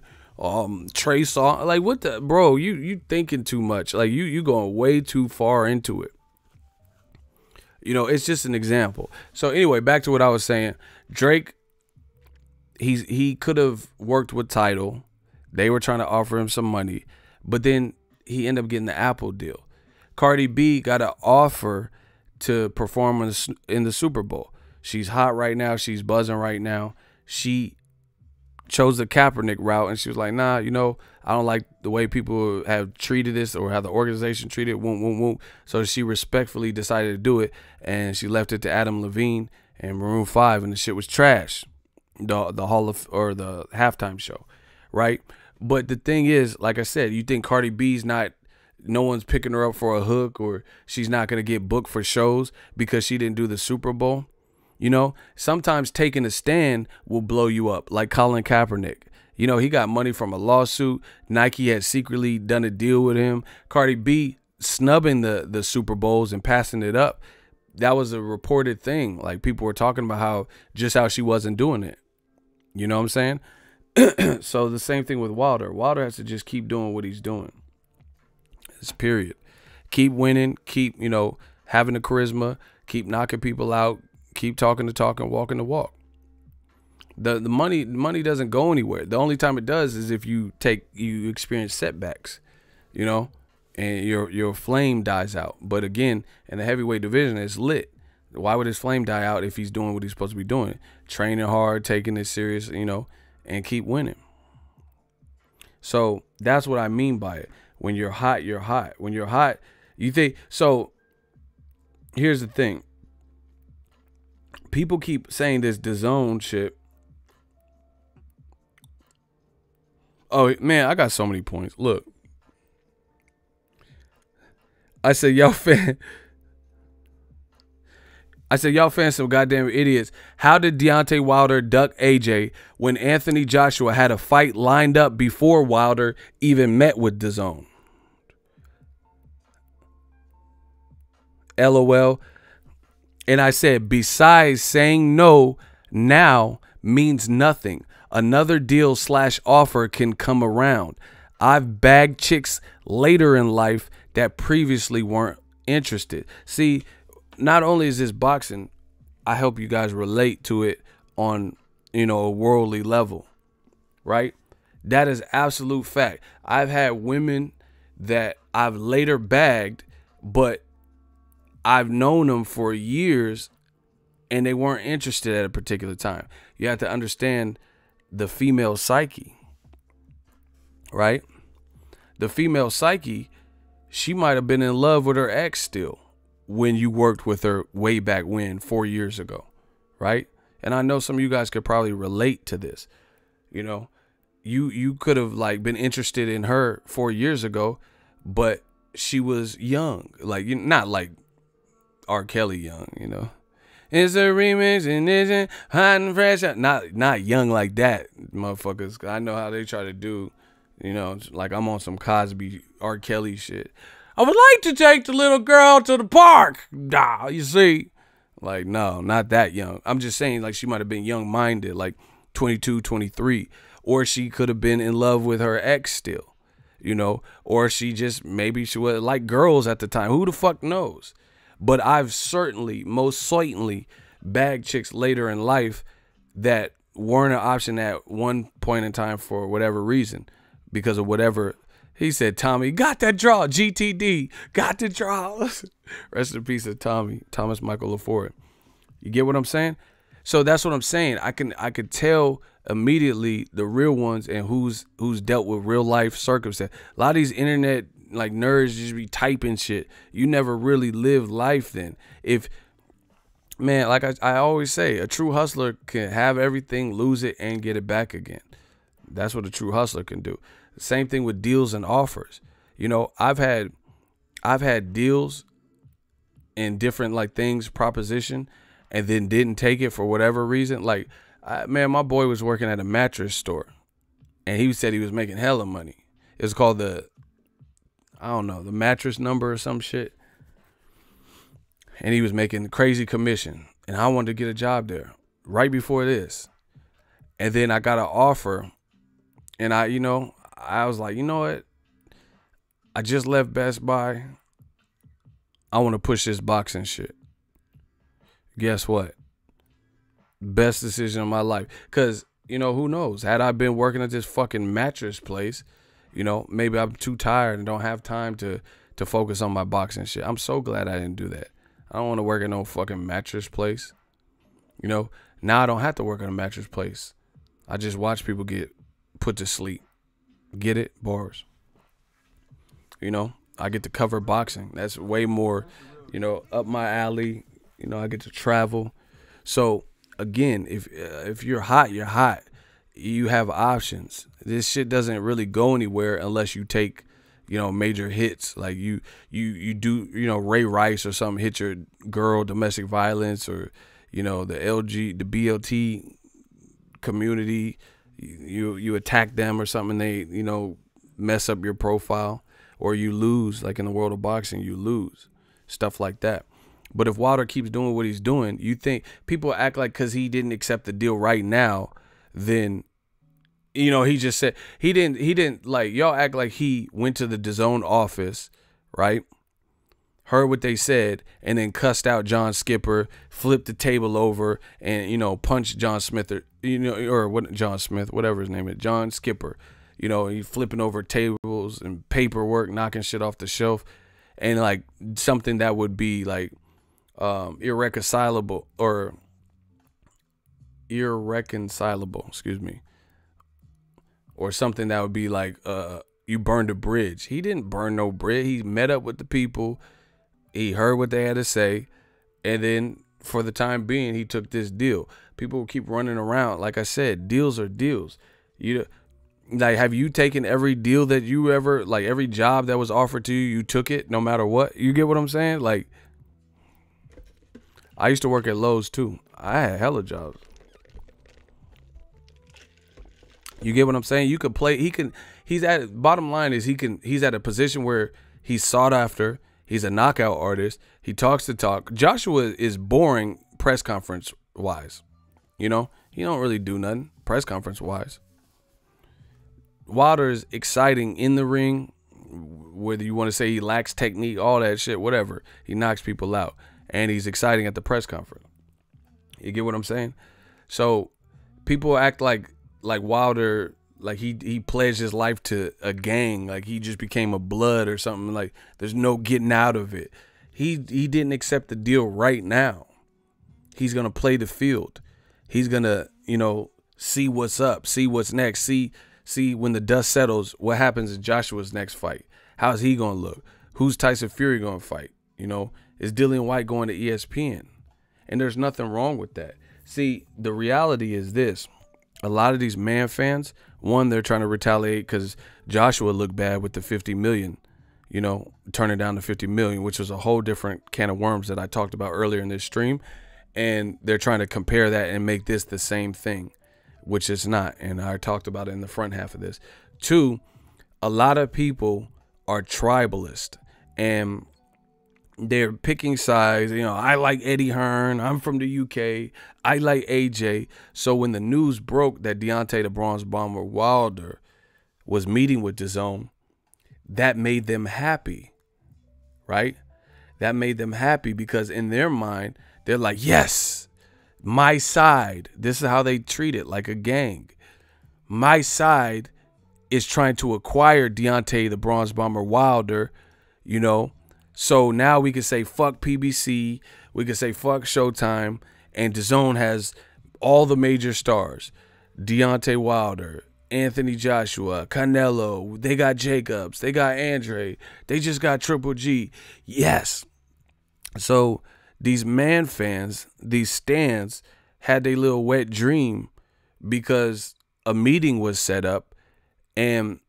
Trey Songz. Like, what the, bro, you thinking too much. Like, you going way too far into it. You know, it's just an example. So anyway, back to what I was saying. Drake, he could have worked with Tidal. They were trying to offer him some money, but then he ended up getting the Apple deal. Cardi B got an offer to perform in the Super Bowl. She's hot right now. She's buzzing right now. She chose the Kaepernick route, and she was like, nah, you know, I don't like the way people have treated this or how the organization treated it. Whoop, whoop, whoop. So she respectfully decided to do it, and she left it to Adam Levine and Maroon 5, and the shit was trash. The Hall of, or the halftime show, right? But the thing is, like I said, you think Cardi B's not, no one's picking her up for a hook, or she's not going to get booked for shows because she didn't do the Super Bowl? You know, sometimes taking a stand will blow you up, like Colin Kaepernick. You know, he got money from a lawsuit. Nike had secretly done a deal with him. Cardi B snubbing the Super Bowls and passing it up. That was a reported thing. Like, people were talking about how she wasn't doing it. You know what I'm saying? So the same thing with Wilder. Wilder has to just keep doing what he's doing. It's period. Keep winning. Keep, you know, having the charisma. Keep knocking people out. Keep talking the talk and walking the walk. The money doesn't go anywhere. The only time it does is if you experience setbacks, you know, and your flame dies out. But again, in the heavyweight division, it's lit. Why would his flame die out if he's doing what he's supposed to be doing? Training hard, taking it serious, you know, and keep winning. So that's what I mean by it. When you're hot, you're hot. When you're hot, you think. So here's the thing. People keep saying this Dazn shit. Oh, man, I got so many points. Look. I said, y'all fans some goddamn idiots. How did Deontay Wilder duck AJ when Anthony Joshua had a fight lined up before Wilder even met with Dazn? LOL. And I said, besides saying no now means nothing. Another deal / offer can come around. I've bagged chicks later in life that previously weren't interested. See, not only is this boxing, I hope you guys relate to it on, you know, a worldly level, right? That is absolute fact. I've had women that I've later bagged, but I've known them for years and they weren't interested at a particular time. You have to understand the female psyche, right? The female psyche, she might have been in love with her ex still when you worked with her way back when, 4 years ago, right? And I know some of you guys could probably relate to this. You know, you could have like been interested in her 4 years ago, but she was young, like not like R. Kelly young, you know. It's a remix and it's hot and fresh. Not young like that, motherfuckers. I know how they try to do, you know, like I'm on some Cosby R. Kelly shit. I would like to take the little girl to the park. Nah, you see. Like, no, not that young. I'm just saying, like, she might have been young-minded, like 22, 23. Or she could have been in love with her ex still, you know. Or maybe she was like girls at the time. Who the fuck knows? But I've most certainly, bagged chicks later in life that weren't an option at one point in time for whatever reason. Because of whatever. He said, Tommy, got that draw. GTD, got the draw. Rest in peace of Tommy, Thomas Michael LaFord. You get what I'm saying? So that's what I'm saying. I could tell immediately the real ones and who's dealt with real life circumstance. A lot of these internet like nerds just be typing shit. You never really lived life then. Man, like I always say, a true hustler can have everything, lose it, and get it back again. That's what a true hustler can do. Same thing with deals and offers. You know, I've had deals and different like things proposition and then didn't take it for whatever reason. Like, man, my boy was working at a mattress store and he said he was making hella money. It was called the mattress number or some shit. And he was making crazy commission. And I wanted to get a job there right before this. And then I got an offer and I was like, you know what? I just left Best Buy. I want to push this boxing shit. Guess what? Best decision of my life. Because, you know, who knows? Had I been working at this fucking mattress place, you know, maybe I'm too tired and don't have time to focus on my boxing shit. I'm so glad I didn't do that. I don't want to work at no fucking mattress place. You know, now I don't have to work at a mattress place. I just watch people get put to sleep. Get it? Bars. You know, I get to cover boxing. That's way more, you know, up my alley. You know, I get to travel. So again, if you're hot, you're hot. You have options. This shit doesn't really go anywhere unless you take, you know, major hits. Like you do, you know, Ray Rice or something hit your girl, domestic violence, or, you know, the BLT community. You attack them or something, they, you know, mess up your profile, or you lose. Like in the world of boxing, you lose. Stuff like that. But if Wilder keeps doing what he's doing, you think people act like because he didn't accept the deal right now, then, you know, he just said he didn't like, y'all act like he went to the Dazn office, right? Heard what they said and then cussed out John Skipper, flipped the table over and, you know, punched John Smith, or, you know, or what, John Smith, whatever his name is, John Skipper. You know, he flipping over tables and paperwork, knocking shit off the shelf, and like something that would be like irreconcilable, excuse me, or something that would be like you burned a bridge. He didn't burn no bridge. He met up with the people. He heard what they had to say, and then for the time being, he took this deal. People will keep running around. Like I said, deals are deals. Like, have you taken every deal that you ever, like every job that was offered to you, you took it no matter what? You get what I'm saying? Like, I used to work at Lowe's too. I had hella jobs. You get what I'm saying? You could play. Bottom line is he's at a position where he's sought after. He's a knockout artist. He talks the talk. Joshua is boring press conference wise. You know, he don't really do nothing press conference wise. Wilder is exciting in the ring, whether you want to say he lacks technique, all that shit, whatever. He knocks people out, and he's exciting at the press conference. You get what I'm saying? So people act like Wilder, like he pledged his life to a gang, like he just became a blood or something. Like there's no getting out of it. He didn't accept the deal right now. He's gonna play the field. He's gonna, you know, See what's up. See what's next. See when the dust settles, what happens in Joshua's next fight. How's he going to look? Who's Tyson Fury going to fight? You know, is Dillian White going to ESPN? And there's nothing wrong with that. See, the reality is this. A lot of these man fans, one, they're trying to retaliate because Joshua looked bad with the 50 million, you know, turning down the 50 million, which was a whole different can of worms that I talked about earlier in this stream. And they're trying to compare that and make this the same thing, which it's not. And I talked about it in the front half of this. Two, a lot of people are tribalist and they're picking sides. You know, I like Eddie Hearn. I'm from the UK. I like AJ. So when the news broke that Deontay the Bronze Bomber Wilder was meeting with Dazn, that made them happy, right? That made them happy because in their mind, they're like, yes, my side. This is how they treat it, like a gang. My side is trying to acquire Deontay the Bronze Bomber Wilder, you know. So now we can say fuck PBC, we can say fuck Showtime, and Dazn has all the major stars. Deontay Wilder, Anthony Joshua, Canelo, they got Jacobs, they got Andre, they just got Triple G. Yes. So these man fans, these stans, had their little wet dream because a meeting was set up and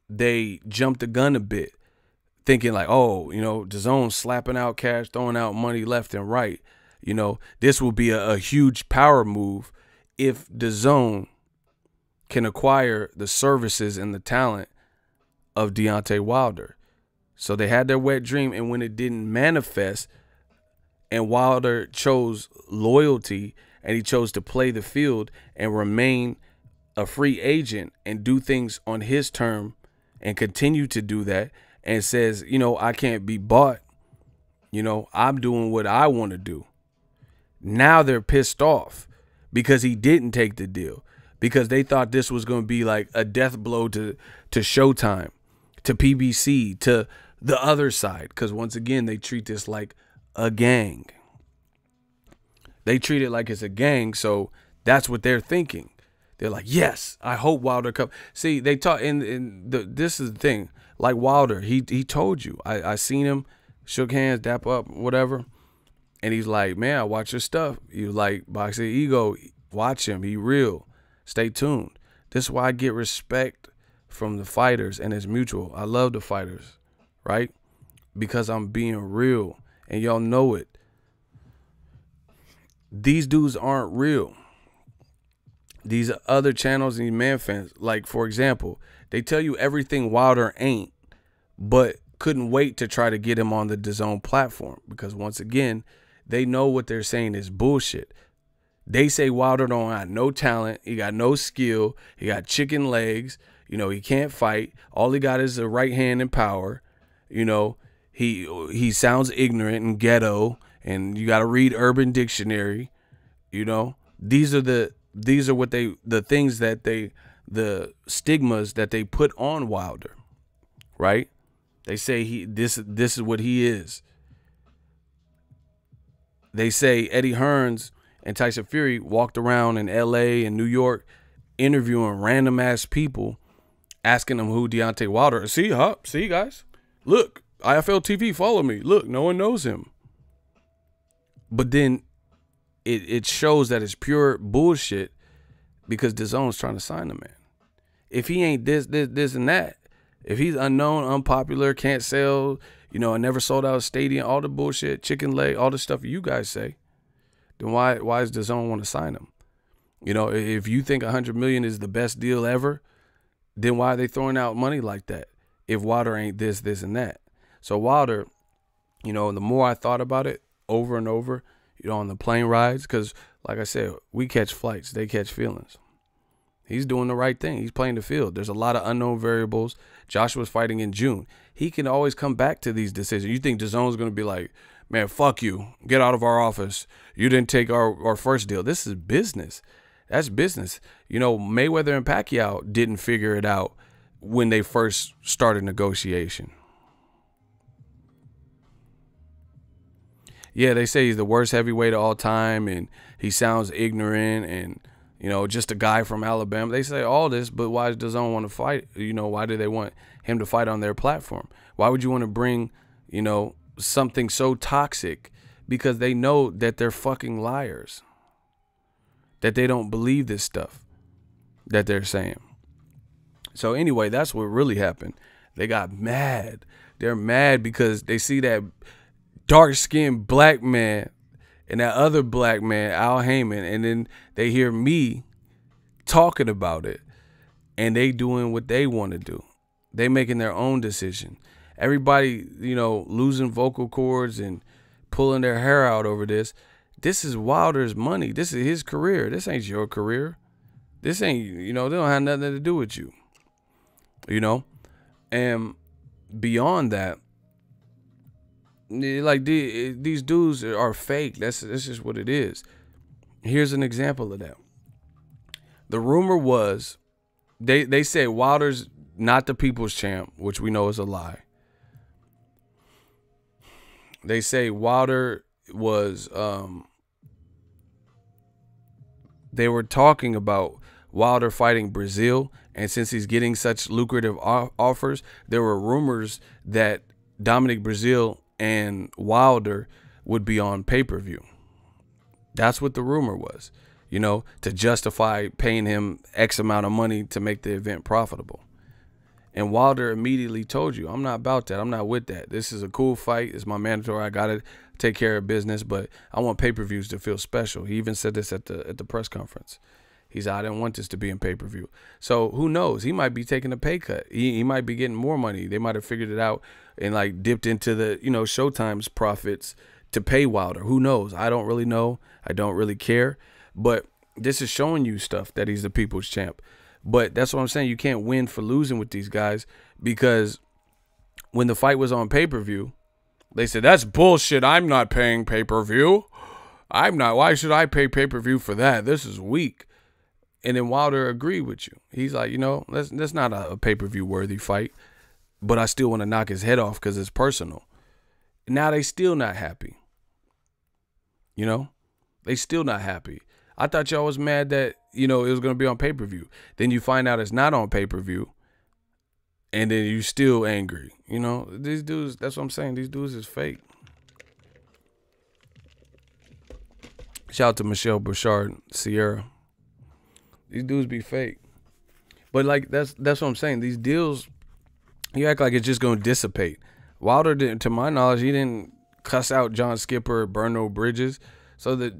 they jumped the gun a bit, thinking like, oh, you know, Dazn slapping out cash, throwing out money left and right. You know, this will be a huge power move if Dazn can acquire the services and the talent of Deontay Wilder. So they had their wet dream, and when it didn't manifest and Wilder chose loyalty and he chose to play the field and remain a free agent and do things on his term and continue to do that, and says, you know, I can't be bought. You know, I'm doing what I want to do. Now they're pissed off because he didn't take the deal, because they thought this was going to be like a death blow to Showtime, to PBC, to the other side. Because once again, they treat this like a gang. They treat it like it's a gang. So that's what they're thinking. They're like, yes, I hope Wilder comes. See, they talk this is the thing. Like Wilder, he told you. I seen him, shook hands, dap up, whatever. And he's like, man, I watch your stuff. He was like, Boxingego, watch him. He real. Stay tuned. This is why I get respect from the fighters, and it's mutual. I love the fighters, right? Because I'm being real, and y'all know it. These dudes aren't real. These other channels and these man fans, like, for example, they tell you everything Wilder ain't, but couldn't wait to try to get him on the Dazn platform because, once again, they know what they're saying is bullshit. They say Wilder don't have no talent. He got no skill. He got chicken legs. You know, he can't fight. All he got is a right hand and power. You know, he sounds ignorant and ghetto, and you got to read Urban Dictionary. You know, these are the stigmas that they put on Wilder, right? They say this is what he is. They say Eddie Hearns and Tyson Fury walked around in LA and New York interviewing random ass people, asking them who Deontay Wilder is. See guys, look, IFL TV, follow me. Look, no one knows him. But then it shows that it's pure bullshit because Dazon's trying to sign the man. If he ain't this and that, if he's unknown, unpopular, can't sell, you know, I never sold out a stadium, all the bullshit, chicken leg, all the stuff you guys say, then why does Dazn want to sign him? You know, if you think $100 million is the best deal ever, then why are they throwing out money like that? If Wilder ain't this and that. So Wilder, you know, the more I thought about it over and over, you know, on the plane rides, because like I said, we catch flights, they catch feelings. He's doing the right thing. He's playing the field. There's a lot of unknown variables. Joshua's fighting in June. He can always come back to these decisions. You think Dazon's going to be like, man, fuck you. Get out of our office. You didn't take our first deal. This is business. That's business. You know, Mayweather and Pacquiao didn't figure it out when they first started negotiation. Yeah, they say he's the worst heavyweight of all time, and he sounds ignorant and You know, just a guy from Alabama. They say all this, but why does Dazn want to fight? You know, why do they want him to fight on their platform? Why would you want to bring, you know, something so toxic? Because they know that they're fucking liars. That they don't believe this stuff that they're saying. So anyway, that's what really happened. They got mad. They're mad because they see that dark-skinned black man and that other black man, Al Heyman, and then they hear me talking about it, and they doing what they want to do. They making their own decision. Everybody, you know, losing vocal cords and pulling their hair out over this. This is Wilder's money. This is his career. This ain't your career. This ain't, you know, they don't have nothing to do with you. You know? And beyond that, like these dudes are fake. That's just what it is. Here's an example of that. The rumor was, they said Wilder's not the people's champ, which we know is a lie. They say Wilder was, they were talking about Wilder fighting Brazil, and since he's getting such lucrative offers, there were rumors that Dominic Brazil and Wilder would be on pay-per-view. That's what the rumor was, you know, to justify paying him X amount of money to make the event profitable. And Wilder immediately told you, I'm not about that. I'm not with that. This is a cool fight. It's my mandatory. I got to take care of business, but I want pay-per-views to feel special. He even said this at the press conference. He said, I didn't want this to be in pay-per-view. So who knows? He might be taking a pay cut. He might be getting more money. They might have figured it out and like dipped into the, you know, Showtime's profits to pay Wilder. Who knows? I don't really know. I don't really care. But this is showing you stuff that he's the people's champ. But that's what I'm saying. You can't win for losing with these guys, because when the fight was on pay-per-view, they said, that's bullshit. I'm not paying pay-per-view. I'm not. Why should I pay pay-per-view for that? This is weak. And then Wilder agreed with you. He's like, you know, that's not a pay-per-view worthy fight, but I still want to knock his head off because it's personal. Now they still not happy. You know, they still not happy. I thought y'all was mad that, you know, it was going to be on pay-per-view. Then you find out it's not on pay-per-view, and then you still angry. You know, these dudes, that's what I'm saying. These dudes is fake. Shout out to Michelle Bouchard, Sierra. These dudes be fake. But like that's what I'm saying. These deals, you act like it's just gonna dissipate. Wilder didn't, to my knowledge, he didn't cuss out John Skipper, burn no bridges. So a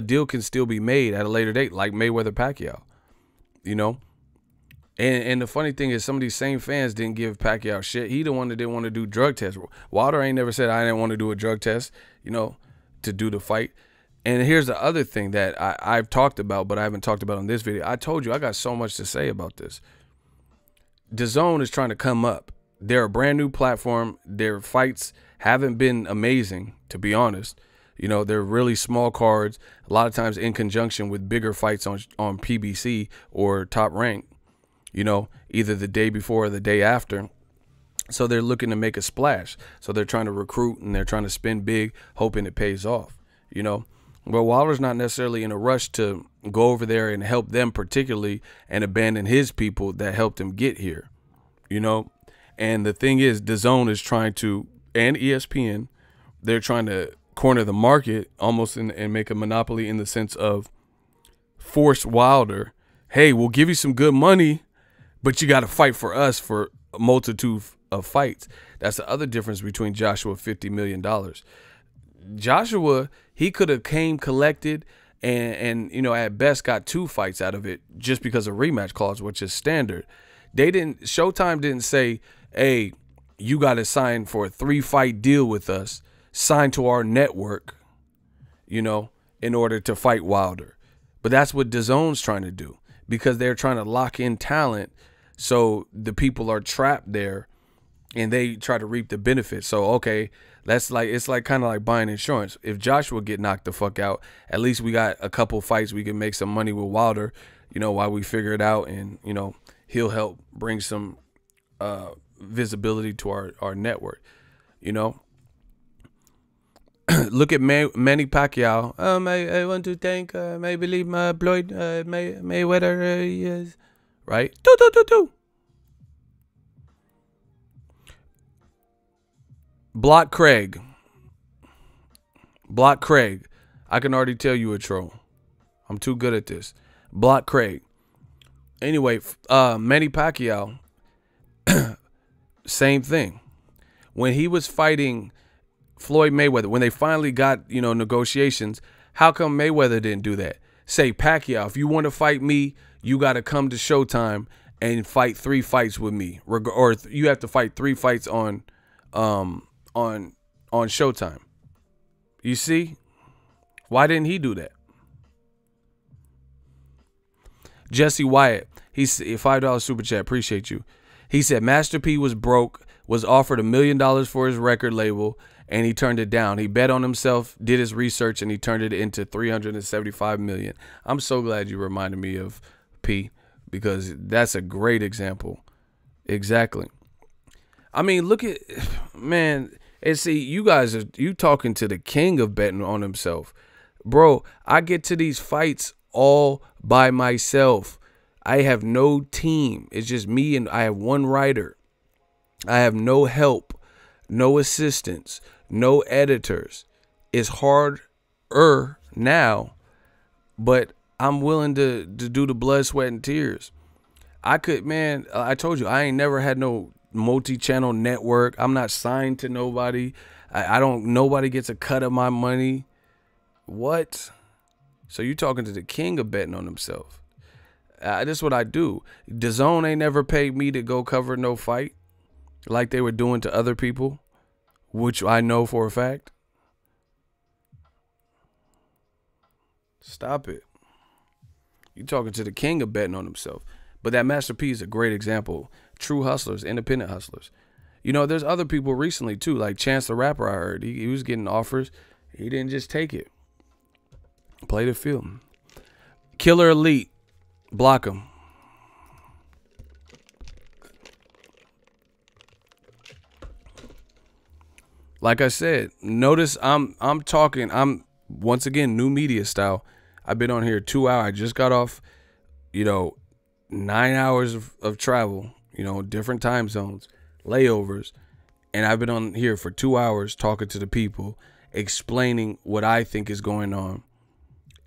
deal can still be made at a later date, like Mayweather Pacquiao. You know? And the funny thing is, some of these same fans didn't give Pacquiao shit. He the one that didn't want to do drug tests. Wilder ain't never said I didn't want to do a drug test, you know, to do the fight. And here's the other thing that I've talked about, but I haven't talked about in this video. I told you I got so much to say about this. Dazn is trying to come up. They're a brand new platform. Their fights haven't been amazing, to be honest. You know, they're really small cards, a lot of times in conjunction with bigger fights on PBC or Top Rank, you know, either the day before or the day after. So they're looking to make a splash. So they're trying to recruit and they're trying to spend big, hoping it pays off, you know. But Wilder's not necessarily in a rush to go over there and help them particularly and abandon his people that helped him get here, you know. And the thing is, Dazn is trying to, and ESPN, they're trying to corner the market almost and make a monopoly in the sense of force Wilder, hey, we'll give you some good money, but you got to fight for us for a multitude of fights. That's the other difference between Joshua $50 million. Joshua, he could have came collected and you know, at best got 2 fights out of it just because of rematch clause, which is standard. Showtime didn't say, hey, you got to sign for a 3-fight deal with us, sign to our network, you know, in order to fight Wilder. But that's what Dazn's trying to do, because they're trying to lock in talent so the people are trapped there and they try to reap the benefits. So, okay, it's like kind of like buying insurance. If Joshua get knocked the fuck out, at least we got a couple fights we can make some money with Wilder, you know, while we figure it out, and, you know, he'll help bring some visibility to our network, you know. Look at Manny Pacquiao. I want to thank, I believe, Floyd Mayweather. Yes. Right? Do. Block Craig. I can already tell you a troll. I'm too good at this. Block Craig. Anyway, Manny Pacquiao, same thing. When he was fighting Floyd Mayweather, when they finally got, negotiations, how come Mayweather didn't do that? Say, Pacquiao, if you want to fight me, you got to come to Showtime and fight 3 fights with me. Or you have to fight 3 fights on Showtime. You see? Why didn't he do that? Jesse Wyatt, he's $5 super chat. Appreciate you. He said Master P was broke, was offered $1 million for his record label, and he turned it down. He bet on himself, did his research, and he turned it into $375 million. I'm so glad you reminded me of P, because that's a great example. Exactly. I mean, look at, man, and see, you talking to the king of betting on himself. Bro, I get to these fights all by myself. I have no team. It's just me, and I have one writer. I have no help, no assistants, no editors. It's harder now, but I'm willing to do the blood, sweat, and tears. I told you, I ain't never had no multi-channel network. I'm not signed to nobody. Nobody gets a cut of my money. What? So you talking to the king of betting on himself. This is what I do. Dazn ain't never paid me to go cover no fight like they were doing to other people, which I know for a fact. Stop it. You talking to the king of betting on himself. But that Master P is a great example. True hustlers, independent hustlers. There's other people recently too, like Chance the Rapper. I heard he was getting offers. He didn't just take it. Play the field. Killer Elite. Block him. Like I said, notice I'm once again new media style. I've been on here 2 hours. I just got off, 9 hours of travel, different time zones, layovers, and I've been on here for 2 hours talking to the people, explaining what I think is going on.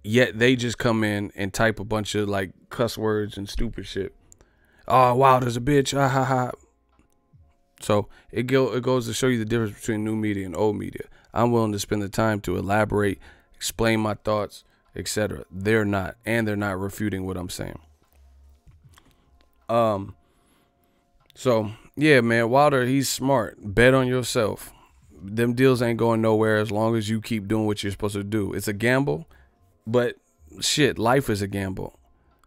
Yet they just come in and type a bunch of like cuss words and stupid shit. Oh, wow, there's a bitch. Ah, ha, ha. So it goes to show you the difference between new media and old media. I'm willing to spend the time to elaborate, explain my thoughts, etc. They're not, and they're not refuting what I'm saying. So yeah, man, Wilder, he's smart. Bet on yourself. Them deals ain't going nowhere as long as you keep doing what you're supposed to do. It's a gamble. But shit, life is a gamble.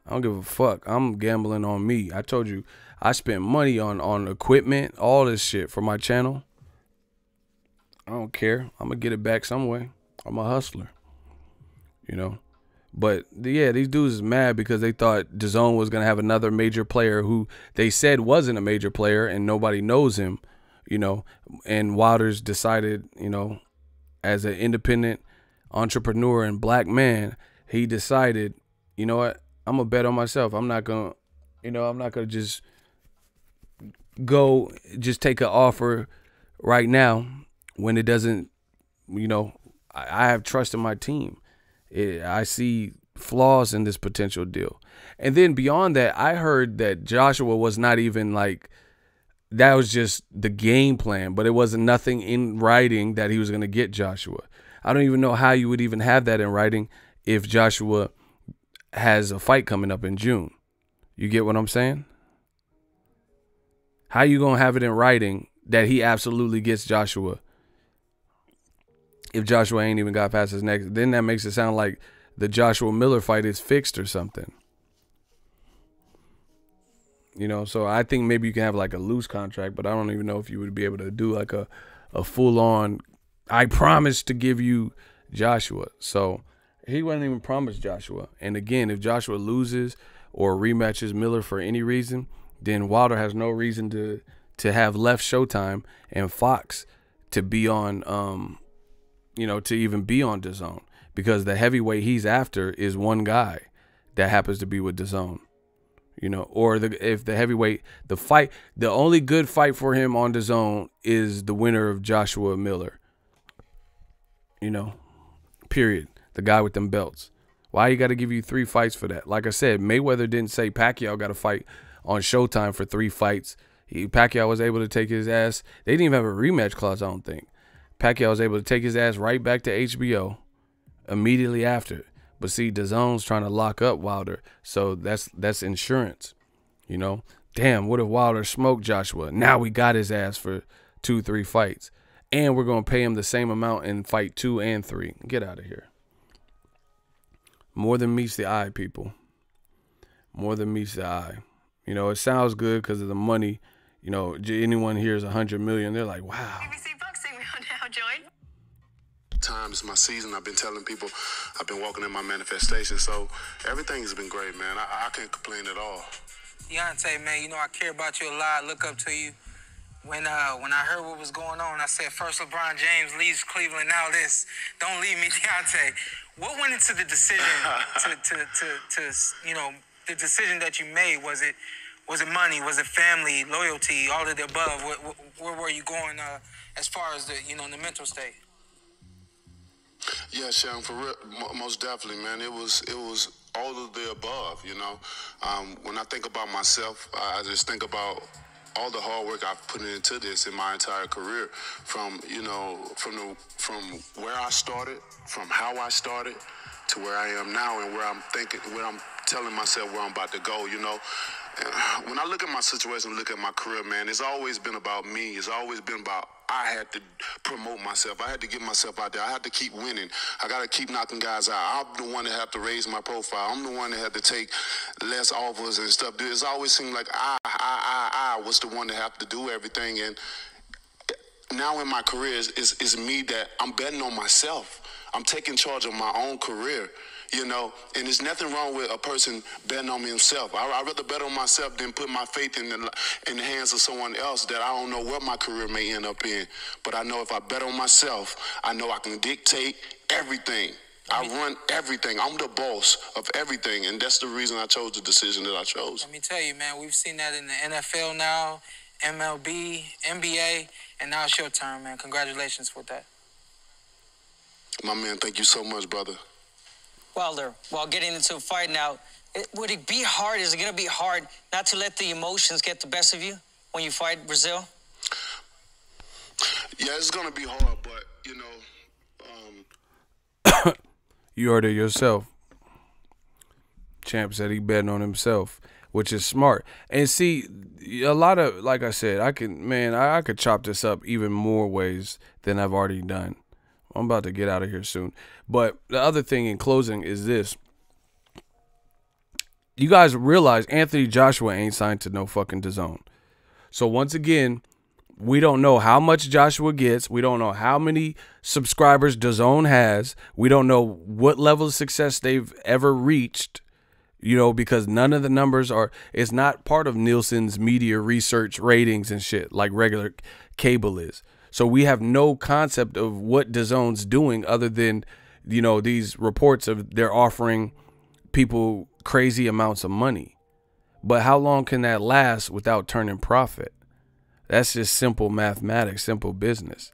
I don't give a fuck. I'm gambling on me. I told you, I spent money on equipment, all this shit for my channel. I don't care. I'm going to get it back some way. I'm a hustler. But yeah, these dudes is mad because they thought Dazn was going to have another major player who they said wasn't a major player and nobody knows him, and Wilder's decided, as an independent entrepreneur and black man, he decided, you know what, I'm gonna bet on myself. I'm not gonna just take an offer right now when it doesn't, I have trust in my team. I see flaws in this potential deal. And then beyond that, I heard that Joshua was not even like, that was just the game plan, but it wasn't nothing in writing that he was gonna get Joshua. I don't even know how you would even have that in writing if Joshua has a fight coming up in June. You get what I'm saying? How you going to have it in writing that he absolutely gets Joshua if Joshua ain't even got past his next? Then that makes it sound like the Joshua Miller fight is fixed or something. So I think maybe you can have like a loose contract, but I don't even know if you would be able to do like a full-on, I promise to give you Joshua. So he wasn't even promised Joshua. And again, if Joshua loses or rematches Miller for any reason, then Wilder has no reason to have left Showtime and Fox to be on you know, to even be on Dazn, because the heavyweight he's after is one guy that happens to be with Dazn, you know, or if the heavyweight, the only good fight for him on Dazn is the winner of Joshua Miller, you know, period. The guy with them belts. Why you got to give you 3 fights for that? Like I said, Mayweather didn't say Pacquiao got to fight on Showtime for 3 fights. Pacquiao was able to take his ass. They didn't even have a rematch clause, I don't think. Pacquiao was able to take his ass right back to HBO immediately after. But see, Dazn's trying to lock up Wilder, so that's insurance, you know. Damn, what if Wilder smoked Joshua? Now we got his ass for 2-3 fights, and we're gonna pay him the same amount in fight 2 and 3. Get out of here. More than meets the eye, people. More than meets the eye. You know, it sounds good because of the money. You know, anyone hears 100 million, they're like, wow. BBC Boxing will now join. Time is my season. I've been telling people I've been walking in my manifestation, so everything has been great, man. I can't complain at all. Deontay, man, you know I care about you a lot. Look up to you. When I heard what was going on, I said, first LeBron James leaves Cleveland, now this. Don't leave me, Deontay. What went into the decision to you know, the decision that you made? Was it money? Was it family, loyalty, all of the above? Where were you going as far as the, you know, the mental state? Yeah, Sean, for real, most definitely, man. It was all of the above, you know. When I think about myself, I just think about all the hard work I've put into this in my entire career, from, you know, from where I started, from how I started, to where I am now, and where I'm telling myself where I'm about to go, you know. When I look at my situation, look at my career, man, it's always been about me. It's always been about I had to promote myself. I had to get myself out there. I had to keep winning. I got to keep knocking guys out. I'm the one that have to raise my profile. I'm the one that had to take less offers and stuff. It's always seemed like I was the one that have to do everything. And now in my career, it's me that I'm betting on myself. I'm taking charge of my own career. You know, and there's nothing wrong with a person betting on himself. I'd rather bet on myself than put my faith in the hands of someone else that I don't know where my career may end up in. But I know if I bet on myself, I know I can dictate everything. I run everything. I'm the boss of everything, and that's the reason I chose the decision that I chose. Let me tell you, man, we've seen that in the NFL now, MLB, NBA, and now Showtime, man. Congratulations with that. My man, thank you so much, brother. Wilder, while getting into a fight now, would it be hard? Is it going to be hard not to let the emotions get the best of you when you fight Brazil? Yeah, it's going to be hard, but, you know... You heard it yourself. Champ said he betting on himself, which is smart. And see, a lot of, like I said, I could chop this up even more ways than I've already done. I'm about to get out of here soon. But the other thing in closing is this. You guys realize Anthony Joshua ain't signed to no fucking Dazn. So once again, we don't know how much Joshua gets. We don't know how many subscribers Dazn has. We don't know what level of success they've ever reached, you know, because none of the numbers it's not part of Nielsen's media research ratings and shit like regular cable is. So we have no concept of what Dazn's doing other than, you know, these reports of they're offering people crazy amounts of money. But how long can that last without turning profit? That's just simple mathematics, simple business,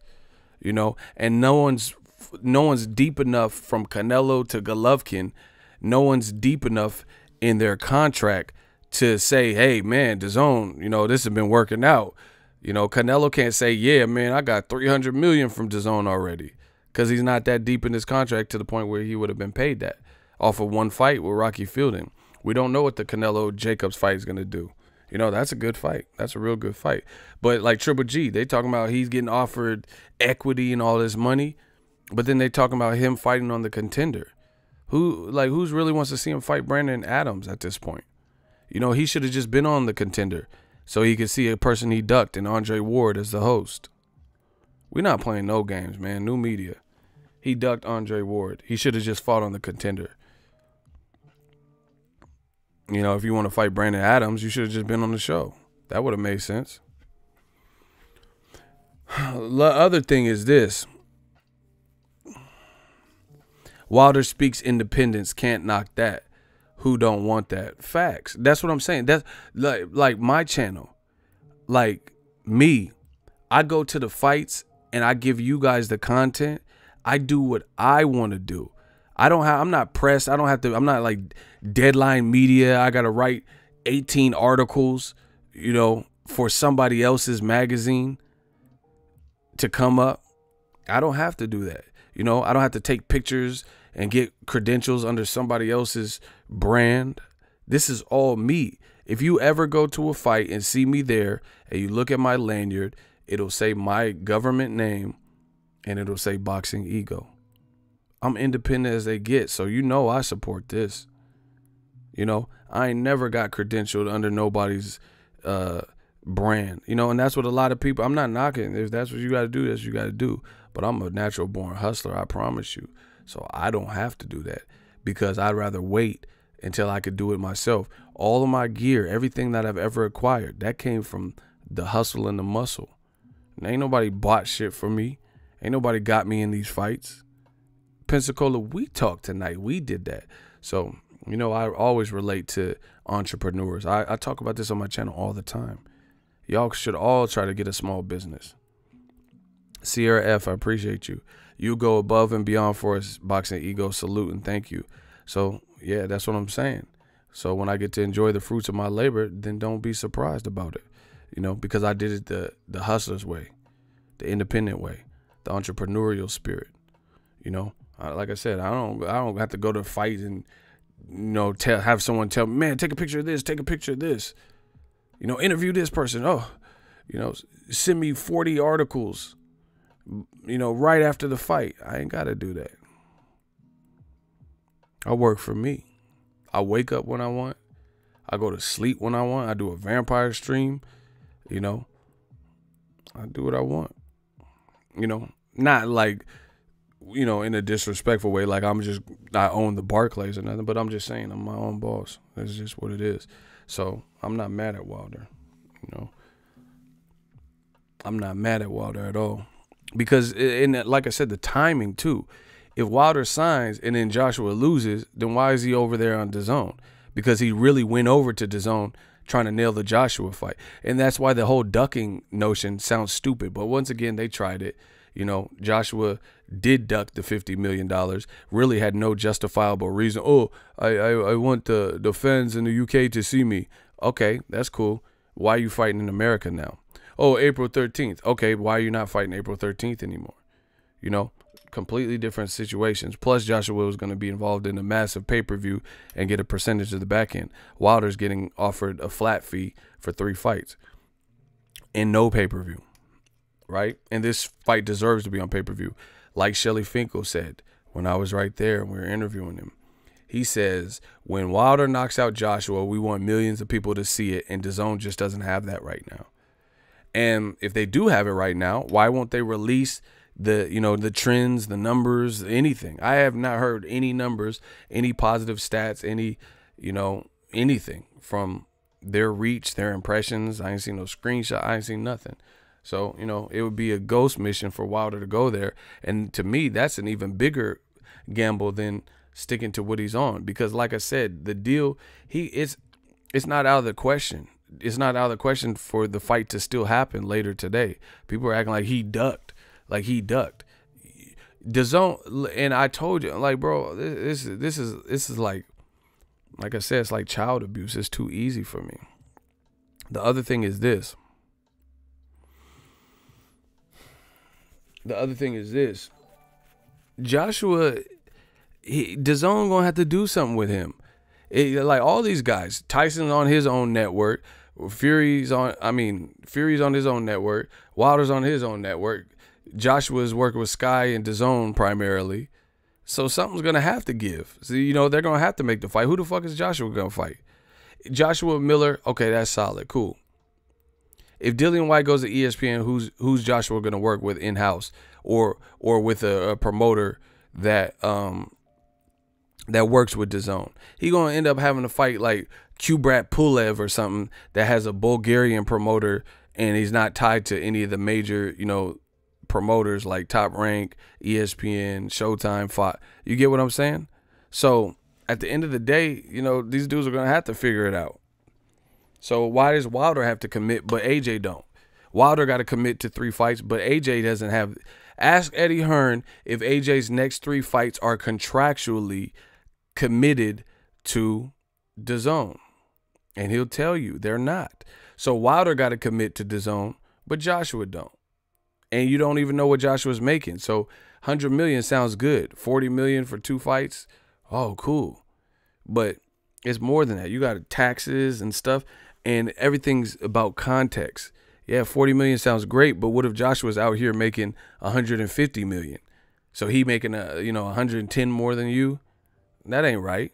you know. And no one's deep enough from Canelo to Golovkin. No one's deep enough in their contract to say, hey, man, Dazn, you know, this has been working out. You know, Canelo can't say, yeah, man, I got $300 million from Dazn already, because he's not that deep in his contract to the point where he would have been paid that off of one fight with Rocky Fielding. We don't know what the Canelo-Jacobs fight is going to do. You know, that's a good fight. That's a real good fight. But like Triple G, they talking about he's getting offered equity and all this money, but then they talking about him fighting on the Contender. Who's really wants to see him fight Brandon Adams at this point? You know, he should have just been on the Contender so he could see a person he ducked and Andre Ward as the host. We're not playing no games, man. New media. He ducked Andre Ward. He should have just fought on the Contender. You know, if you want to fight Brandon Adams, you should have just been on the show. That would have made sense. The other thing is this. Wilder speaks independence, can't knock that. Who don't want that? Facts. That's what I'm saying. That's like my channel. Like me, I go to the fights and I give you guys the content. I do what I want to do. I'm not pressed. I'm not like Deadline Media. I got to write 18 articles, for somebody else's magazine to come up. I don't have to do that. I don't have to take pictures and get credentials under somebody else's brand. This is all me. If you ever go to a fight and see me there and you look at my lanyard, it'll say my government name and it'll say Boxingego. I'm independent as they get, so I support this. I ain't never got credentialed under nobody's brand, and that's what a lot of people, I'm not knocking. If that's what you got to do, that's what you got to do. But I'm a natural born hustler, I promise you. So I don't have to do that because I'd rather wait until I could do it myself. All of my gear, everything that I've ever acquired, that came from the hustle and the muscle. And ain't nobody bought shit for me. Ain't nobody got me in these fights. Pensacola, we talked tonight. We did that. So, I always relate to entrepreneurs. I talk about this on my channel all the time. Y'all should all try to get a small business. Sierra F, I appreciate you. You go above and beyond for us, Boxingego. Salute and thank you. So, yeah, that's what I'm saying. So when I get to enjoy the fruits of my labor, then don't be surprised about it. Because I did it the hustler's way, the independent way, the entrepreneurial spirit. Like I said, I don't have to go to a fight and have someone tell me, man, take a picture of this, take a picture of this. Interview this person. Send me 40 articles, right after the fight. I ain't got to do that. I work for me. I wake up when I want. I go to sleep when I want. I do a vampire stream. I do what I want. Not like, in a disrespectful way, like I own the Barclays or nothing, but I'm just saying I'm my own boss. That's just what it is. So I'm not mad at Wilder. I'm not mad at Wilder at all. Because, like I said, the timing too. If Wilder signs and then Joshua loses, then why is he over there on Dazn? Because he really went over to Dazn trying to nail the Joshua fight. And that's why the whole ducking notion sounds stupid. But once again, they tried it. Joshua did duck the $50 million, really had no justifiable reason. Oh, I want the fans in the UK to see me. Okay, that's cool. Why are you fighting in America now? Oh, April 13th. Okay, why are you not fighting April 13th anymore? Completely different situations. Plus, Joshua was going to be involved in a massive pay-per-view and get a percentage of the back end. Wilder's getting offered a flat fee for 3 fights and no pay-per-view. Right? And this fight deserves to be on pay-per-view. Like Shelly Finkel said when I was right there and we were interviewing him. He says, when Wilder knocks out Joshua, we want millions of people to see it, and DAZN just doesn't have that right now. And if they do have it right now, why won't they release the trends, the numbers, anything? I have not heard any numbers, any positive stats, any, anything from their reach, their impressions. I ain't seen no screenshot. I ain't seen nothing. So, it would be a ghost mission for Wilder to go there. And to me, that's an even bigger gamble than sticking to what he's on. Because like I said, the deal, it's not out of the question. It's not out of the question for the fight to still happen later today. People are acting like he ducked. DAZN, and I told you, like, bro, this is like I said, it's like child abuse. It's too easy for me. The other thing is this. Joshua, DAZN gonna have to do something with him. Like all these guys, Tyson's on his own network. Fury's on his own network. Wilder's on his own network. Joshua's working with Sky and DAZN primarily. So something's going to have to give. So, they're going to have to make the fight. Who the fuck is Joshua going to fight? Joshua Miller, okay, that's solid. Cool. If Dillian White goes to ESPN, who's Joshua going to work with in-house or with a promoter that works with DAZN? He going to end up having to fight like Kubrat Pulev or something that has a Bulgarian promoter and he's not tied to any of the major, promoters like Top Rank, ESPN, Showtime, Fox. You get what I'm saying? So at the end of the day, you know, these dudes are going to have to figure it out. So why does Wilder have to commit, but AJ don't? Wilder got to commit to 3 fights, but AJ doesn't have. Ask Eddie Hearn if AJ's next 3 fights are contractually committed to DAZN, and he'll tell you they're not. So Wilder got to commit to DAZN, but Joshua don't. And you don't even know what Joshua's making. So 100 million sounds good. 40 million for 2 fights. Oh, cool. But it's more than that. You got taxes and stuff, and everything's about context. Yeah, 40 million sounds great, but what if Joshua's out here making 150 million? So he making 110 more than you? That ain't right.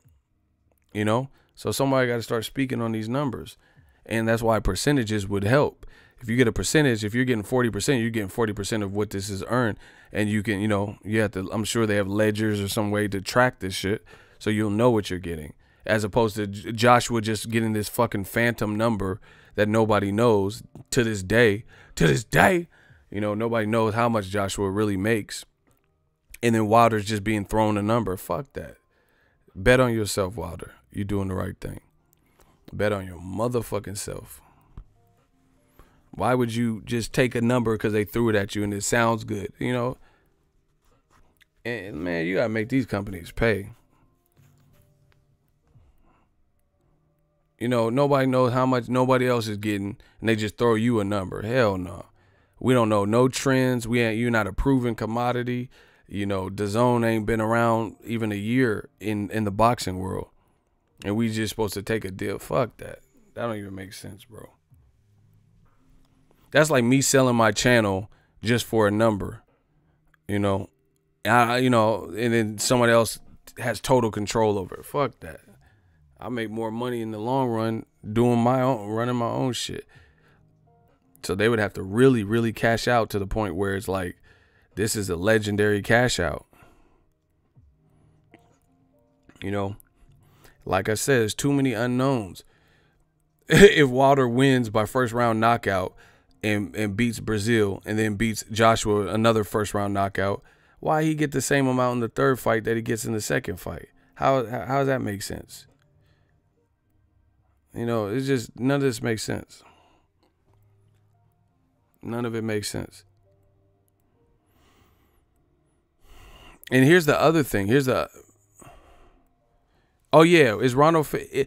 You know? So somebody got to start speaking on these numbers. And that's why percentages would help. If you get a percentage, if you're getting 40%, you're getting 40% of what this is earned. And you can, you have to, I'm sure they have ledgers or some way to track this shit so you'll know what you're getting. As opposed to Joshua just getting this fucking phantom number that nobody knows to this day. To this day, nobody knows how much Joshua really makes. And then Wilder's just being thrown a number. Fuck that. Bet on yourself, Wilder. You're doing the right thing. Bet on your motherfucking self. Why would you just take a number because they threw it at you and it sounds good, And, man, you got to make these companies pay. Nobody knows how much nobody else is getting, and they just throw you a number. Hell no. We don't know no trends. You're not a proven commodity. DAZN ain't been around even a year in the boxing world. And we just supposed to take a deal. Fuck that. That don't even make sense, bro. That's like me selling my channel just for a number. And then someone else has total control over it. Fuck that. I make more money in the long run running my own shit. So they would have to really, really cash out to the point where it's like, this is a legendary cash out. Like I said, there's too many unknowns. If Wilder wins by first round knockout and beats Brazil and then beats Joshua another first round knockout, why he get the same amount in the third fight that he gets in the second fight? How does that make sense? It's just none of this makes sense. None of it makes sense. And here's the other thing. Oh, yeah. Is Ronald... Hey,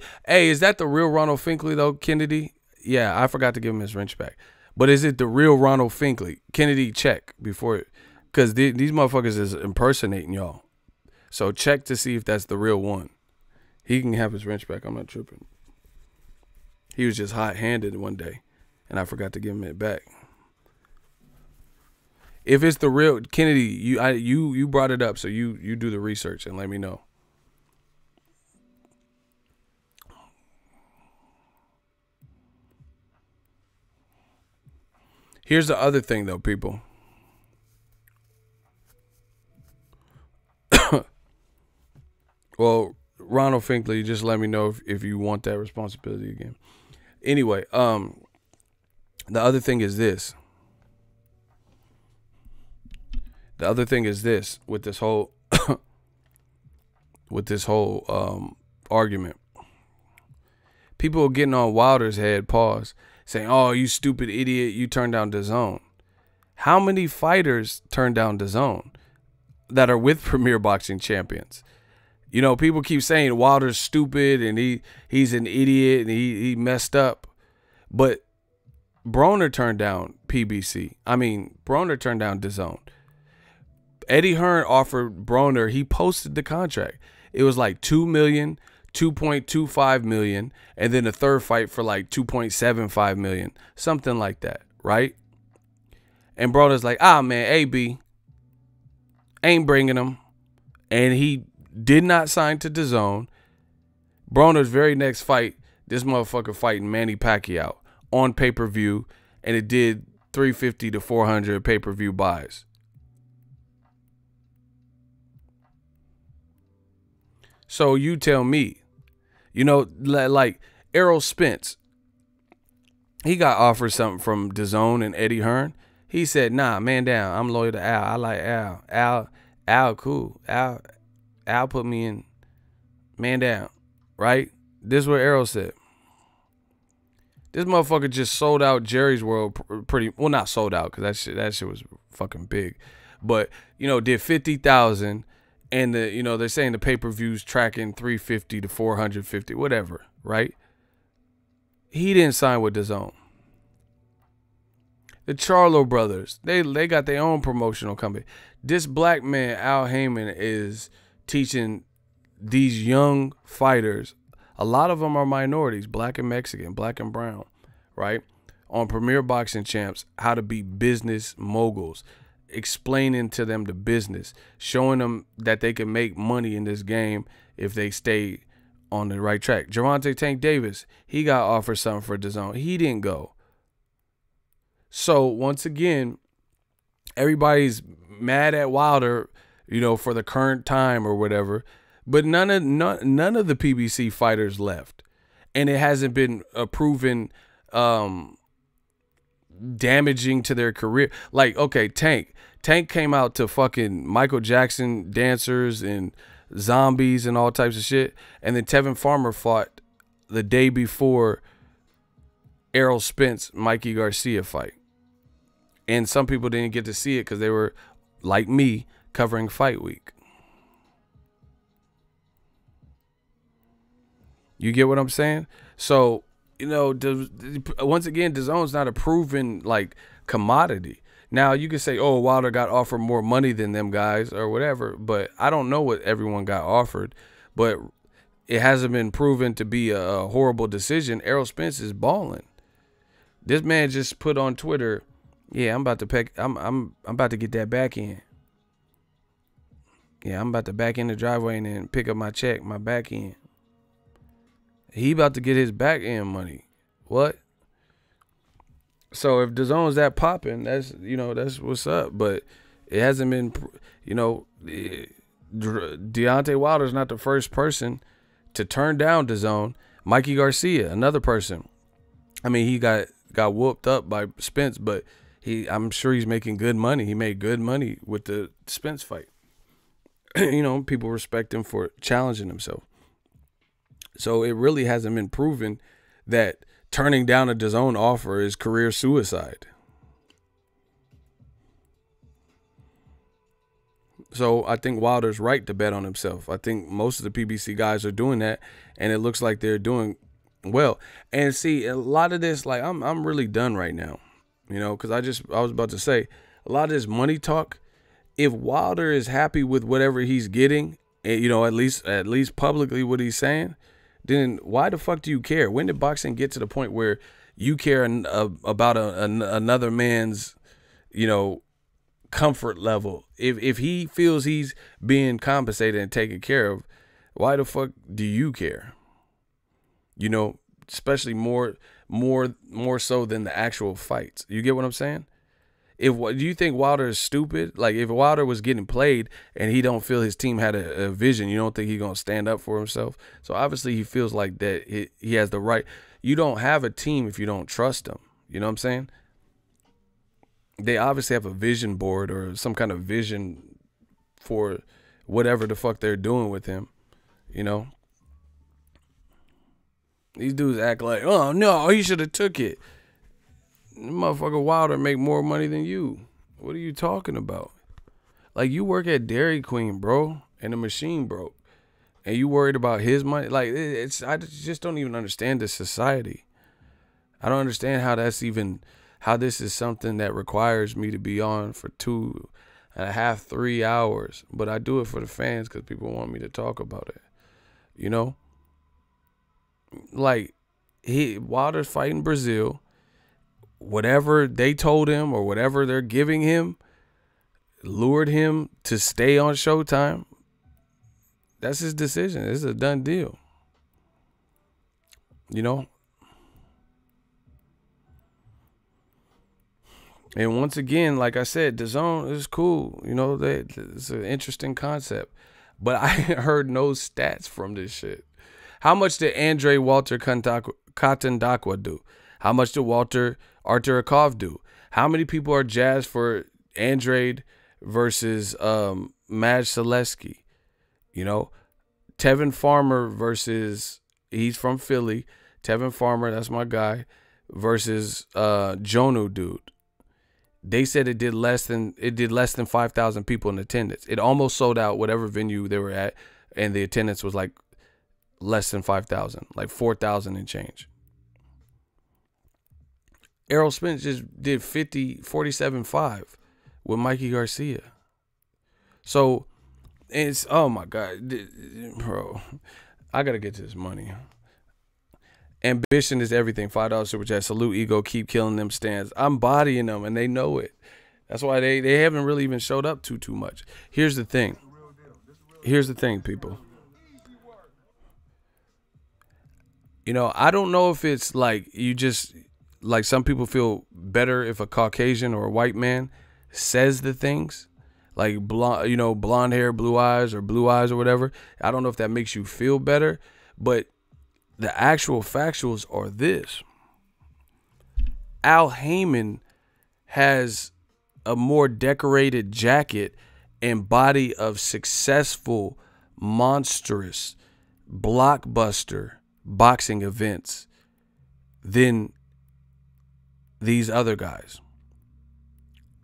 is that the real Ronald Finkley, though, Kennedy? Yeah, I forgot to give him his wrench back. But is it the real Ronald Finkley? Kennedy, check before... Because these motherfuckers is impersonating y'all. So check to see if that's the real one. He can have his wrench back. I'm not tripping. He was just hot-handed one day, and I forgot to give him it back. If it's the real... Kennedy, you brought it up, so you do the research and let me know. Here's the other thing, though, people. Well, Ronald Finkley, just let me know if you want that responsibility again. Anyway, the other thing is this. The other thing is this with this whole argument. People are getting on Wilder's head, saying, "Oh, you stupid idiot, you turned down DAZN." How many fighters turned down DAZN that are with Premier Boxing Champions? People keep saying Wilder's stupid and he's an idiot and he messed up. But Broner turned down PBC. Broner turned down DAZN. Eddie Hearn offered Broner, he posted the contract. It was like $2 million, $2.25 million, and then a third fight for like $2.75 million. Something like that, right? And Broner's like, man, AB ain't bringing him. And he did not sign to DAZN. Broner's very next fight, this motherfucker fighting Manny Pacquiao on pay-per-view, and it did 350 to 400 pay-per-view buys. So you tell me, like Errol Spence, he got offered something from DAZN and Eddie Hearn. He said, nah, man down. I'm loyal to Al. I like Al. Al cool. Al put me in. Man down. Right? This is what Errol said. This motherfucker just sold out Jerry's World well, not sold out, because that shit was fucking big. But, did 50,000, and they're saying the pay-per-view's tracking 350 to 450, whatever, right? He didn't sign with Dazn. The Charlo brothers, they got their own promotional company. This black man, Al Heyman, is teaching these young fighters, a lot of them are minorities, black and Mexican, black and brown, right? On Premier Boxing Champs, how to be business moguls, explaining to them the business, showing them that they can make money in this game if they stay on the right track. Gervonta Tank Davis, he got offered something for Dazn. He didn't go. So once again, everybody's mad at Wilder, for the current time or whatever, but none of the PBC fighters left, and it hasn't been proven damaging to their career. Like, okay, Tank came out to fucking Michael Jackson dancers and zombies and all types of shit, and then Tevin Farmer fought the day before Errol Spence Mikey Garcia fight. And some people didn't get to see it because they were, like me, covering Fight Week. You get what I'm saying? So, once again, DAZN's not a proven, commodity. Now, you can say, oh, Wilder got offered more money than them guys or whatever, but I don't know what everyone got offered. But it hasn't been proven to be a horrible decision. Errol Spence is balling. This man just put on Twitter, yeah, I'm about to get that back end. Yeah, I'm about to back in the driveway and then pick up my check, my back end. He about to get his back end money. What? So if DAZN's that popping, that's what's up. But it hasn't been, Deontay Wilder's not the first person to turn down DAZN. Mikey Garcia, another person. I mean, he got whooped up by Spence, but I'm sure he's making good money. He made good money with the Spence fight. People respect him for challenging himself. So it really hasn't been proven that turning down a DAZN offer is career suicide. So I think Wilder's right to bet on himself. I think most of the PBC guys are doing that, and it looks like they're doing well. And see, a lot of this, I'm really done right now, because I was about to say, a lot of this money talk, if Wilder is happy with whatever he's getting, at least publicly what he's saying, then why the fuck do you care? When did boxing get to the point where you care about another man's, comfort level? If he feels he's being compensated and taken care of, why the fuck do you care? Especially more so than the actual fights. You get what I'm saying? Do you think Wilder is stupid? Like, if Wilder was getting played and he don't feel his team had a vision, you don't think he's going to stand up for himself? So obviously he feels like that he has the right. You don't have a team if you don't trust them. You know what I'm saying? They obviously have a vision board or some kind of vision for whatever the fuck they're doing with him. These dudes act like, oh, no, he should have took it. Motherfucker Wilder make more money than you. What are you talking about? Like, you work at Dairy Queen, bro, and the machine broke, and you worried about his money? Like, I just don't even understand this society. I don't understand how this is something that requires me to be on for 2.5, 3 hours. But I do it for the fans because people want me to talk about it. Like, Wilder's fighting Brazil. Whatever they told him or whatever they're giving him lured him to stay on Showtime. That's his decision. It's a done deal. And once again, like I said, DAZN is cool. It's an interesting concept. But I heard no stats from this shit. How much did Walter Katandakwa do? How much did Artur Akov do? How many people are jazzed for Andrade versus Maj Selesky? You know, Tevin Farmer versus, he's from Philly. Tevin Farmer, that's my guy, versus Jonu dude. They said it did less than 5,000 people in attendance. It almost sold out whatever venue they were at, and the attendance was like less than 5,000, like 4,000 and change. Errol Spence just did 47.5 with Mikey Garcia. So it's, oh my God, bro, I gotta get to this money. Ambition is everything. $5 super chat. Salute ego. Keep killing them stands. I'm bodying them, and they know it. That's why they haven't really even showed up too much. Here's the thing. Here's the thing, people. You know, I don't know if it's like you just, like some people feel better if a Caucasian or a white man says the things, like blonde, you know, blonde hair, blue eyes or whatever. I don't know if that makes you feel better, but the actual factuals are this. Al Heyman has a more decorated jacket and body of successful, monstrous, blockbuster boxing events than these other guys.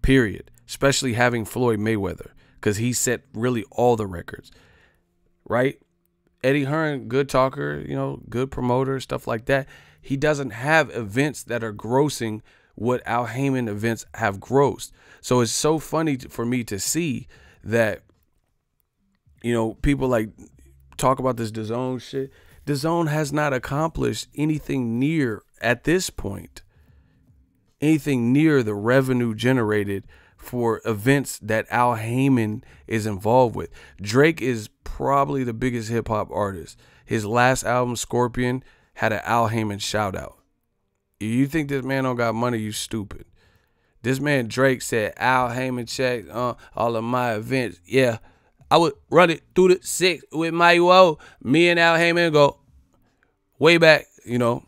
Period. Especially having Floyd Mayweather, because he set really all the records. Right? Eddie Hearn, good talker, you know, good promoter, stuff like that. He doesn't have events that are grossing what Al Heyman events have grossed. So it's so funny for me to see that, you know, people like talk about this DAZN shit. DAZN has not accomplished anything near, at this point, anything near the revenue generated for events that Al Heyman is involved with. Drake is probably the biggest hip hop artist. His last album, Scorpion, had an Al Heyman shout out. You think this man don't got money, you stupid. This man Drake said, Al Heyman checked all of my events. Yeah, I would run it through the 6 with my woe. Me and Al Heyman go way back, you know.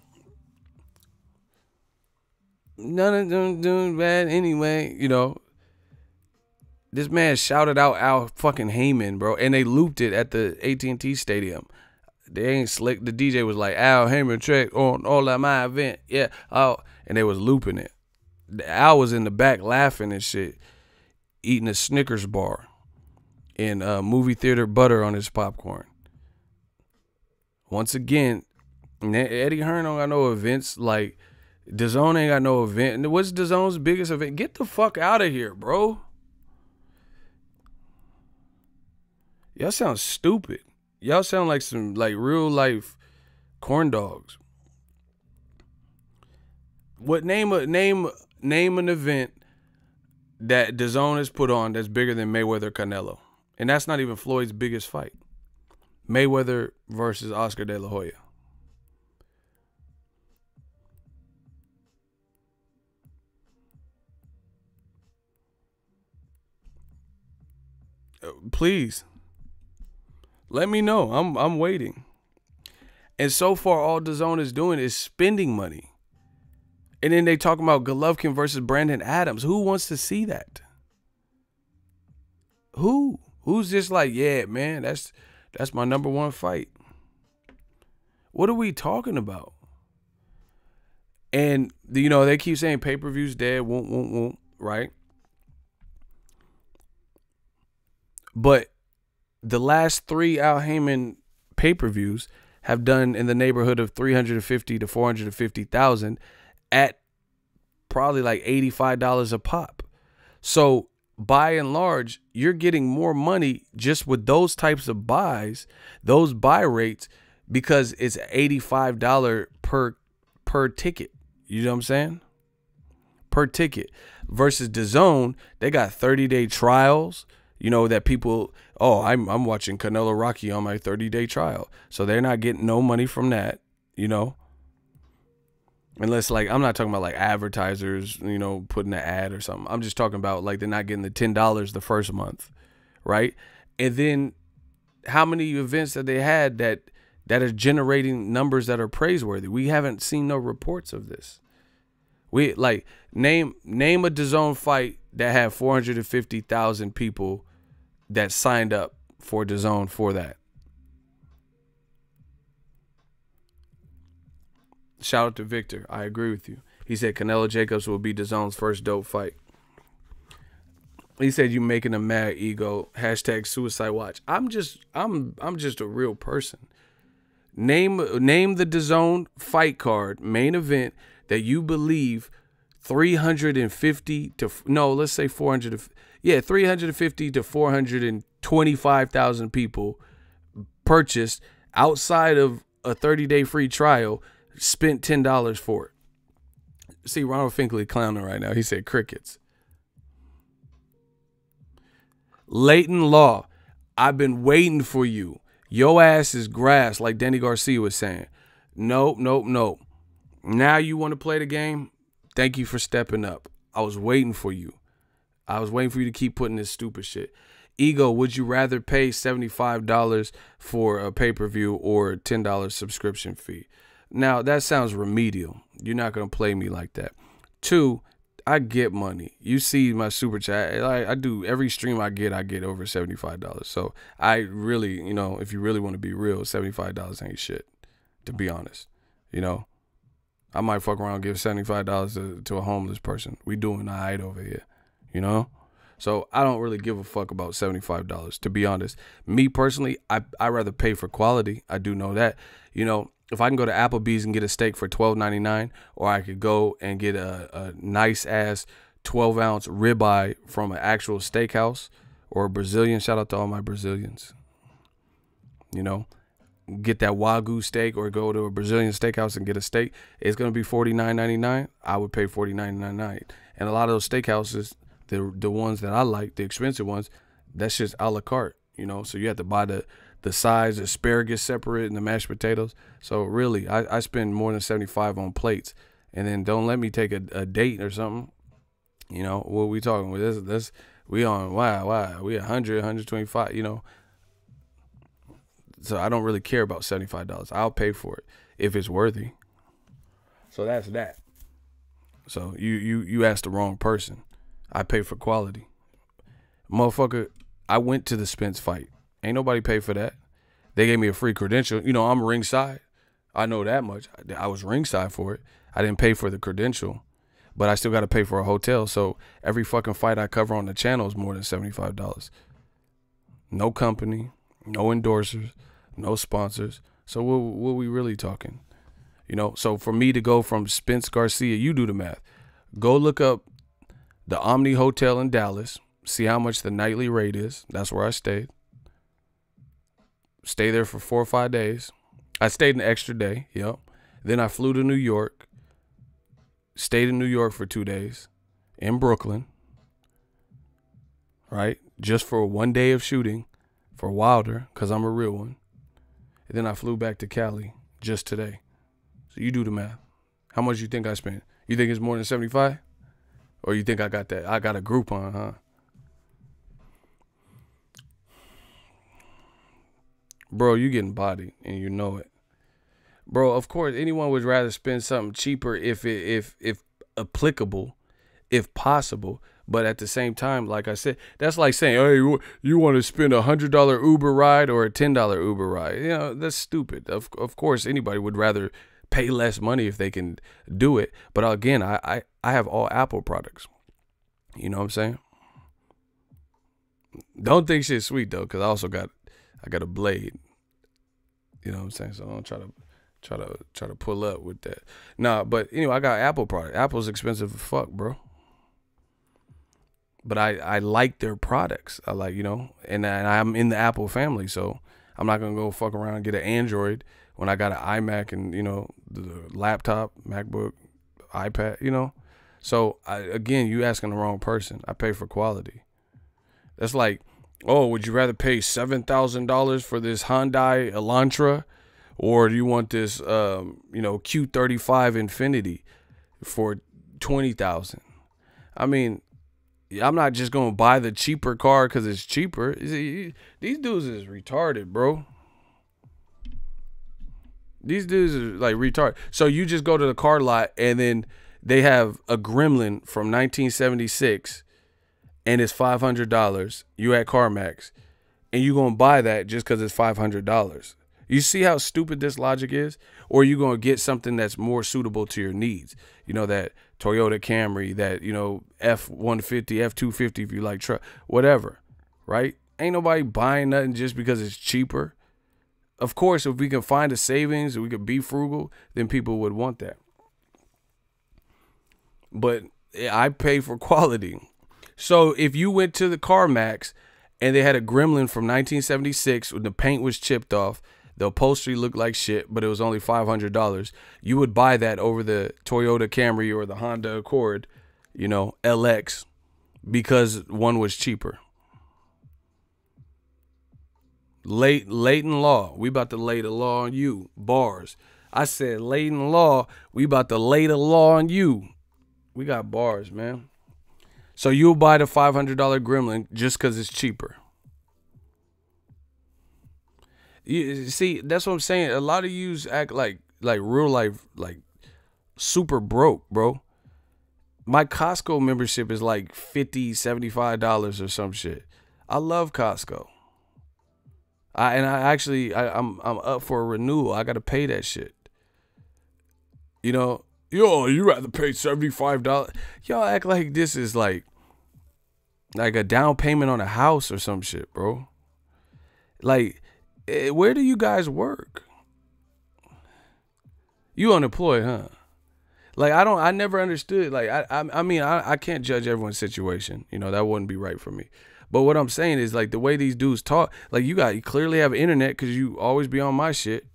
None of them doing bad anyway, you know. This man shouted out Al fucking Heyman, bro, and they looped it at the AT&T Stadium. They ain't slick. The DJ was like, Al Heyman checked on all of my event. Yeah, oh, and they was looping it. Al was in the back laughing and shit, eating a Snickers bar and movie theater butter on his popcorn. Once again, Eddie Hearn don't got no events. Like, DAZN ain't got no event. And what's DAZN's biggest event? Get the fuck out of here, bro. Y'all sound stupid. Y'all sound like some like real life corn dogs. What name an event that DAZN has put on that's bigger than Mayweather Canelo? And that's not even Floyd's biggest fight. Mayweather versus Oscar De La Hoya. Please. Let me know. I'm waiting. And so far, all DAZN is doing is spending money. And then they talking about Golovkin versus Brandon Adams. Who wants to see that? Who? Who's just like, yeah, man, that's my number one fight. What are we talking about? And, you know, they keep saying pay-per-view's dead, won't, right? But the last 3 Al Heyman pay-per-views have done in the neighborhood of 350 to 450,000 at probably like $85 a pop. So by and large, you're getting more money just with those types of buys, those buy rates, because it's $85 per ticket. You know what I'm saying? Per ticket. Versus DAZN, they got 30-day trials. You know, that people, oh, I'm watching Canelo Rocky on my 30-day trial. So they're not getting no money from that, you know. Unless, like, I'm not talking about, like, advertisers, you know, putting an ad or something. I'm just talking about, like, they're not getting the $10 the first month, right? And then how many events that they had that are generating numbers that are praiseworthy? We haven't seen no reports of this. We like name a DAZN fight that had 450,000 people that signed up for DAZN for that. Shout out to Victor. I agree with you. He said Canelo Jacobs will be DAZN's first dope fight. He said you making him mad, ego. Hashtag suicide watch. I'm just a real person. Name the DAZN fight card main event that you believe 350 to let's say 350 to 425,000 people purchased outside of a 30-day free trial, spent $10 for it. See Ronald Finkley clowning right now. He said crickets. Leighton Law, I've been waiting for you. Your ass is grass, like Danny Garcia was saying. Nope. Now you want to play the game? Thank you for stepping up. I was waiting for you. I was waiting for you to keep putting this stupid shit. Ego, would you rather pay $75 for a pay-per-view or a $10 subscription fee? Now, that sounds remedial. You're not going to play me like that. 2, I get money. You see my super chat. I do every stream I get over $75. So I really, if you really want to be real, $75 ain't shit, to be honest. I might fuck around and give $75 to a homeless person. We doing all right over here, So I don't really give a fuck about $75, to be honest. Me personally, I rather pay for quality. I do know that. If I can go to Applebee's and get a steak for $12.99, or I could go and get a nice ass 12-ounce ribeye from an actual steakhouse or a Brazilian. Shout out to all my Brazilians. Get that Wagyu steak or go to a Brazilian steakhouse and get a steak. It's going to be $49.99. I would pay $49.99. And a lot of those steakhouses, the ones that I like, the expensive ones, that's just a la carte, So you have to buy the sides, asparagus separate, and the mashed potatoes. So really, I spend more than $75 on plates. And then don't let me take a date or something. What we talking with? This we on why we 100, 125. So I don't really care about $75. I'll pay for it if it's worthy. So that's that. So you asked the wrong person. I pay for quality, motherfucker. I went to the Spence fight. Ain't nobody paid for that. They gave me a free credential. I'm ringside. I know that much. I was ringside for it. I didn't pay for the credential, but I still got to pay for a hotel. So every fucking fight I cover on the channel is more than $75. No company, no endorsers, no sponsors. So what we really talking? So for me to go from Spence Garcia, you do the math. Go look up the Omni Hotel in Dallas. See how much the nightly rate is. That's where I stayed. Stay there for 4 or 5 days. I stayed an extra day. Yep. Then I flew to New York. Stayed in New York for 2 days. In Brooklyn. Right? Just for 1 day of shooting. For Wilder. Because I'm a real one. And then I flew back to Cali. Just today. So you do the math. How much you think I spent? You think it's more than 75? Or you think I got that? I got a Groupon, huh? Bro, you getting bodied and you know it. Bro, of course, anyone would rather spend something cheaper if applicable, if possible. But at the same time, like I said, that's like saying, hey, you want to spend a $100 Uber ride or a $10 Uber ride? That's stupid. Of course, anybody would rather pay less money if they can do it. But again, I have all Apple products. You know what I'm saying? Don't think shit's sweet though, because I got a blade. You know what I'm saying? So I don't try to pull up with that. Nah, but anyway, I got Apple product. Apple's expensive as fuck, bro. But I like their products. I like, and I'm in the Apple family, so I'm not gonna go fuck around and get an Android when I got an iMac and the laptop, MacBook, iPad. So again, you asking the wrong person. I pay for quality. That's like, oh, would you rather pay $7,000 for this Hyundai Elantra, or do you want this Q35 Infinity for $20,000? I mean, I'm not just gonna buy the cheaper car because it's cheaper. These dudes is retarded, bro. These dudes are like retarded. So you just go to the car lot and then they have a Gremlin from 1976 and it's $500. You at CarMax and you gonna buy that just because it's $500. You see how stupid this logic is? Or you gonna get something that's more suitable to your needs. You know, that Toyota Camry, that, you know, F-150, F-250 if you like truck, whatever, right? Ain't nobody buying nothing just because it's cheaper. Of course, if we can find a savings, if we could be frugal, then people would want that. But I pay for quality. So if you went to the CarMax and they had a Gremlin from 1976 when the paint was chipped off, the upholstery looked like shit, but it was only $500, you would buy that over the Toyota Camry or the Honda Accord, you know, LX, because one was cheaper. Latent law. We about to lay the law on you. Bars. I said latent law. We about to lay the law on you. We got bars, man. So you'll buy the $500 Gremlin just because it's cheaper. You see, that's what I'm saying. A lot of yous act like real life, like super broke, bro. My Costco membership is like $50, $75 or some shit. I love Costco. I'm up for a renewal. I gotta pay that shit. You know, you rather pay $75. Y'all act like this is like a down payment on a house or some shit, bro. Like, where do you guys work? You unemployed, huh? Like, I never understood. Like, I mean, I can't judge everyone's situation. You know, that wouldn't be right for me. But what I'm saying is, like, the way these dudes talk, like, you clearly have internet because you always be on my shit,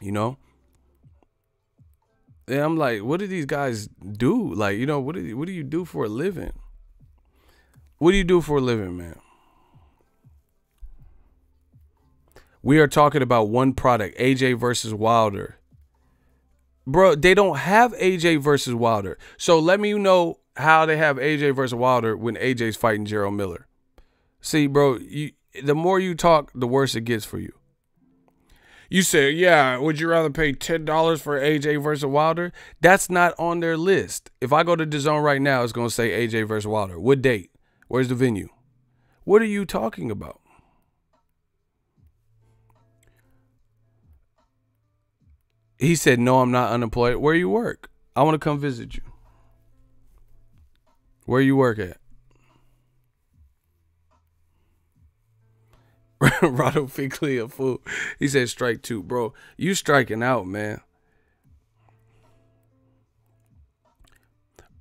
you know? And I'm like, what do these guys do? Like, you know, what do you do for a living? What do you do for a living, man? We are talking about one product, AJ versus Wilder. Bro, they don't have AJ versus Wilder. So let me know how they have AJ versus Wilder when AJ's fighting Gerald Miller. See, bro, the more you talk, the worse it gets for you. You say, yeah, would you rather pay $10 for AJ versus Wilder? That's not on their list. If I go to DAZN right now, it's going to say AJ versus Wilder. What date? Where's the venue? What are you talking about? He said, no, I'm not unemployed. Where you work? I want to come visit you. Where you work at? Rado Fickley a fool. He said strike two. Bro, you striking out, man.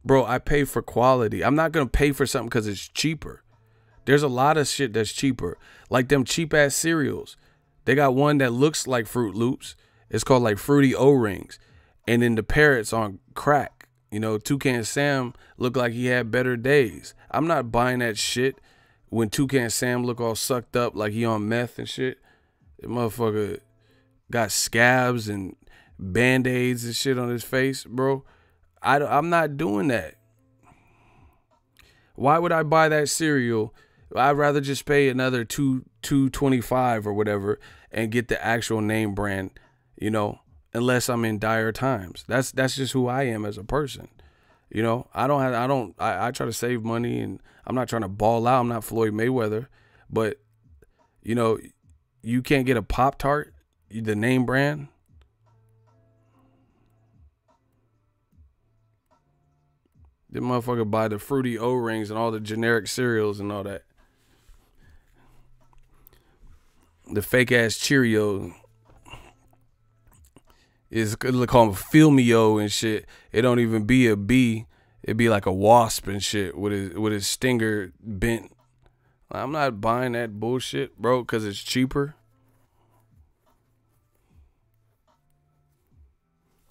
Bro, I pay for quality. I'm not going to pay for something because it's cheaper. There's a lot of shit that's cheaper. Like them cheap ass cereals. They got one that looks like Fruit Loops. It's called like Fruity O-Rings. And then the parrots on crack. You know, Toucan Sam looked like he had better days. I'm not buying that shit when Toucan Sam look all sucked up like he on meth and shit. The motherfucker got scabs and Band-Aids and shit on his face, bro. I'm not doing that. Why would I buy that cereal? I'd rather just pay another $2.25 or whatever and get the actual name brand, you know, unless I'm in dire times. That's just who I am as a person. You know, I try to save money and I'm not trying to ball out. I'm not Floyd Mayweather, but you know, you can't get a Pop-Tart, the name brand. The motherfucker buy the Fruity O-Rings and all the generic cereals and all that. The fake ass Cheerio is call them Filmio and shit. It don't even be a bee. It'd be like a wasp and shit with his stinger bent. I'm not buying that bullshit, bro, because it's cheaper.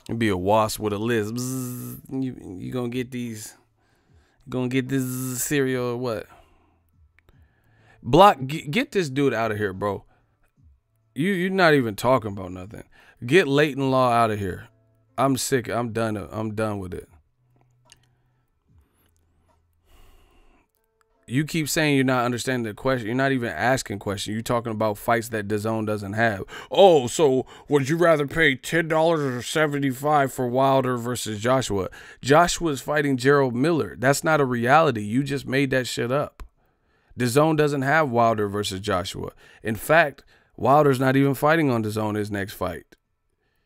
It'd be a wasp with a list. Bzz, you gonna get these? You gonna get this cereal or what? Block. Get this dude out of here, bro. You're not even talking about nothing. Get Leighton Law out of here. I'm sick. I'm done with it. You keep saying you're not understanding the question. You're not even asking questions. You're talking about fights that DAZN doesn't have. Oh, so would you rather pay $10 or $75 for Wilder versus Joshua? Joshua's fighting Gerald Miller. That's not a reality. You just made that shit up. DAZN doesn't have Wilder versus Joshua. In fact, Wilder's not even fighting on DAZN his next fight.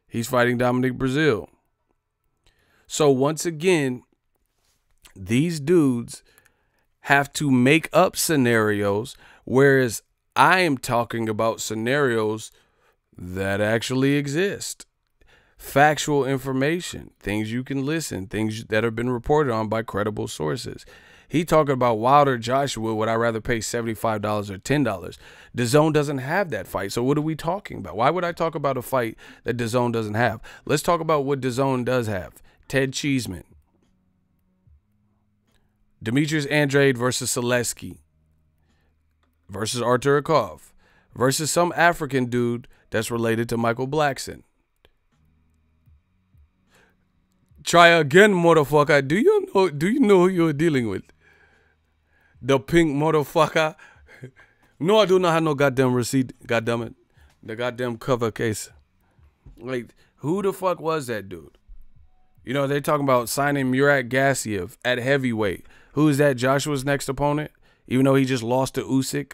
He's fighting Dominic Brazil. So once again, these dudes have to make up scenarios, whereas I am talking about scenarios that actually exist. Factual information, things you can listen, things that have been reported on by credible sources. He talking about Wilder Joshua, would I rather pay $75 or $10? DAZN doesn't have that fight. So what are we talking about? Why would I talk about a fight that DAZN doesn't have? Let's talk about what DAZN does have. Ted Cheeseman. Demetrius Andrade versus Selesky versus Artur Akov versus some African dude that's related to Michael Blackson. Try again, motherfucker. Do you know who you're dealing with? The pink motherfucker. No, I do not have no goddamn receipt. Goddamn it. The goddamn cover case. Like, who the fuck was that dude? You know, they're talking about signing Murat Gassiev at heavyweight. Who is that? Joshua's next opponent? Even though he just lost to Usyk.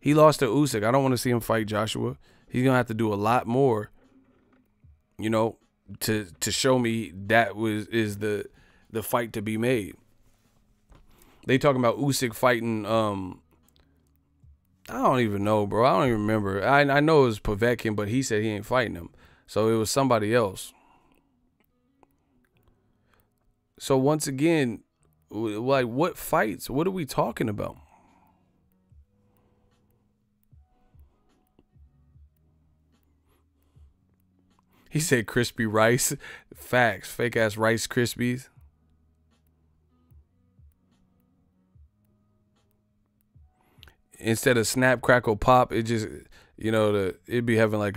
He lost to Usyk. I don't want to see him fight Joshua. He's going to have to do a lot more, you know, to show me that is the fight to be made. They talking about Usyk fighting, I don't even know, bro. I don't even remember. I know it was Povetkin, but he said he ain't fighting him. So it was somebody else. So once again, like, what fights? What are we talking about? He said crispy rice. Facts. Fake ass Rice Krispies. Instead of snap, crackle, pop, it just, you know, it'd be having like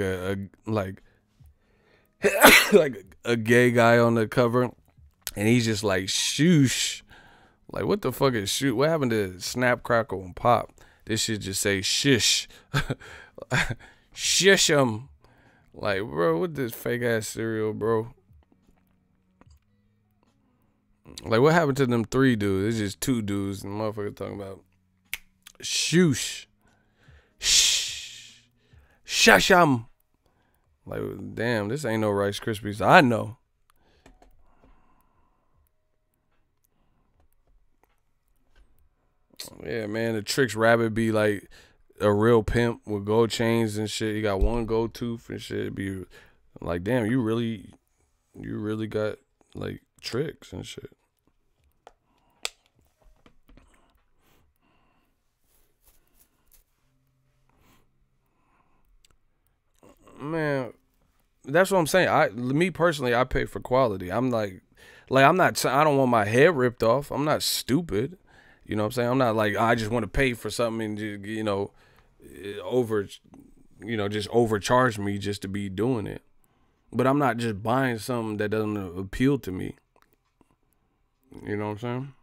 like a gay guy on the cover, and he's just like shoosh. Like, what the fuck is shoot? What happened to snap, crackle, and pop? This shit just say shish. Shish 'em. Like, bro, what this fake ass cereal, bro? Like, what happened to them 3 dudes? It's just 2 dudes, and the motherfucker talking about shoosh. Shh. Shush 'em. Like, damn, this ain't no Rice Krispies. I know. Yeah, man, the Tricks Rabbit be like a real pimp with gold chains and shit. He got one gold tooth and shit. It'd be like, damn, you really got like tricks and shit. Man, that's what I'm saying. Me personally, I pay for quality. I'm like I'm not. I don't want my head ripped off. I'm not stupid. You know what I'm saying? I'm not like, I just want to pay for something and just, you know, just overcharge me just to be doing it. But I'm not just buying something that doesn't appeal to me. You know what I'm saying?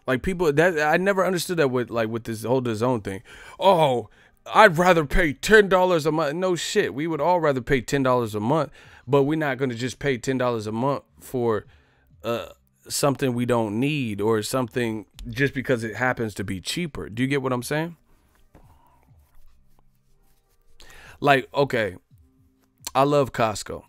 Like, people that I never understood that with this whole DAZN thing. Oh, I'd rather pay $10 a month. No shit. We would all rather pay $10 a month, but we're not going to just pay $10 a month for something we don't need, or something just because it happens to be cheaper. Do you get what I'm saying? Like, okay, I love Costco.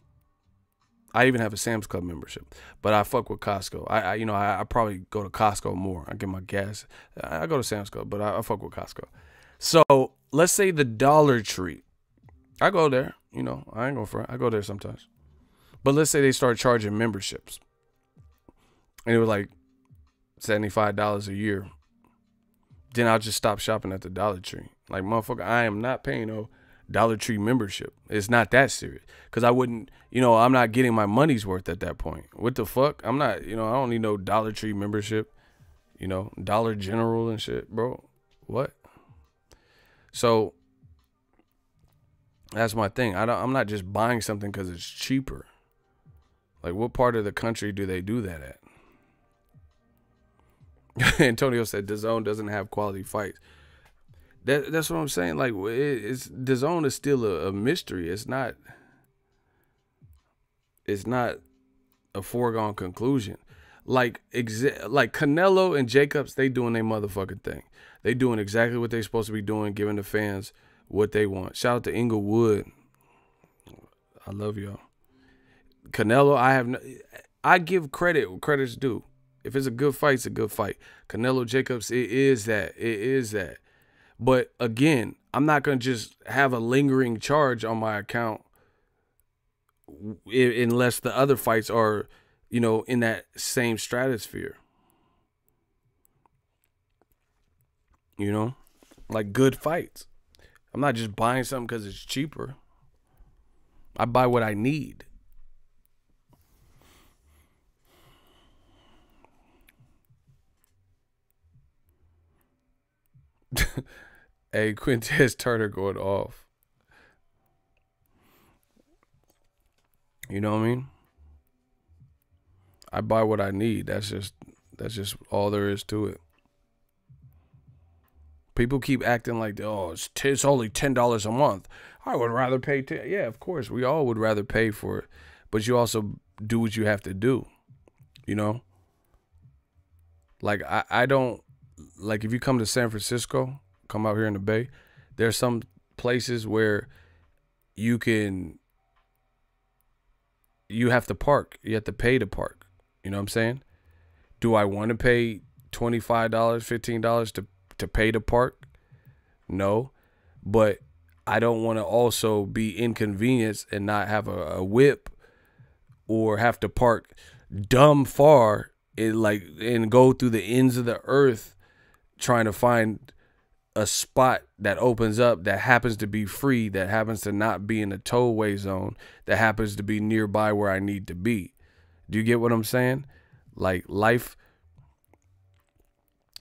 I even have a Sam's Club membership, but I fuck with Costco. I probably go to Costco more. I get my gas. I go to Sam's Club, but I fuck with Costco. So let's say the Dollar Tree. I go there. You know, I ain't going for it. I go there sometimes. But let's say they start charging memberships, and it was like $75 a year. Then I'll just stop shopping at the Dollar Tree. Like, motherfucker, I am not paying no Dollar Tree membership. It's not that serious. Because I wouldn't, I'm not getting my money's worth at that point. What the fuck? I'm not, I don't need no Dollar Tree membership. Dollar General and shit, bro. What? So that's my thing. I'm not just buying something because it's cheaper. Like, what part of the country do they do that at? Antonio said DAZN doesn't have quality fights. That's what I'm saying. Like, DAZN is still a mystery. It's not a foregone conclusion. Like Canelo and Jacobs, they doing their motherfucking thing. They doing exactly what they supposed to be doing, giving the fans what they want. Shout out to Inglewood. I love y'all. Canelo, I give credit where credit's due. If it's a good fight, it's a good fight. Canelo Jacobs, it is that. It is that. But again, I'm not going to just have a lingering charge on my account unless the other fights are, in that same stratosphere. Like good fights. I'm not just buying something because it's cheaper. I buy what I need. Hey, Quintez Turner going off. You know what I mean? I buy what I need. That's just all there is to it. People keep acting like, oh, it's only $10 a month. I would rather pay $10. Yeah, of course, we all would rather pay for it, but you also do what you have to do. Like I don't like if you come to San Francisco, come out here in the Bay, there's some places where you have to park. You have to pay to park. You know what I'm saying? Do I want to pay $25, $15 to pay to park? No. But I don't want to also be inconvenienced and not have a whip or have to park dumb far and go through the ends of the earth trying to find a spot that opens up that happens to be free, that happens to not be in a tollway zone, that happens to be nearby where I need to be. Do you get what I'm saying? Like, life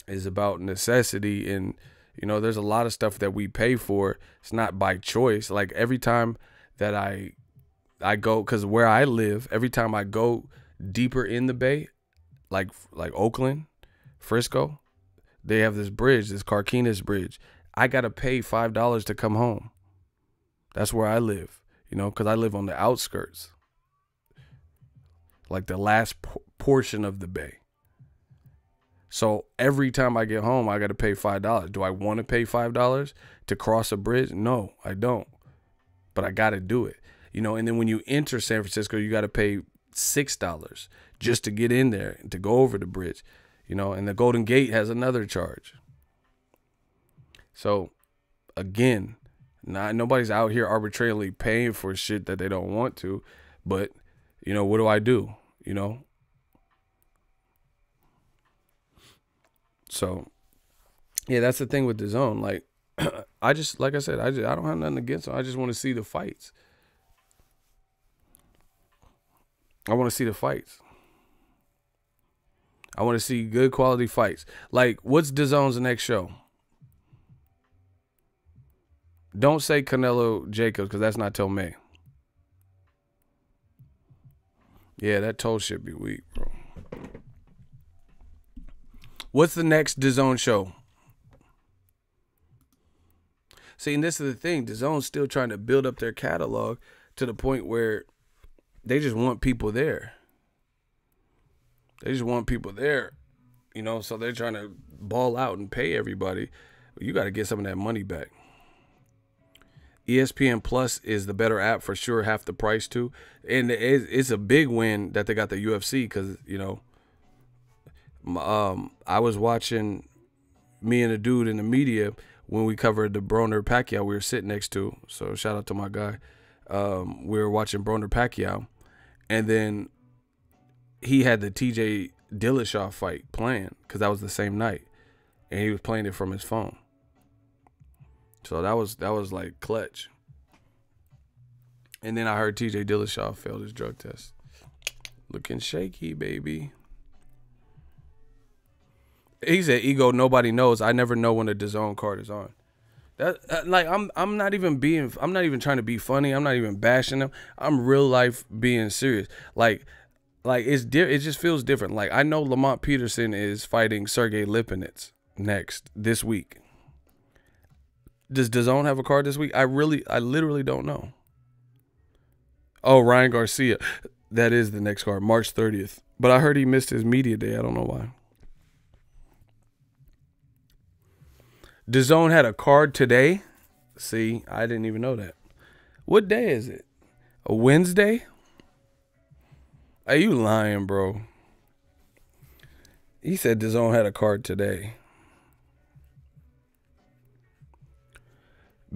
is about necessity, and there's a lot of stuff that we pay for. It's not by choice. Like, every time that I go, because where I live, every time I go deeper in the Bay, like Oakland, Frisco, they have this bridge, this Carquinez Bridge. I got to pay $5 to come home. That's where I live, because I live on the outskirts. Like the last portion of the Bay. So every time I get home, I got to pay $5. Do I want to pay $5 to cross a bridge? No, I don't. But I got to do it. And then when you enter San Francisco, you got to pay $6 just to get in there and to go over the bridge. And the Golden Gate has another charge. So, again, nobody's out here arbitrarily paying for shit that they don't want to. But, what do I do? So, yeah, that's the thing with DAZN. Like, like I said, I don't have nothing against them. I just want to see the fights. I want to see the fights. I want to see good quality fights. Like, what's DAZN's next show? Don't say Canelo Jacobs, because that's not till May. Yeah, that toll shit be weak, bro. What's the next DAZN show? See, and this is the thing. DAZN's still trying to build up their catalog to the point where they just want people there. They just want people there, so they're trying to ball out and pay everybody. You got to get some of that money back. ESPN Plus is the better app for sure, half the price too. And it's a big win that they got the UFC because, I was watching me and a dude in the media when we covered the Broner Pacquiao we were sitting next to. So shout out to my guy. We were watching Broner Pacquiao, and then he had the TJ Dillashaw fight playing because that was the same night, and he was playing it from his phone. So that was like clutch. And then I heard TJ Dillashaw failed his drug test. Looking shaky, baby. He said, "Ego, nobody knows. I never know when a DAZN card is on." I'm not even trying to be funny. I'm not even bashing them. I'm real life being serious. Like, Like, it just feels different. Like, I know Lamont Peterson is fighting Sergey Lipinets next this week. Does DAZN have a card this week? I literally don't know. Oh, Ryan Garcia. That is the next card, March 30th. But I heard he missed his media day. I don't know why. DAZN had a card today. See, I didn't even know that. What day is it? A Wednesday? Are you lying, bro? He said DAZN had a card today.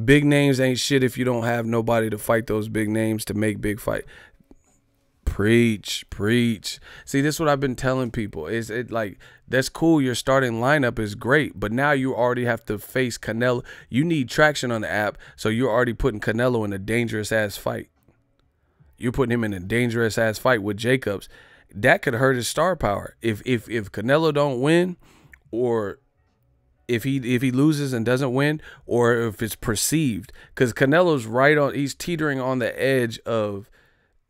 Big names ain't shit if you don't have nobody to fight those big names to make big fight. Preach. See, this is what I've been telling people. Is it like, that's cool, your starting lineup is great, but now you already have to face Canelo. You need traction on the app, so you're already putting Canelo in a dangerous-ass fight. You're putting him in a dangerous-ass fight with Jacobs. That could hurt his star power. If Canelo don't win, or if he loses and doesn't win, or if it's perceived, because Canelo's he's teetering on the edge of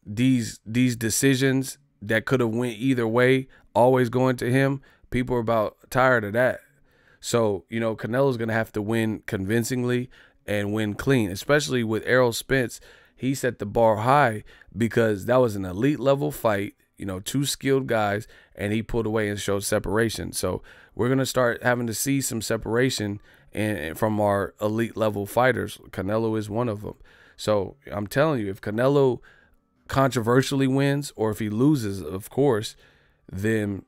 these decisions that could have went either way, always going to him. People are about tired of that. So, Canelo's going to have to win convincingly and win clean, especially with Errol Spence. He set the bar high because that was an elite level fight, two skilled guys, and he pulled away and showed separation. So we're going to start having to see some separation from our elite level fighters. Canelo is one of them. So I'm telling you, if Canelo controversially wins, or if he loses, of course, then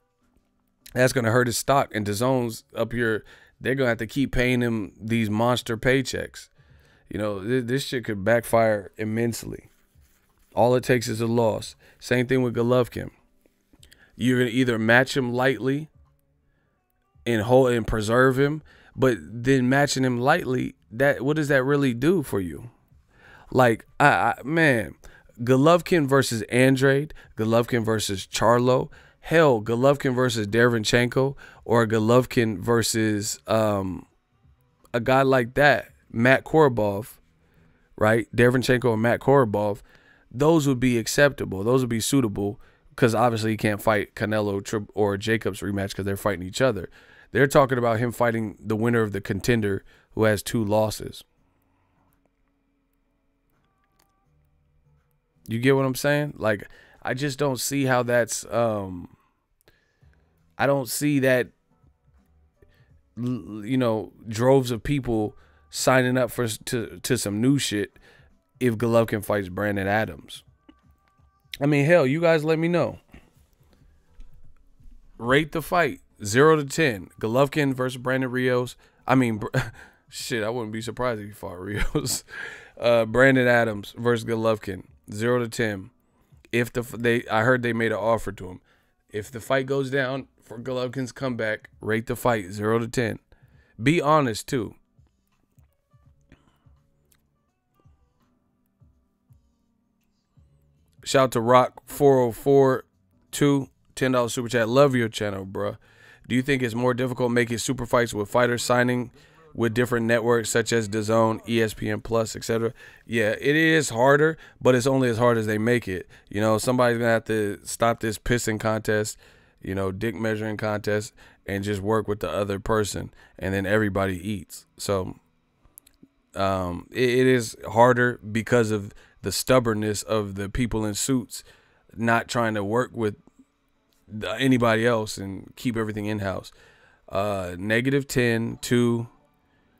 that's going to hurt his stock. And DAZN's up here, they're going to have to keep paying him these monster paychecks. This shit could backfire immensely. All it takes is a loss. Same thing with Golovkin. You're going to either match him lightly and hold and preserve him, but then matching him lightly, what does that really do for you? Like, man, Golovkin versus Andrade, Golovkin versus Charlo, hell, Golovkin versus Derevyanchenko, or Golovkin versus a guy like that, Matt Korobov, right? Derevyanchenko and Matt Korobov, those would be acceptable. Those would be suitable, because obviously he can't fight Canelo or Jacobs rematch because they're fighting each other. They're talking about him fighting the winner of the contender who has 2 losses. You get what I'm saying? Like, I just don't see how that's I don't see that, droves of people signing up to some new shit if Golovkin fights Brandon Adams. I mean, hell, you guys let me know. Rate the fight 0 to 10. Golovkin versus Brandon Rios. I mean, shit, I wouldn't be surprised if he fought Rios. Brandon Adams versus Golovkin. 0 to 10. I heard they made an offer to him. If the fight goes down for Golovkin's comeback, rate the fight 0 to 10. Be honest too. Shout out to Rock 4042, $10 super chat. Love your channel, bruh. Do you think it's more difficult making super fights with fighters signing with different networks such as DAZN, ESPN Plus, etc.? Yeah, it is harder, but it's only as hard as they make it. Somebody's gonna have to stop this pissing contest, dick measuring contest, and just work with the other person, and then everybody eats. So it is harder because of the stubbornness of the people in suits not trying to work with anybody else and keep everything in-house. -10, 2,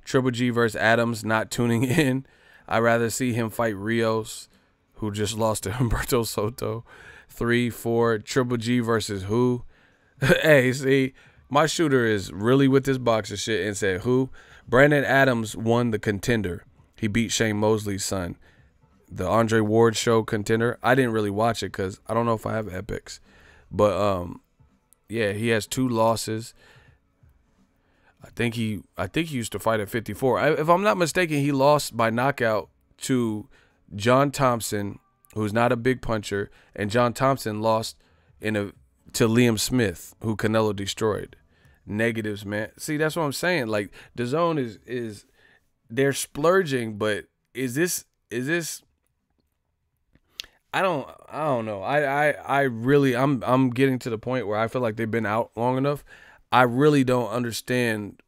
Triple G versus Adams, not tuning in. I'd rather see him fight Rios, who just lost to Humberto Soto. 3, 4, Triple G versus who? Hey, see, my shooter is really with this boxer shit and said who? Brandon Adams won the contender. He beat Shane Mosley's son. The Andre Ward show contender. I didn't really watch it because I don't know if I have Epics. But yeah, he has 2 losses. I think he used to fight at 54. If I'm not mistaken, he lost by knockout to John Thompson, who's not a big puncher, and John Thompson lost to Liam Smith, who Canelo destroyed. Negatives, man. See, that's what I'm saying. Like, DAZN is they're splurging, but is this I don't know. I really I'm getting to the point where I feel like they've been out long enough. I really don't understand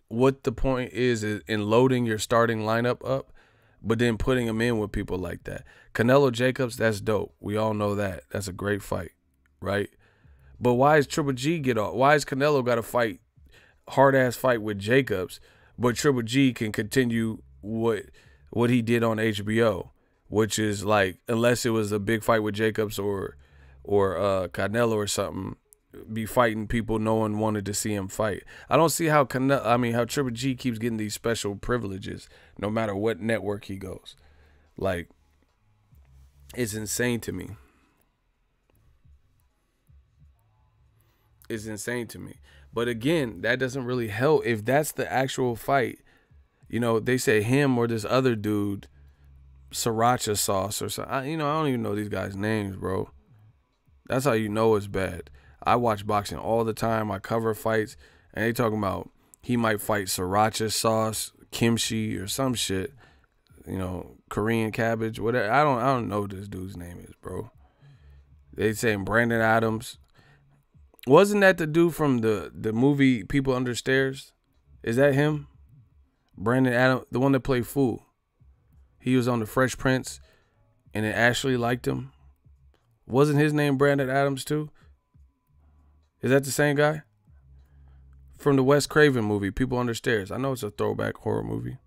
what the point is in loading your starting lineup up, but then putting them in with people like that. Canelo Jacobs, that's dope. We all know that. That's a great fight, right? But why is Triple G get off? Why is Canelo got to fight hard ass fight with Jacobs, but Triple G can continue what he did on HBO? Which is like, unless it was a big fight with Jacobs or Canelo or something, be fighting people no one wanted to see him fight. I don't see how how Triple G keeps getting these special privileges no matter what network he goes. Like, it's insane to me. It's insane to me. But again, that doesn't really help. If that's the actual fight, you know, they say him or this other dude, sriracha sauce or something. I don't even know these guys' names, bro. That's how you know it's bad. I watch boxing all the time. I cover fights, and they talking about he might fight sriracha sauce, kimchi, or some shit. You know, Korean cabbage, whatever. I don't know what this dude's name is, bro. They saying Brandon Adams. Wasn't that the dude from the movie People Under Stairs? Is that him? Brandon Adams, the one that played Fool. He was on The Fresh Prince, and then Ashley liked him. Wasn't his name Brandon Adams too? Is that the same guy? From the Wes Craven movie, People Under Stairs. I know it's a throwback horror movie.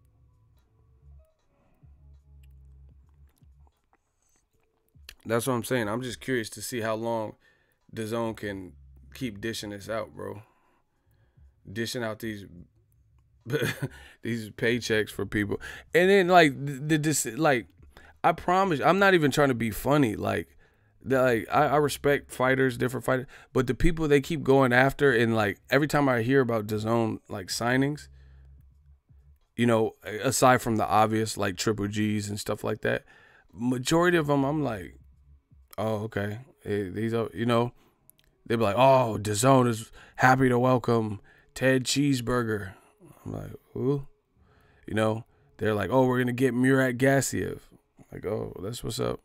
That's what I'm saying. I'm just curious to see how long Dazn can keep dishing this out, bro. Dishing out these these paychecks for people. And then I promise, I'm not even trying to be funny. I respect fighters, different fighters, but the people they keep going after, and like every time I hear about Dazn like signings, you know, aside from the obvious like Triple G's and stuff like that, majority of them I'm like, oh, okay. These are, you know, they be like, oh, Dazn is happy to welcome Ted Cheeseburger. I'm like, who? You know, they're like, oh, we're going to get Murat Gassiev. Like, oh, that's what's up.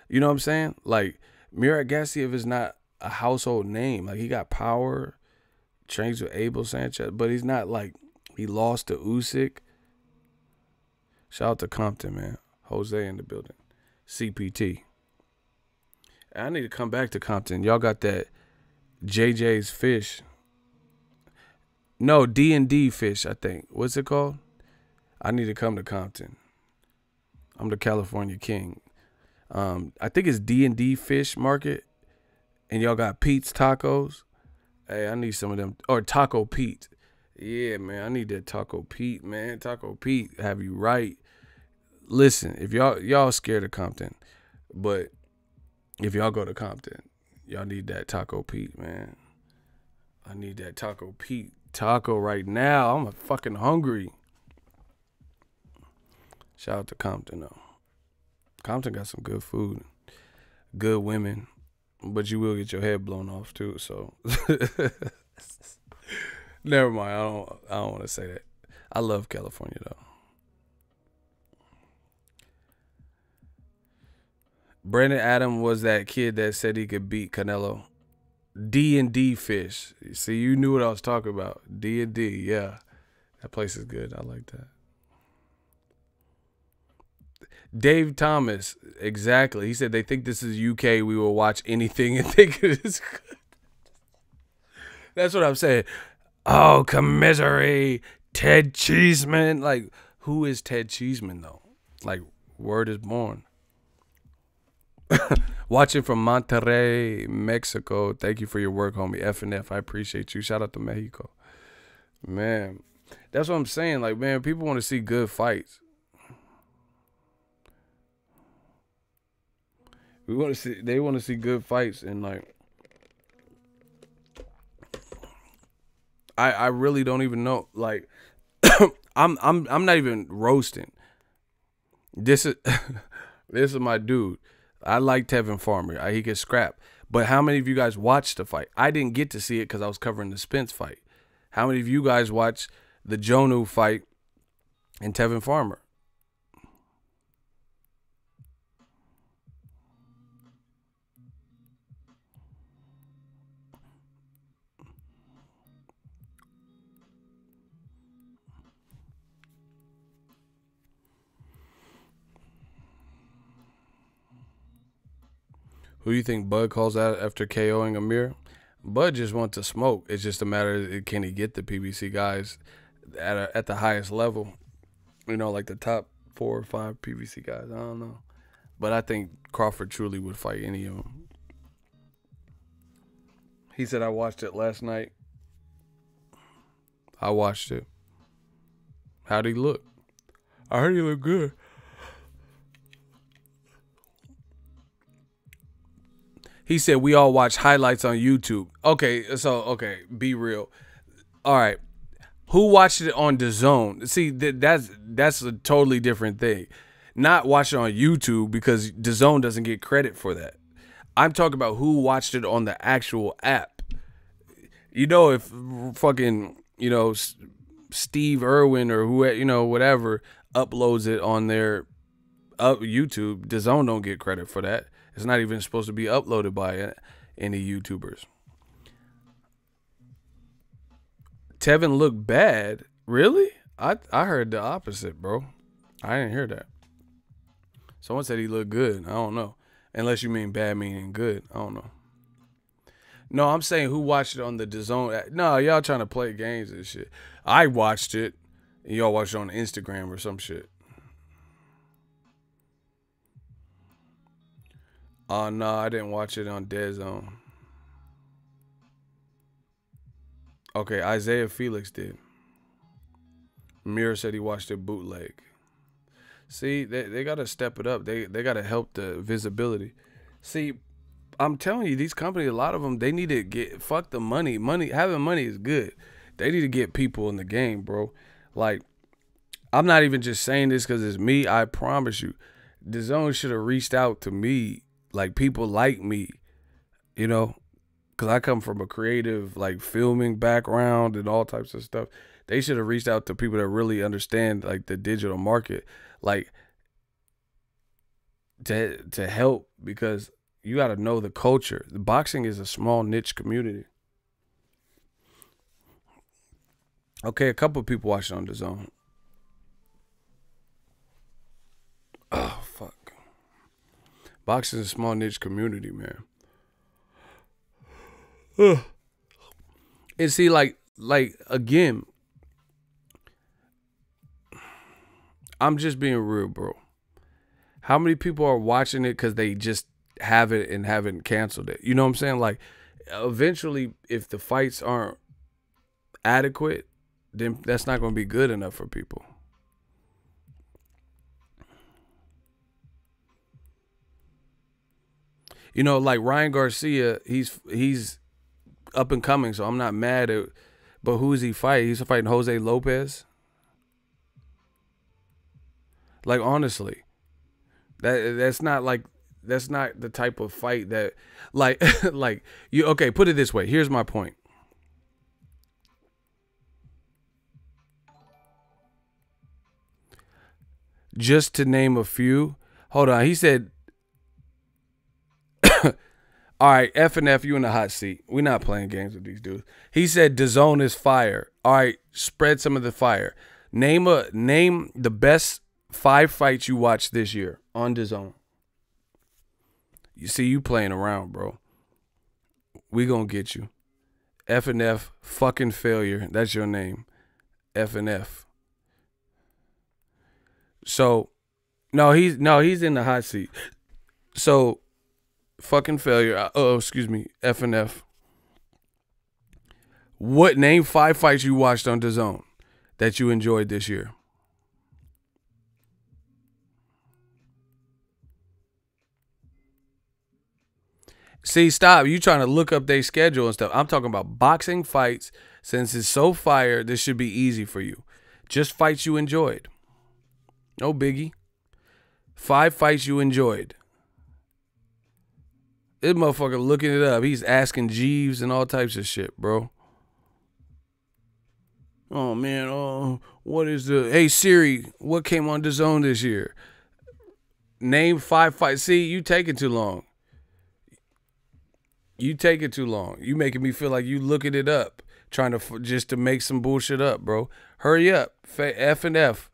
You know what I'm saying? Like, Murat Gassiev is not a household name. Like, he got power, trains with Abel Sanchez, but he's not like, he lost to Usyk. Shout out to Compton, man. Jose in the building. CPT. I need to come back to Compton. Y'all got that JJ's Fish. No, D&D Fish, I think. What's it called? I need to come to Compton. I'm the California king. I think it's D&D Fish Market. And y'all got Pete's Tacos. Hey, I need some of them. Or Taco Pete. Yeah, man, I need that Taco Pete, man. Taco Pete, have you right. Listen, if y'all scared of Compton, but if y'all go to Compton, y'all need that Taco Pete, man. I need that Taco Pete taco right now. I'm fucking hungry. Shout out to Compton, though. Compton got some good food, good women, but you will get your head blown off too. So never mind. I don't want to say that. I love California though. Brandon Adams was that kid that said he could beat Canelo. D&D Fish. See, you knew what I was talking about. D&D, yeah. That place is good. I like that. Dave Thomas, exactly. He said they think this is UK. We will watch anything and think it is good. That's what I'm saying. Oh, commiserate. Ted Cheeseman. Like, who is Ted Cheeseman, though? Like, word is born. Watching from Monterrey, Mexico. Thank you for your work, homie. F&F, I appreciate you. Shout out to Mexico. Man, that's what I'm saying. Like, man, people want to see good fights. They want to see good fights, and like, I really don't even know. Like, I'm not even roasting. This is my dude. I like Tevin Farmer. He could scrap. But how many of you guys watched the fight? I didn't get to see it because I was covering the Spence fight. How many of you guys watched the Jonu fight and Tevin Farmer? Who do you think Bud calls out after KOing Amir? Bud just wants to smoke. It's just a matter of can he get the PBC guys at the highest level? You know, like the top 4 or 5 PBC guys. I don't know. But I think Crawford truly would fight any of them. He said, I watched it last night. I watched it. How'd he look? I heard he looked good. He said, we all watch highlights on YouTube. Okay, be real. All right. Who watched it on Dazn? See, that's a totally different thing. Not watch it on YouTube because Dazn doesn't get credit for that. I'm talking about who watched it on the actual app. You know, if fucking, you know, Steve Irwin or who, you know, whatever uploads it on their YouTube, Dazn don't get credit for that. It's not even supposed to be uploaded by any YouTubers. Tevin looked bad. Really? I heard the opposite, bro. I didn't hear that. Someone said he looked good. I don't know. Unless you mean bad meaning good. I don't know. No, I'm saying who watched it on the Dazn. No, y'all trying to play games and shit. I watched it. And y'all watched it on Instagram or some shit. Oh, no, I didn't watch it on Dazn. Okay, Isaiah Felix did. Mir said he watched it bootleg. See, they got to step it up. They got to help the visibility. See, I'm telling you, these companies, a lot of them, they need to get, fuck the money. Having money is good. They need to get people in the game, bro. Like, I'm not even just saying this because it's me. I promise you. Dazn should have reached out to me. Like, people like me, you know, because I come from a creative, like, filming background and all types of stuff. They should have reached out to people that really understand, like, the digital market, like, to help, because you got to know the culture. The boxing is a small niche community. Okay, a couple of people watching on Dazn. Oh, fuck. Boxing is a small niche community, man. And see, like again, I'm just being real, bro. How many people are watching it because they just have it and haven't canceled it? You know what I'm saying? Like, eventually, if the fights aren't adequate, then that's not going to be good enough for people. You know, like Ryan Garcia, he's up and coming, so I'm not mad at. But who is he fighting? He's fighting Jose Lopez. Like, honestly, that's not the type of fight that, like like you. Okay, put it this way. Here's my point. Just to name a few. Hold on. He said. All right, F and F, you in the hot seat. We're not playing games with these dudes. He said Dazn is fire. All right, spread some of the fire. Name the best 5 fights you watched this year on Dazn. You see, you playing around, bro. We gonna get you. F and F, fucking failure. That's your name. F and F. So, no, he's in the hot seat. So. Fucking failure. Excuse me. F and F. Name 5 fights you watched on Dazn that you enjoyed this year? See, stop. You trying to look up their schedule and stuff. I'm talking about boxing fights. Since it's so fire, this should be easy for you. Just fights you enjoyed. No biggie. 5 fights you enjoyed. This motherfucker looking it up. He's asking Jeeves and all types of shit, bro. Oh, man. What is hey, Siri, what came on Dazn this year? Name 5 fights. See, you taking too long. You taking too long. You making me feel like you looking it up. Trying to just to make some bullshit up, bro. Hurry up. F and F.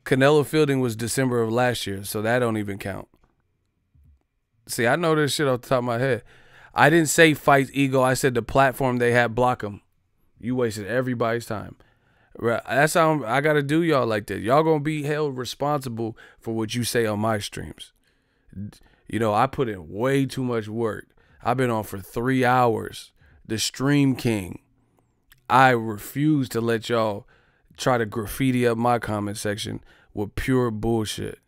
Canelo Fielding was December of last year, so that don't even count. See, I know this shit off the top of my head. I didn't say fights ego. I said the platform they had block them. You wasted everybody's time. Right? That's how I got to do y'all like that. Y'all going to be held responsible for what you say on my streams. You know, I put in way too much work. I've been on for 3 hours. The Stream King. I refuse to let y'all try to graffiti up my comment section with pure bullshit.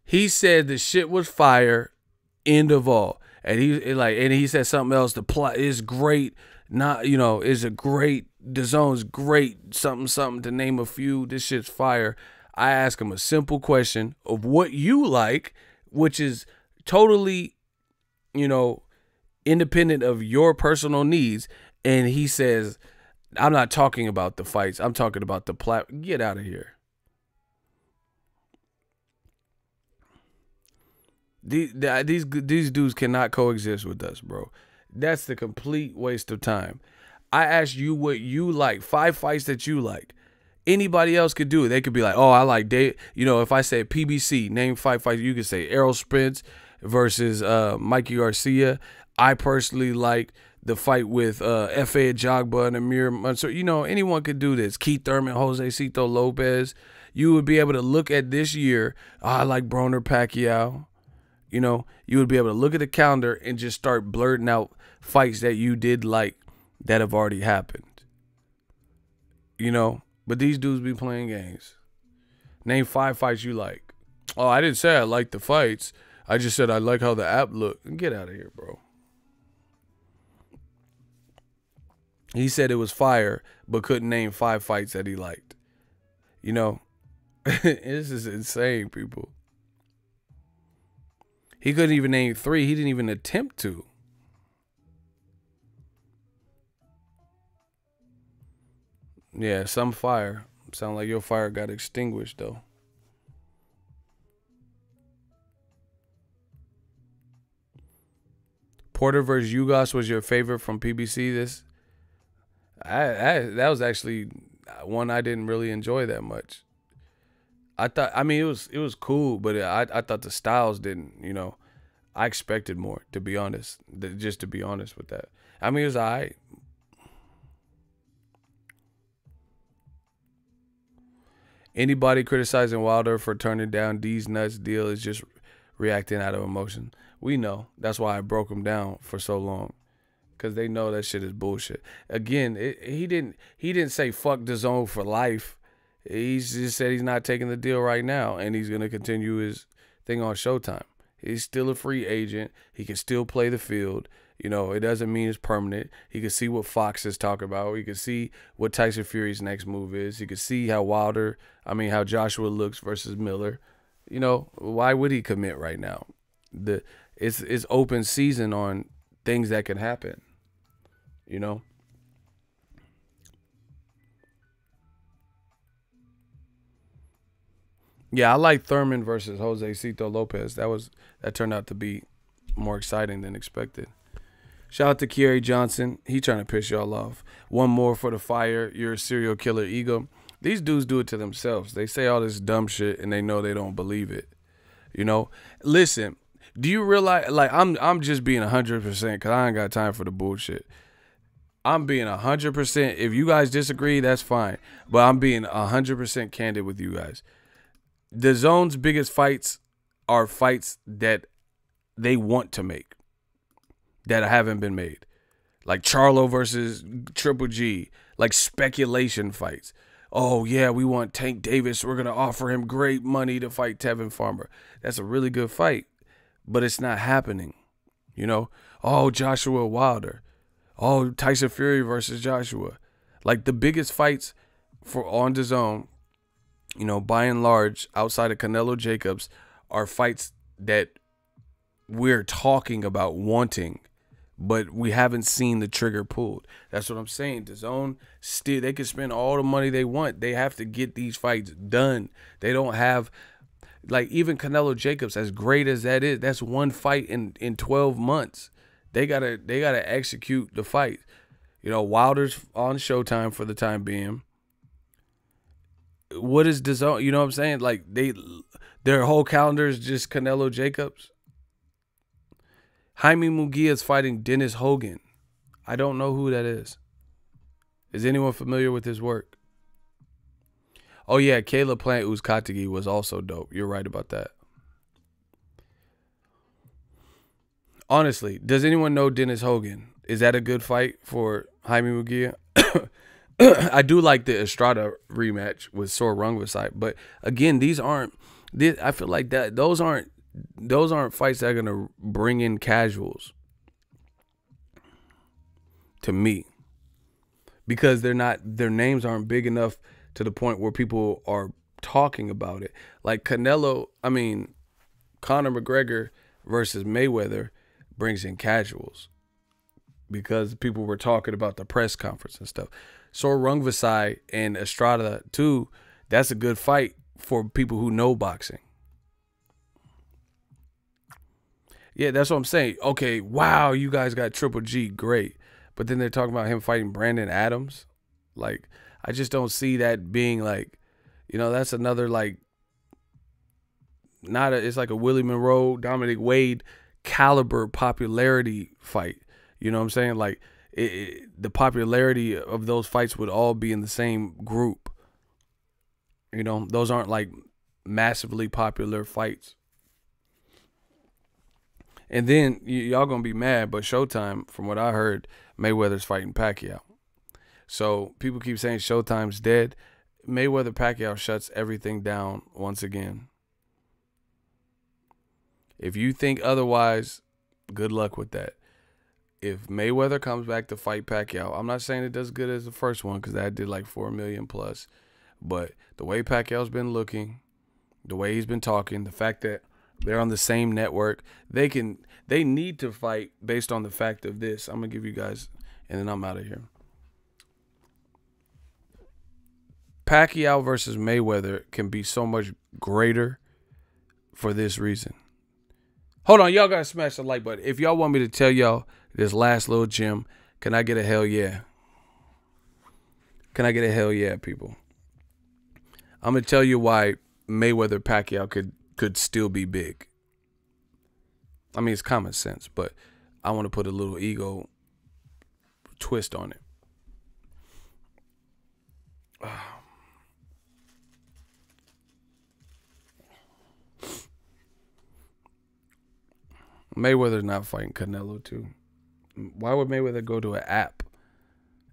He said the shit was fire, end of all. And he said something else. The plot is great. Not, you know, is a great. Dazon's great. Something to name a few. This shit's fire. I ask him a simple question of what you like, which is totally, you know, independent of your personal needs. And he says, I'm not talking about the fights. I'm talking about the plat. Get out of here. These dudes cannot coexist with us, bro. That's the complete waste of time. I asked you what you like. 5 fights that you like. Anybody else could do it. They could be like, oh, I like Dave. You know, if I said PBC, name 5 fights, you could say Errol Spence versus Mikey Garcia. I personally like the fight with F.A. Jogba and Amir Mansour. You know, anyone could do this. Keith Thurman, Jose Cito Lopez. You would be able to look at this year. Oh, I like Broner Pacquiao. You know, you would be able to look at the calendar and just start blurting out fights that you did like that have already happened. You know, but these dudes be playing games. Name 5 fights you like. Oh, I didn't say I like the fights. I just said I like how the app looked. Get out of here, bro. He said it was fire, but couldn't name 5 fights that he liked. You know, this is insane, people. He couldn't even name 3. He didn't even attempt to. Yeah, some fire. Sound like your fire got extinguished, though. Porter versus Ugos was your favorite from PBC. That was actually one I didn't really enjoy that much. I mean, it was cool, but I thought the styles didn't, you know, I expected more, to be honest. Just to be honest with that. I mean, it was all right. Anybody criticizing Wilder for turning down D's nuts deal is just reacting out of emotion. We know. That's why I broke him down for so long. Because they know that shit is bullshit. Again, he didn't say fuck Dazn for life. He just said he's not taking the deal right now, and he's going to continue his thing on Showtime. He's still a free agent. He can still play the field. You know, it doesn't mean it's permanent. He can see what Fox is talking about. He can see what Tyson Fury's next move is. He can see how how Joshua looks versus Miller. You know, why would he commit right now? It's open season on things that can happen. You know? Yeah, I like Thurman versus Jose Cito Lopez. That turned out to be more exciting than expected. Shout out to Kieri Johnson. He trying to piss y'all off. One more for the fire. You're a serial killer ego. These dudes do it to themselves. They say all this dumb shit and they know they don't believe it. You know? Listen, do you realize, like, I'm just being 100% because I ain't got time for the bullshit. I'm being 100%. If you guys disagree, that's fine. But I'm being 100% candid with you guys. The Zone's biggest fights are fights that they want to make that haven't been made. Like Charlo versus Triple G. Like speculation fights. Oh, yeah, we want Tank Davis. We're going to offer him great money to fight Tevin Farmer. That's a really good fight. But it's not happening. You know? Oh, Joshua Wilder. Oh, Tyson Fury versus Joshua. Like the biggest fights on DAZN, you know, by and large, outside of Canelo Jacobs, are fights that we're talking about wanting, but we haven't seen the trigger pulled. That's what I'm saying. DAZN, still, they can spend all the money they want. They have to get these fights done. They don't have, like, even Canelo Jacobs, as great as that is, that's one fight in 12 months. They gotta execute the fight. You know, Wilder's on Showtime for the time being. What is DAZN? You know what I'm saying? Like their whole calendar is just Canelo Jacobs. Jaime Munguia is fighting Dennis Hogan. I don't know who that is. Is anyone familiar with his work? Oh, yeah, Caleb Plant Uzcategui was also dope. You're right about that. Honestly, does anyone know Dennis Hogan? Is that a good fight for Jaime Munguia? I do like the Estrada rematch with Sor Rungvisai, but again, I feel like that those aren't fights that are gonna bring in casuals to me, because their names aren't big enough to the point where people are talking about it. Like Conor McGregor versus Mayweather brings in casuals because people were talking about the press conference and stuff. Sor Rungvisai and Estrada too, that's a good fight for people who know boxing. Yeah, that's what I'm saying. Okay, wow, you guys got Triple G, great. But then they're talking about him fighting Brandon Adams. Like, I just don't see that being like, that's another like, it's like a Willie Monroe, Dominic Wade caliber popularity fight. You know what I'm saying? Like, the popularity of those fights would all be in the same group. Those aren't like massively popular fights. And then y'all gonna be mad, but Showtime, from what I heard, Mayweather's fighting Pacquiao. So people keep saying Showtime's dead. Mayweather Pacquiao shuts everything down once again. If you think otherwise, good luck with that. If Mayweather comes back to fight Pacquiao, I'm not saying it does good as the first one because that did like 4 million plus. But the way Pacquiao's been looking, the way he's been talking, the fact that they're on the same network, they need to fight based on the fact of this. I'm going to give you guys, and then I'm out of here. Pacquiao versus Mayweather can be so much greater for this reason. Hold on, y'all got to smash the like button. If y'all want me to tell y'all this last little gem, can I get a hell yeah? Can I get a hell yeah, people? I'm going to tell you why Mayweather Pacquiao could still be big. I mean, it's common sense, but I want to put a little ego twist on it. Mayweather's not fighting Canelo too. Why would Mayweather go to an app?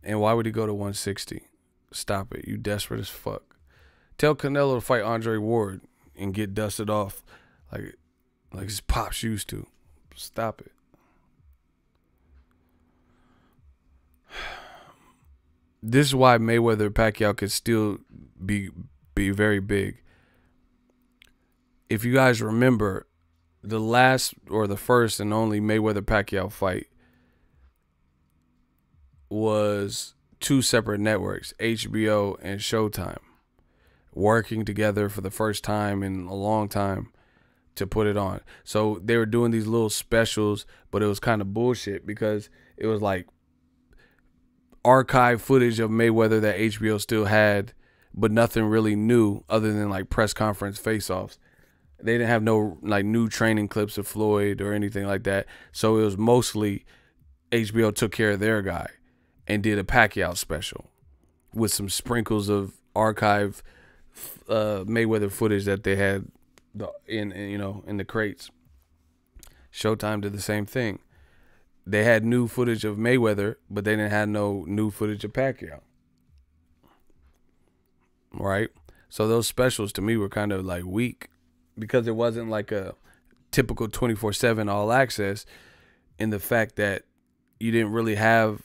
And why would he go to 160? Stop it. You desperate as fuck. Tell Canelo to fight Andre Ward and get dusted off like his pops used to. Stop it. This is why Mayweather Pacquiao could still be very big. If you guys remember, the last or the first and only Mayweather Pacquiao fight was two separate networks, HBO and Showtime, working together for the first time in a long time to put it on. So they were doing these little specials, but it was kind of bullshit because it was like archive footage of Mayweather that HBO still had, but nothing really new other than like press conference face-offs. They didn't have no like new training clips of Floyd or anything like that. So it was mostly HBO took care of their guy and did a Pacquiao special with some sprinkles of archive Mayweather footage that they had in the crates. Showtime did the same thing. They had new footage of Mayweather, but they didn't have no new footage of Pacquiao. Right? So those specials to me were kind of like weak because it wasn't like a typical 24/7 all access, in the fact that you didn't really have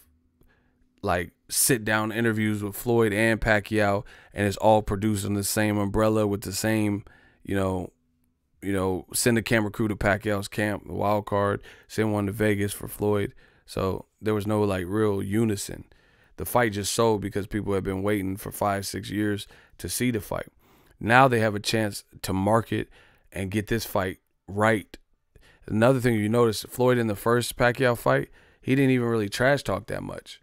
like sit down interviews with Floyd and Pacquiao, and it's all produced on the same umbrella with the same, send a camera crew to Pacquiao's camp, the wild card, send one to Vegas for Floyd. So there was no like real unison. The fight just sold because people have been waiting for 5-6 years to see the fight. Now they have a chance to market and get this fight right. Another thing you notice, Floyd in the first Pacquiao fight, he didn't even really trash talk that much.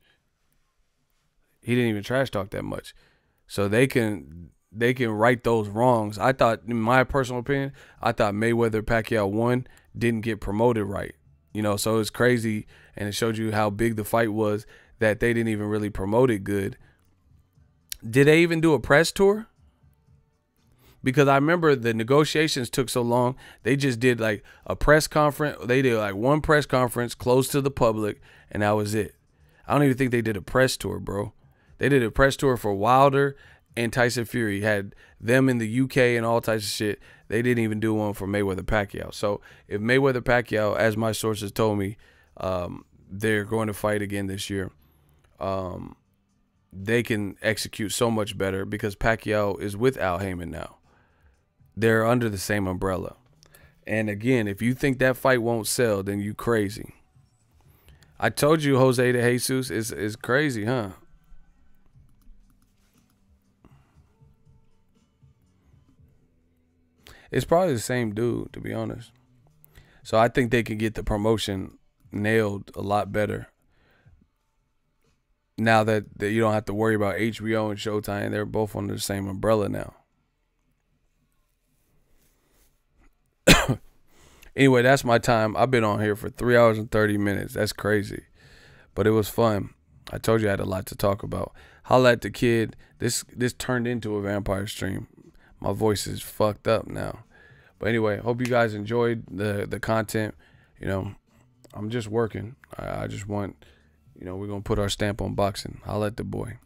So they can right those wrongs. I thought, in my personal opinion, Mayweather Pacquiao 1 didn't get promoted right. You know, so it's crazy, and it showed you how big the fight was that they didn't even really promote it good. Did they even do a press tour? Because I remember the negotiations took so long. They just did like a press conference. They did like one press conference closed to the public, and that was it. I don't even think they did a press tour, bro. They did a press tour for Wilder and Tyson Fury. Had them in the UK and all types of shit. They didn't even do one for Mayweather Pacquiao. So if Mayweather Pacquiao, as my sources told me, they're going to fight again this year, they can execute so much better because Pacquiao is with Al Heyman now. They're under the same umbrella. And again, if you think that fight won't sell, then you crazy. I told you Jose de Jesus is crazy, huh? It's probably the same dude, to be honest. So I think they can get the promotion nailed a lot better. Now that you don't have to worry about HBO and Showtime. They're both under the same umbrella now. Anyway, that's my time. I've been on here for 3 hours and 30 minutes. That's crazy. But it was fun. I told you I had a lot to talk about. Holla at the kid. This turned into a vampire stream. My voice is fucked up now. But anyway, hope you guys enjoyed the content. You know, I'm just working. I just want, you know, we're going to put our stamp on boxing. Holla at the boy.